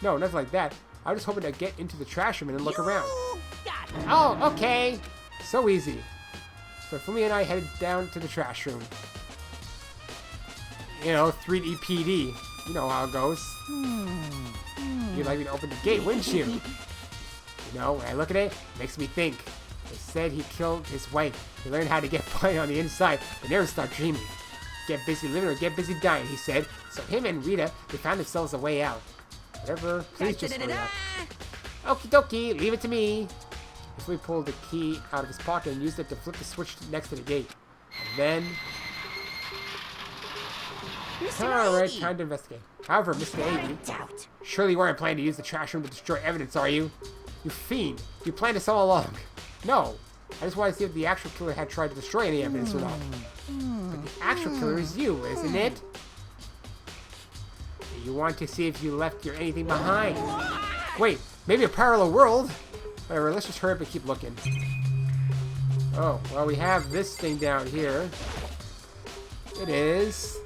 No, nothing like that. I was just hoping to get into the trash room and then look around. Got it. Oh, okay. So easy. So Fumi and I headed down to the trash room. You know, 3D PD. You know how it goes. You'd like me to open the gate, wouldn't you? You know, when I look at it, it makes me think. They said he killed his wife. He learned how to get by on the inside, but never start dreaming. Get busy living or get busy dying, he said. So him and Rita, they found themselves a way out. Whatever, please just hurry up. Okie dokie, leave it to me. If we pulled the key out of his pocket and used it to flip the switch next to the gate. And then... Alright, time to investigate. However, Mr. Agee, surely you weren't planning to use the trash room to destroy evidence, are you? You fiend. You planned this all along. No. I just wanted to see if the actual killer had tried to destroy any evidence or not. But the actual killer is you, isn't it? You want to see if you left your anything behind. Wait, maybe a parallel world? Whatever, let's just hurry up and keep looking. Oh, well, we have this thing down here. It is...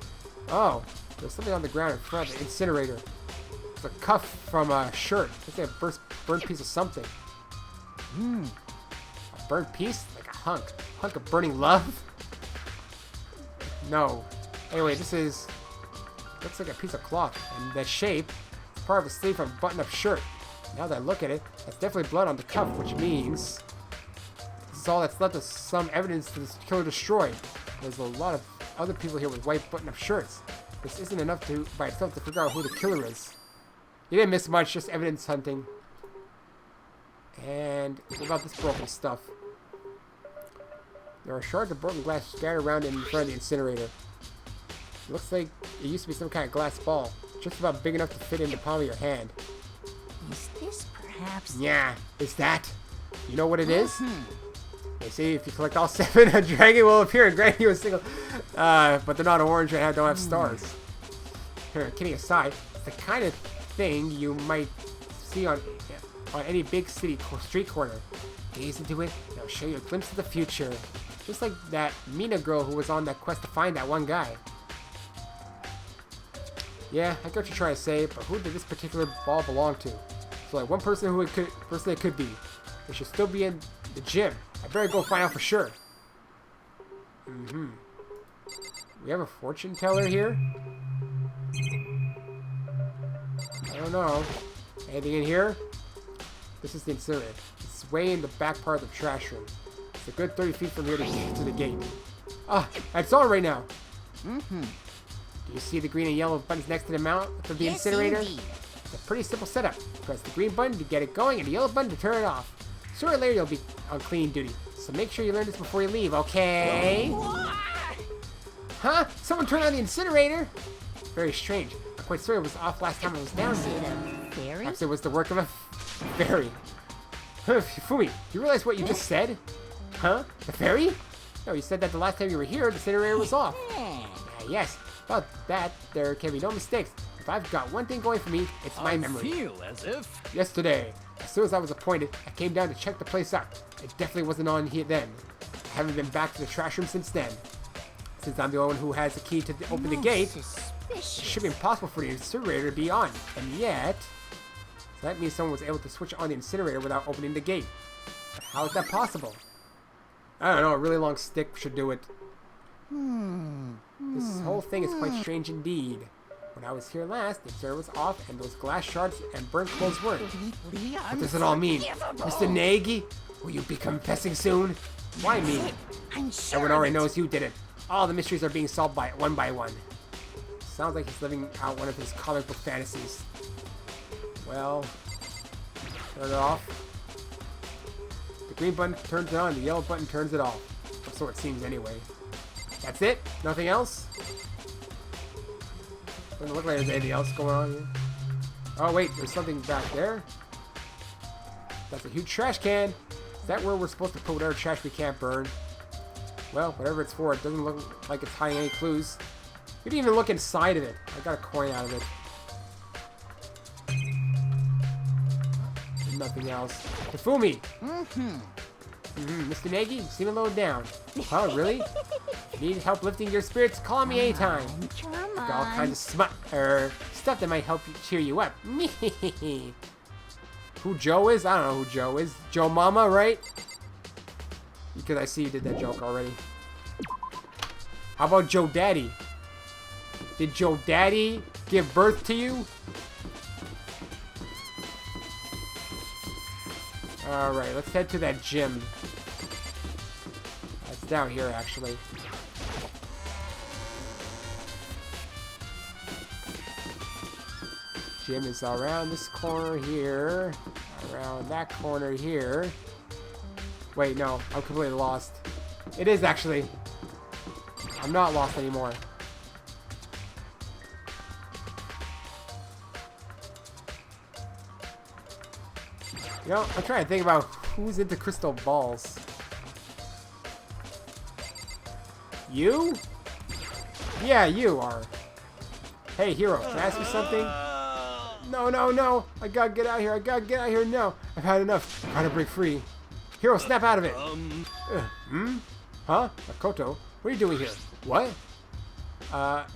Oh, there's something on the ground in front of the incinerator. It's a cuff from a shirt. It's like a burnt piece of something. A burnt piece? Like a hunk. Hunk of burning love? No. Anyway, this is... Looks like a piece of cloth. And the shape is part of a sleeve from a button-up shirt. Now that I look at it, that's definitely blood on the cuff, which means... This is all that's left of some evidence that this killer destroyed. There's a lot of other people here with white button-up shirts. This isn't enough to by itself to figure out who the killer is. You didn't miss much, just evidence hunting. And what about this broken stuff? There are shards of broken glass scattered around in front of the incinerator. It looks like it used to be some kind of glass ball, just about big enough to fit in the palm of your hand. Is this perhaps... Yeah, is that? You know what it is? They say if you collect all 7, a dragon will appear and grant you a single... but they're not orange and don't have stars. Here, kidding aside, it's the kind of thing you might see on any big city street corner. Gaze into it, and it'll show you a glimpse of the future. Just like that Mina girl who was on that quest to find that one guy. Yeah, I get what you're trying to say, but who did this particular ball belong to? So like one person who it could be. They should still be in the gym. I better go find out for sure. We have a fortune teller here? I don't know. Anything in here? This is the incinerator. It's way in the back part of the trash room. It's a good 30 feet from here to the gate. Ah, it's on right now. Do you see the green and yellow buttons next to the mount of the incinerator? Indeed. It's a pretty simple setup. Press the green button to get it going and the yellow button to turn it off. Sooner or later you'll be on cleaning duty, so make sure you learn this before you leave, okay? Huh? Someone turned on the incinerator? Very strange. I'm quite sure it was off last time I was down here. Fairy? Perhaps it was the work of a fairy. Fumi, you realize what you just said? Huh? The fairy? No, you said that the last time you were here, the incinerator was off. Yes, about that, there can be no mistakes. If I've got one thing going for me, it's my memory. I feel as if... Yesterday, as soon as I was appointed, I came down to check the place out. It definitely wasn't on here then. I haven't been back to the trash room since then. Since I'm the only one who has the key to open the gate, it should be impossible for the incinerator to be on. And yet... So that means someone was able to switch on the incinerator without opening the gate. But how is that possible? I don't know, a really long stick should do it. This whole thing is quite strange indeed. When I was here last, the incinerator was off and those glass shards and burnt clothes weren't. What does it all mean? Mr. Nagy? Will you be confessing soon? Why me? I'm sure Everyone already knows you did it. All the mysteries are being solved one by one. Sounds like he's living out one of his comic book fantasies. Well, turn it off. The green button turns it on, the yellow button turns it off. Or so it seems anyway. That's it? Nothing else? Doesn't look like there's anything else going on here. Oh wait, there's something back there. That's a huge trash can. Is that where we're supposed to put whatever trash we can't burn? Well, whatever it's for, it doesn't look like it's hiding any clues. We didn't even look inside of it. I got a coin out of it. There's nothing else. Tafumi! Mr. Nagy, you seem a little down. Oh, really? Need help lifting your spirits? Call me anytime. Come got all kinds of stuff that might help you cheer you up. Who Joe is? I don't know who Joe is. Joe Mama, right? Because I see you did that joke already. How about Joe Daddy? Did Joe Daddy give birth to you? Alright, let's head to that gym. That's down here, actually. Gym is around this corner here. Around that corner here. Wait, no. I'm completely lost. It is, actually. I'm not lost anymore. You know, I'm trying to think about who's into crystal balls. You? Yeah, you are. Hey, Hero, can I ask you something? No, no, no. I gotta get out of here. I gotta get out of here now. I've had enough. I'm trying to break free. Hero, snap out of it. Huh? Makoto, what are you doing here? What?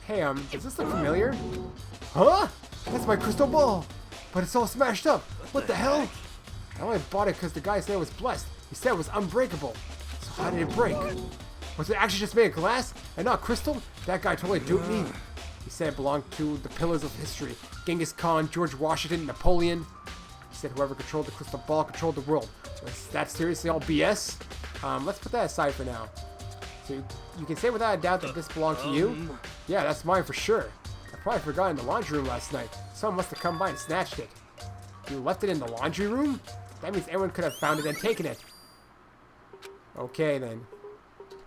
Hey, does this look familiar? Huh? That's my crystal ball. But it's all smashed up. What the hell? I only bought it because the guy said it was blessed. He said it was unbreakable. So how did it break? Was it actually just made of glass and not crystal? That guy totally duped me. He said it belonged to the pillars of history. Genghis Khan, George Washington, Napoleon. He said whoever controlled the crystal ball controlled the world. Was that seriously all BS? Let's put that aside for now. So you can say without a doubt that this belonged to you? Yeah, that's mine for sure. I probably forgot it in the laundry room last night. Someone must have come by and snatched it. You left it in the laundry room? That means everyone could have found it and taken it. Okay, then.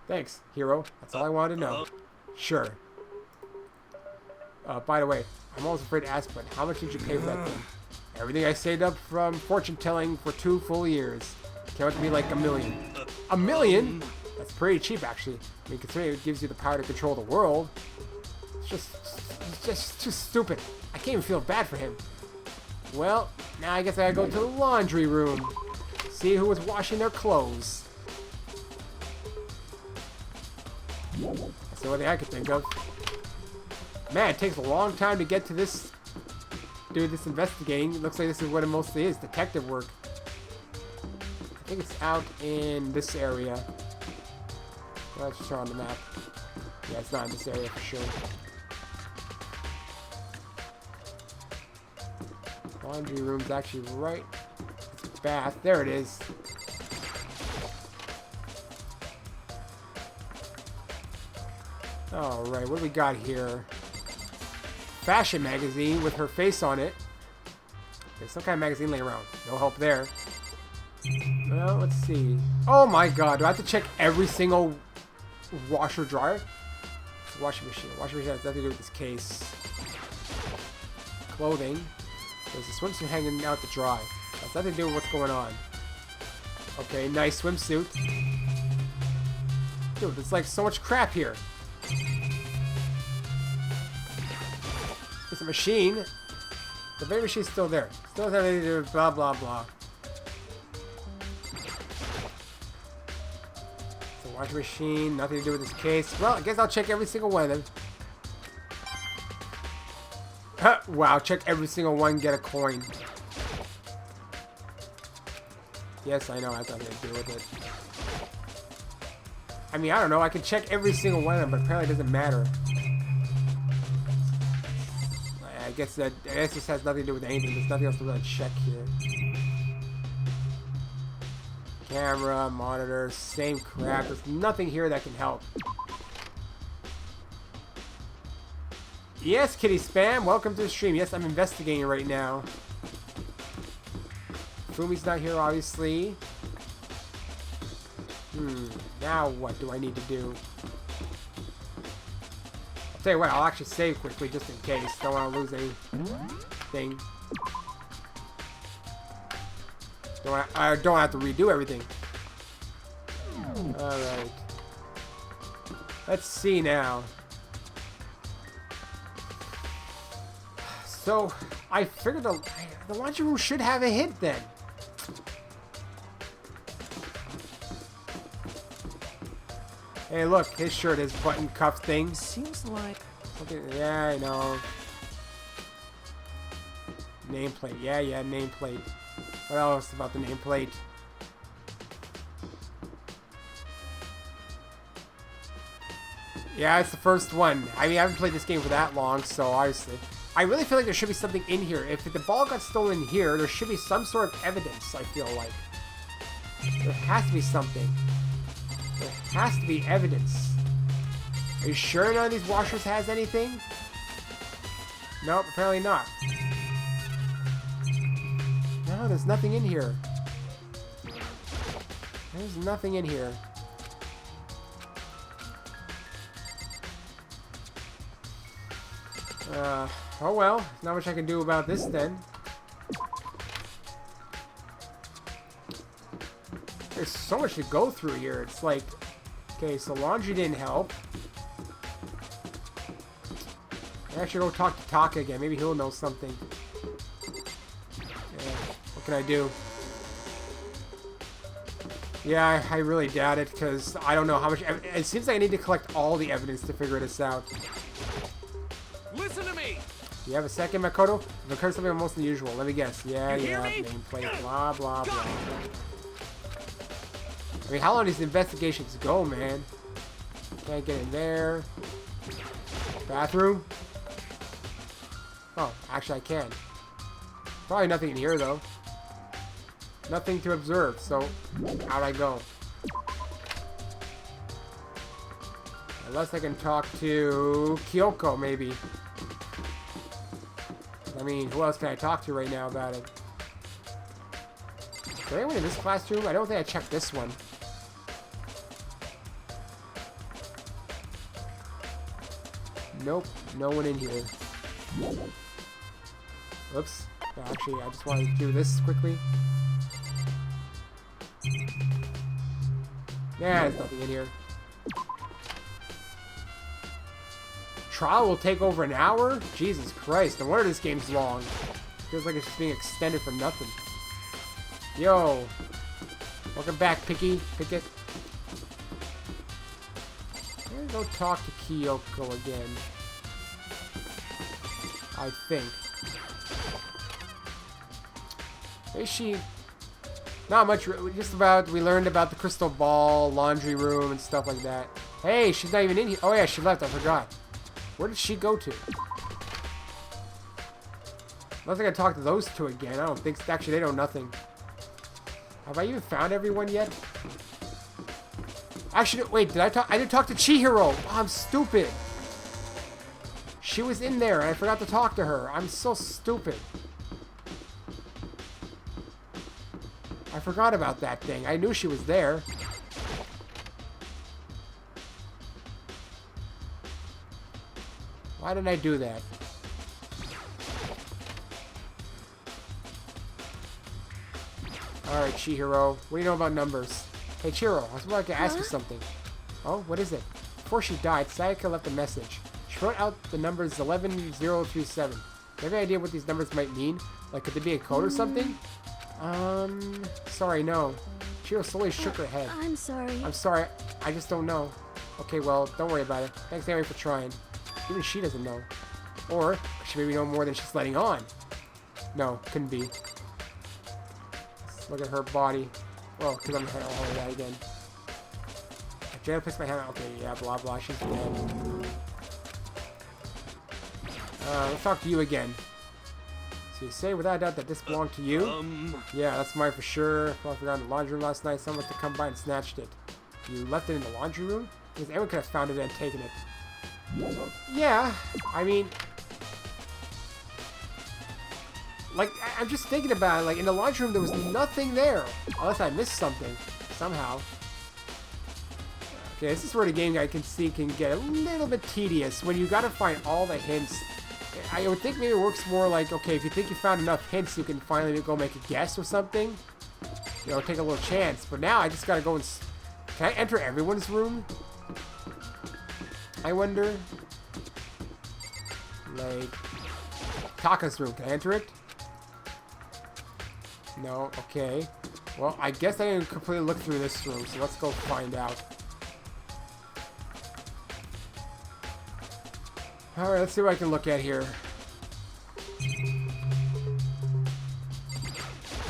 Thanks, Hero. That's all I wanted to know. Sure. By the way, I'm always afraid to ask, but how much did you pay for that thing? Everything I saved up from fortune telling for 2 full years. Came out to be like $1 million. $1 million? That's pretty cheap, actually. I mean, considering it gives you the power to control the world. It's just too stupid. I can't even feel bad for him. Well, now I guess I gotta go to the laundry room. See who was washing their clothes. That's the only thing I could think of. Man, it takes a long time to get to this. Do this investigating. It looks like this is what it mostly is, detective work. I think it's out in this area. Let's just show on the map. Yeah, it's not in this area for sure. Laundry room's actually right. It's bath. There it is. Alright, what do we got here? Fashion magazine with her face on it. There's some kind of magazine laying around. No help there. Well, let's see. Oh my god, do I have to check every single washer dryer? Washing machine. Washing machine has nothing to do with this case. Clothing. There's a swimsuit hanging out to dry. That's nothing to do with what's going on. Okay, nice swimsuit. Dude, there's like so much crap here. There's a machine. The vending machine's still there. Still has anything to do with blah blah blah. It's a washing machine, nothing to do with this case. Well, I guess I'll check every single one of them. Wow, check every single one, get a coin. Yes, I know, I have nothing to do with it. I mean, I don't know, I can check every single one of them, but apparently it doesn't matter. I guess this has nothing to do with anything. There's nothing else to really check here. Camera, monitor, same crap. There's nothing here that can help. Yes, Kitty Spam, welcome to the stream. Yes, I'm investigating right now. Fumi's not here, obviously. Now what do I need to do? I'll tell you what, I'll actually save quickly just in case. Don't want to lose anything. I don't have to redo everything. Alright. Let's see now. So, I figured the laundry room should have a hint then. Hey, look, his shirt is button cuff thing. Seems like Something, yeah, I know. Nameplate. Yeah, nameplate. What else about the nameplate? Yeah, it's the first one. I mean, I haven't played this game for that long, so obviously. I really feel like there should be something in here. If the ball got stolen here, there should be some sort of evidence, I feel like. There has to be something. There has to be evidence. Are you sure none of these washers has anything? Nope, apparently not. No, there's nothing in here. There's nothing in here. Oh well, there's not much I can do about this then. There's so much to go through here. It's like, okay, so laundry didn't help. I should go talk to Taka again. Maybe he'll know something. Yeah, what can I do? Yeah, I really doubt it because I don't know how much. It seems like I need to collect all the evidence to figure this out. Listen to me. Do you have a second, Makoto? If it occurs something most unusual, let me guess. Yeah, You hear me? nameplate, blah, blah, blah. I mean, how long do these investigations go, man? Can't get in there. Bathroom? Oh, actually I can. Probably nothing in here, though. Nothing to observe, so out I go. Unless I can talk to Kyoko, maybe. I mean, who else can I talk to right now about it? Is there anyone in this classroom? I don't think I checked this one. Nope, no one in here. Oops. Actually, I just want to do this quickly. Yeah, there's nothing in here. Trial will take over an hour? Jesus Christ, no wonder this game's long. Feels like it's just being extended for nothing. Yo. Welcome back, Picket. I'm gonna go talk to Kyoko again. I think. Is she... Not much, just about, we learned about the crystal ball, laundry room, and stuff like that. Hey, she's not even in here. Oh yeah, she left, I forgot. Where did she go to? Unless I gotta talk to those two again. I don't think so. Actually, they know nothing. Have I even found everyone yet? Actually, wait, I didn't talk to Chihiro. Oh, I'm stupid. She was in there and I forgot to talk to her. I'm so stupid. I forgot about that thing. I knew she was there. Why didn't I do that? Alright, Chihiro. What do you know about numbers? Hey, Chihiro, I was about to ask you something. Oh, what is it? Before she died, Sayaka left a message. She wrote out the numbers 11037. Do you have any idea what these numbers might mean? Like, could they be a code or something? Sorry, no. Chihiro slowly shook her head. I'm sorry. I'm sorry, I just don't know. Okay, well, don't worry about it. Thanks anyway for trying. Even she doesn't know. Or, she maybe know more than she's letting on. No, couldn't be. Let's look at her body. Well, because I'm gonna hold that again. I try to place my hand. Okay, yeah, blah blah. She's dead. Let's talk to you again. So you say without a doubt that this belonged to you? Yeah, that's mine for sure. Well, I forgot in the laundry room last night. Someone must have come by and snatched it. You left it in the laundry room? Because everyone could have found it and taken it. Yeah, I mean... Like, I'm just thinking about it. Like, in the laundry room, there was nothing there. Unless I missed something. Somehow. Okay, this is where the game I can see can get a little bit tedious. When you gotta find all the hints. I would think maybe it works more like, okay, if you think you found enough hints, you can finally go make a guess or something. You know, take a little chance. But now I just gotta go and... Can I enter everyone's room? I wonder. Like... Taka's room. Can I enter it? No. Okay. Well, I guess I didn't completely look through this room, so let's go find out. Alright, let's see what I can look at here.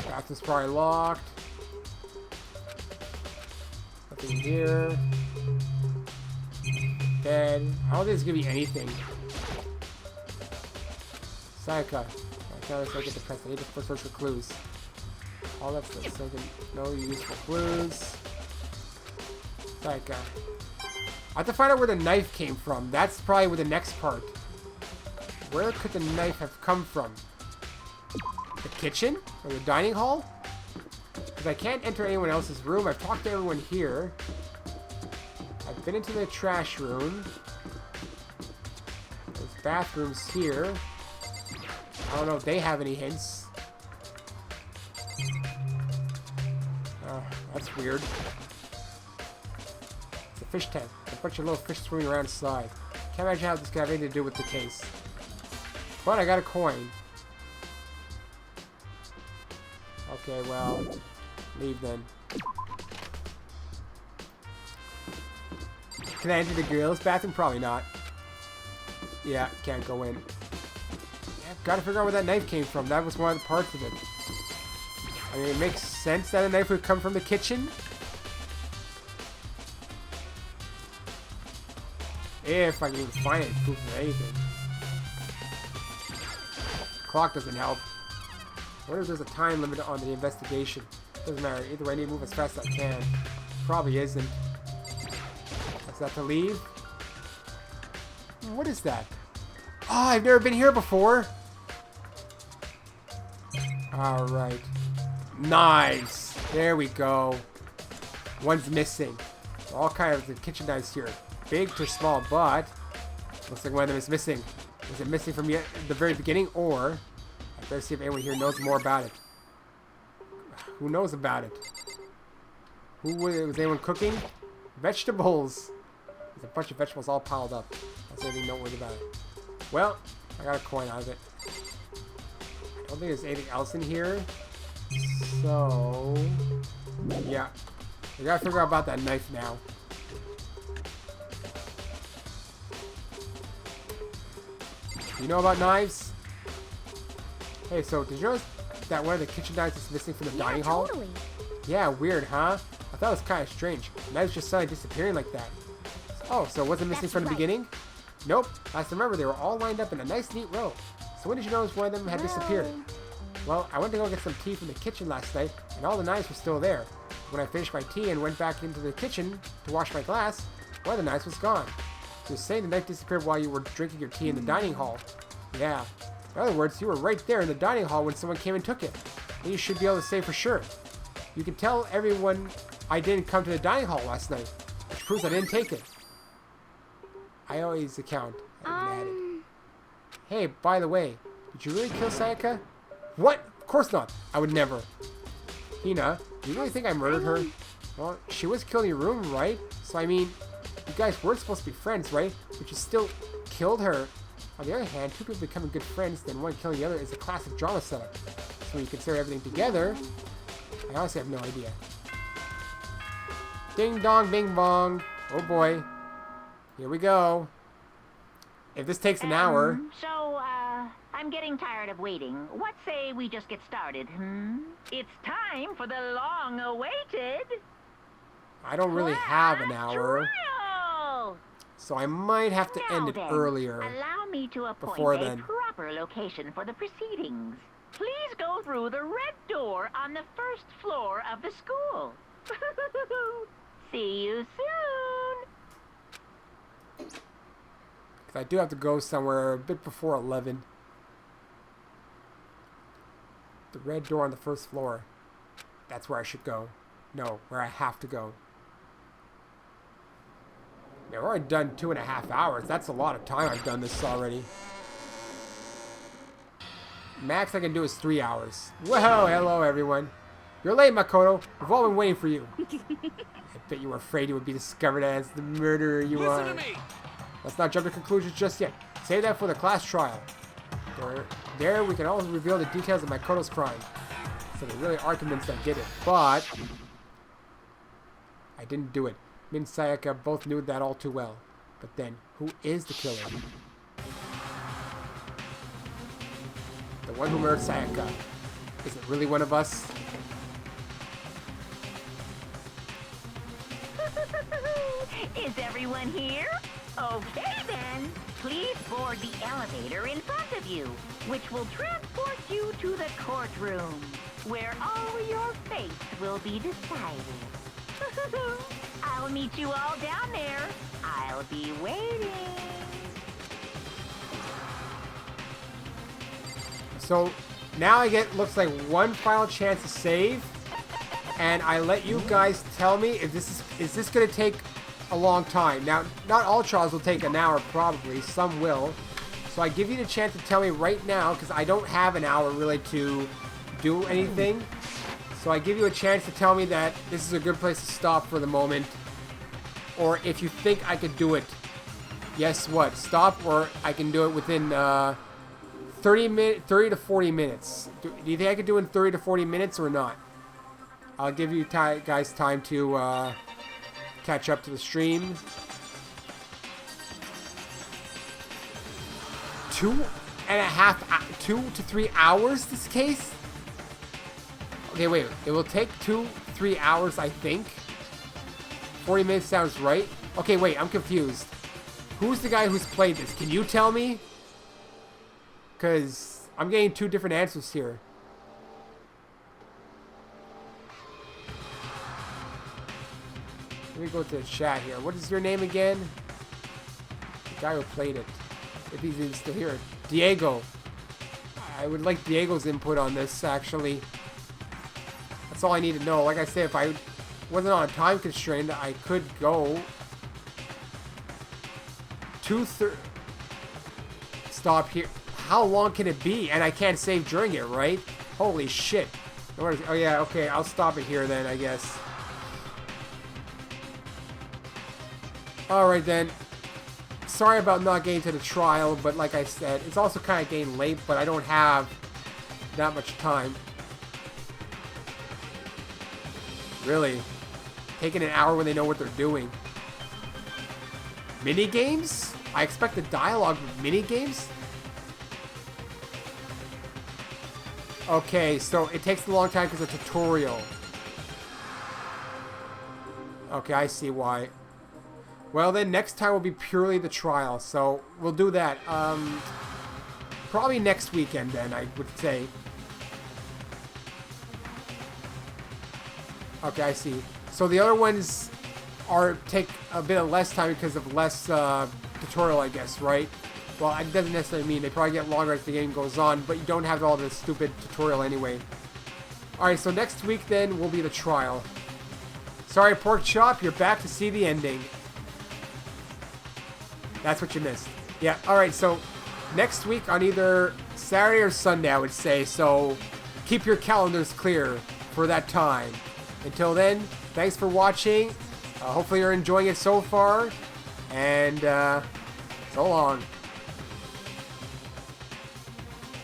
Bathroom's probably locked. Nothing here. Bed. I don't think it's gonna be anything. Sayaka. I can't get depressed. I need to first search for clues. All that's so no useful clues. Sayaka. I have to find out where the knife came from. That's probably with the next part. Where could the knife have come from? The kitchen? Or the dining hall? Because I can't enter anyone else's room. I've talked to everyone here. I've been into the trash room. There's bathrooms here. I don't know if they have any hints. Oh, that's weird. It's a fish tank. A bunch of little fish swimming around inside. Can't imagine how this could have anything to do with the case. But I got a coin. Okay, well, leave then. Can I enter the girls' bathroom? Probably not. Yeah, can't go in. Yeah, gotta figure out where that knife came from. That was one of the parts of it. I mean, it makes sense that a knife would come from the kitchen. If I can even find it, proof of anything. Clock doesn't help. What if there's a time limit on the investigation? Doesn't matter. Either way, I need to move as fast as I can. Probably isn't. Is that to leave? What is that? Oh, I've never been here before. Alright. Knives. There we go. One's missing. All kinds of the kitchen knives here. Big to small, but looks like one of them is missing. Is it missing from the very beginning, or I better see if anyone here knows more about it. Who knows about it? Was anyone cooking? Vegetables. There's a bunch of vegetables all piled up. That's anything noteworthy about it. Well, I got a coin out of it. I don't think there's anything else in here. So, yeah. We gotta figure out about that knife now. You know about knives? Hey, so did you notice that one of the kitchen knives is missing from the dining hall? Totally. Yeah, weird, huh? I thought it was kind of strange. Knives just suddenly disappearing like that. Oh, so it wasn't missing from the beginning? Nope. Last I remember, they were all lined up in a nice, neat row. So when did you notice one of them had disappeared? Well, I went to go get some tea from the kitchen last night, and all the knives were still there. When I finished my tea and went back into the kitchen to wash my glass, one of the knives was gone. So you're saying the knife disappeared while you were drinking your tea in the dining hall? Yeah. In other words, you were right there in the dining hall when someone came and took it. And you should be able to say for sure. You can tell everyone I didn't come to the dining hall last night, which proves I didn't take it. I always account. Hey, by the way, did you really kill Sayaka? What? Of course not. I would never. Hina, do you really think I murdered her? Well, she was killed in your room, right? So, I mean, you guys weren't supposed to be friends, right? But you still killed her. On the other hand, two people becoming good friends, then one killing the other is a classic drama setup. So when you consider everything together, I honestly have no idea. Ding dong, bing bong. Oh boy. Here we go. If this takes an hour... So, I'm getting tired of waiting. What say we just get started, It's time for the long-awaited... I don't really have an hour. Trial! So I might have to end it Now then, earlier. Allow me to appoint before a then. proper location for the proceedings. Please go through the red door on the first floor of the school. See you soon. Because I do have to go somewhere a bit before 11. The red door on the first floor. That's where I should go. No, where I have to go. Yeah, we're already done 2.5 hours. That's a lot of time I've done this already. Max I can do is 3 hours. Whoa, hello everyone. You're late, Makoto. We've all been waiting for you. I bet you were afraid you would be discovered as the murderer you are. Listen to me. Let's not jump to conclusions just yet. Save that for the class trial. There we can always reveal the details of Makoto's crime. So they really are convinced I did it, but I didn't do it. Me and Sayaka both knew that all too well. But then, who is the killer? The one who murdered Sayaka. Is it really one of us? Is everyone here? Okay then. Please board the elevator in front of you, which will transport you to the courtroom, where all your fates will be decided. I'll meet you all down there. I'll be waiting. So now I get, looks like one final chance to save, and I let you guys tell me if this is this going to take a long time. Now, not all trials will take an hour probably, some will. So I give you the chance to tell me right now, because I don't have an hour really to do anything. So I give you a chance to tell me that this is a good place to stop for the moment, or if you think I could do it. Yes, what? Stop, or I can do it within 30 to 40 minutes. Do you think I could do it in 30 to 40 minutes or not? I'll give you guys time to catch up to the stream. 2 to 3 hours this case? Okay, wait. It will take 2-3 hours, I think. 40 minutes sounds right. Okay, wait. I'm confused. Who's the guy who's played this? Can you tell me? Because I'm getting two different answers here. Let me go to the chat here. What is your name again? The guy who played it. If he's even still here. Diego. I would like Diego's input on this, actually. That's all I need to know. Like I said, if I wasn't on a time constraint, I could go stop here. How long can it be? And I can't save during it, right? Holy shit. Oh yeah, okay. I'll stop it here then, I guess. Alright then. Sorry about not getting to the trial, but like I said, it's also kind of getting late, but I don't have that much time. Really? Taking an hour when they know what they're doing. Mini games? I expect the dialogue with mini games? Okay, so it takes a long time because of tutorial. Okay, I see why. Well then, next time will be purely the trial, so we'll do that. Probably next weekend then, I would say. Okay, I see. So the other ones take a bit of less time because of less tutorial, I guess, right? Well, it doesn't necessarily mean they probably get longer as the game goes on, but you don't have all this stupid tutorial anyway. Alright, so next week then will be the trial. Sorry, Pork Chop, you're back to see the ending. That's what you missed. Yeah, alright, so next week on either Saturday or Sunday, I would say, so keep your calendars clear for that time. Until then, thanks for watching. Hopefully you're enjoying it so far, and so long.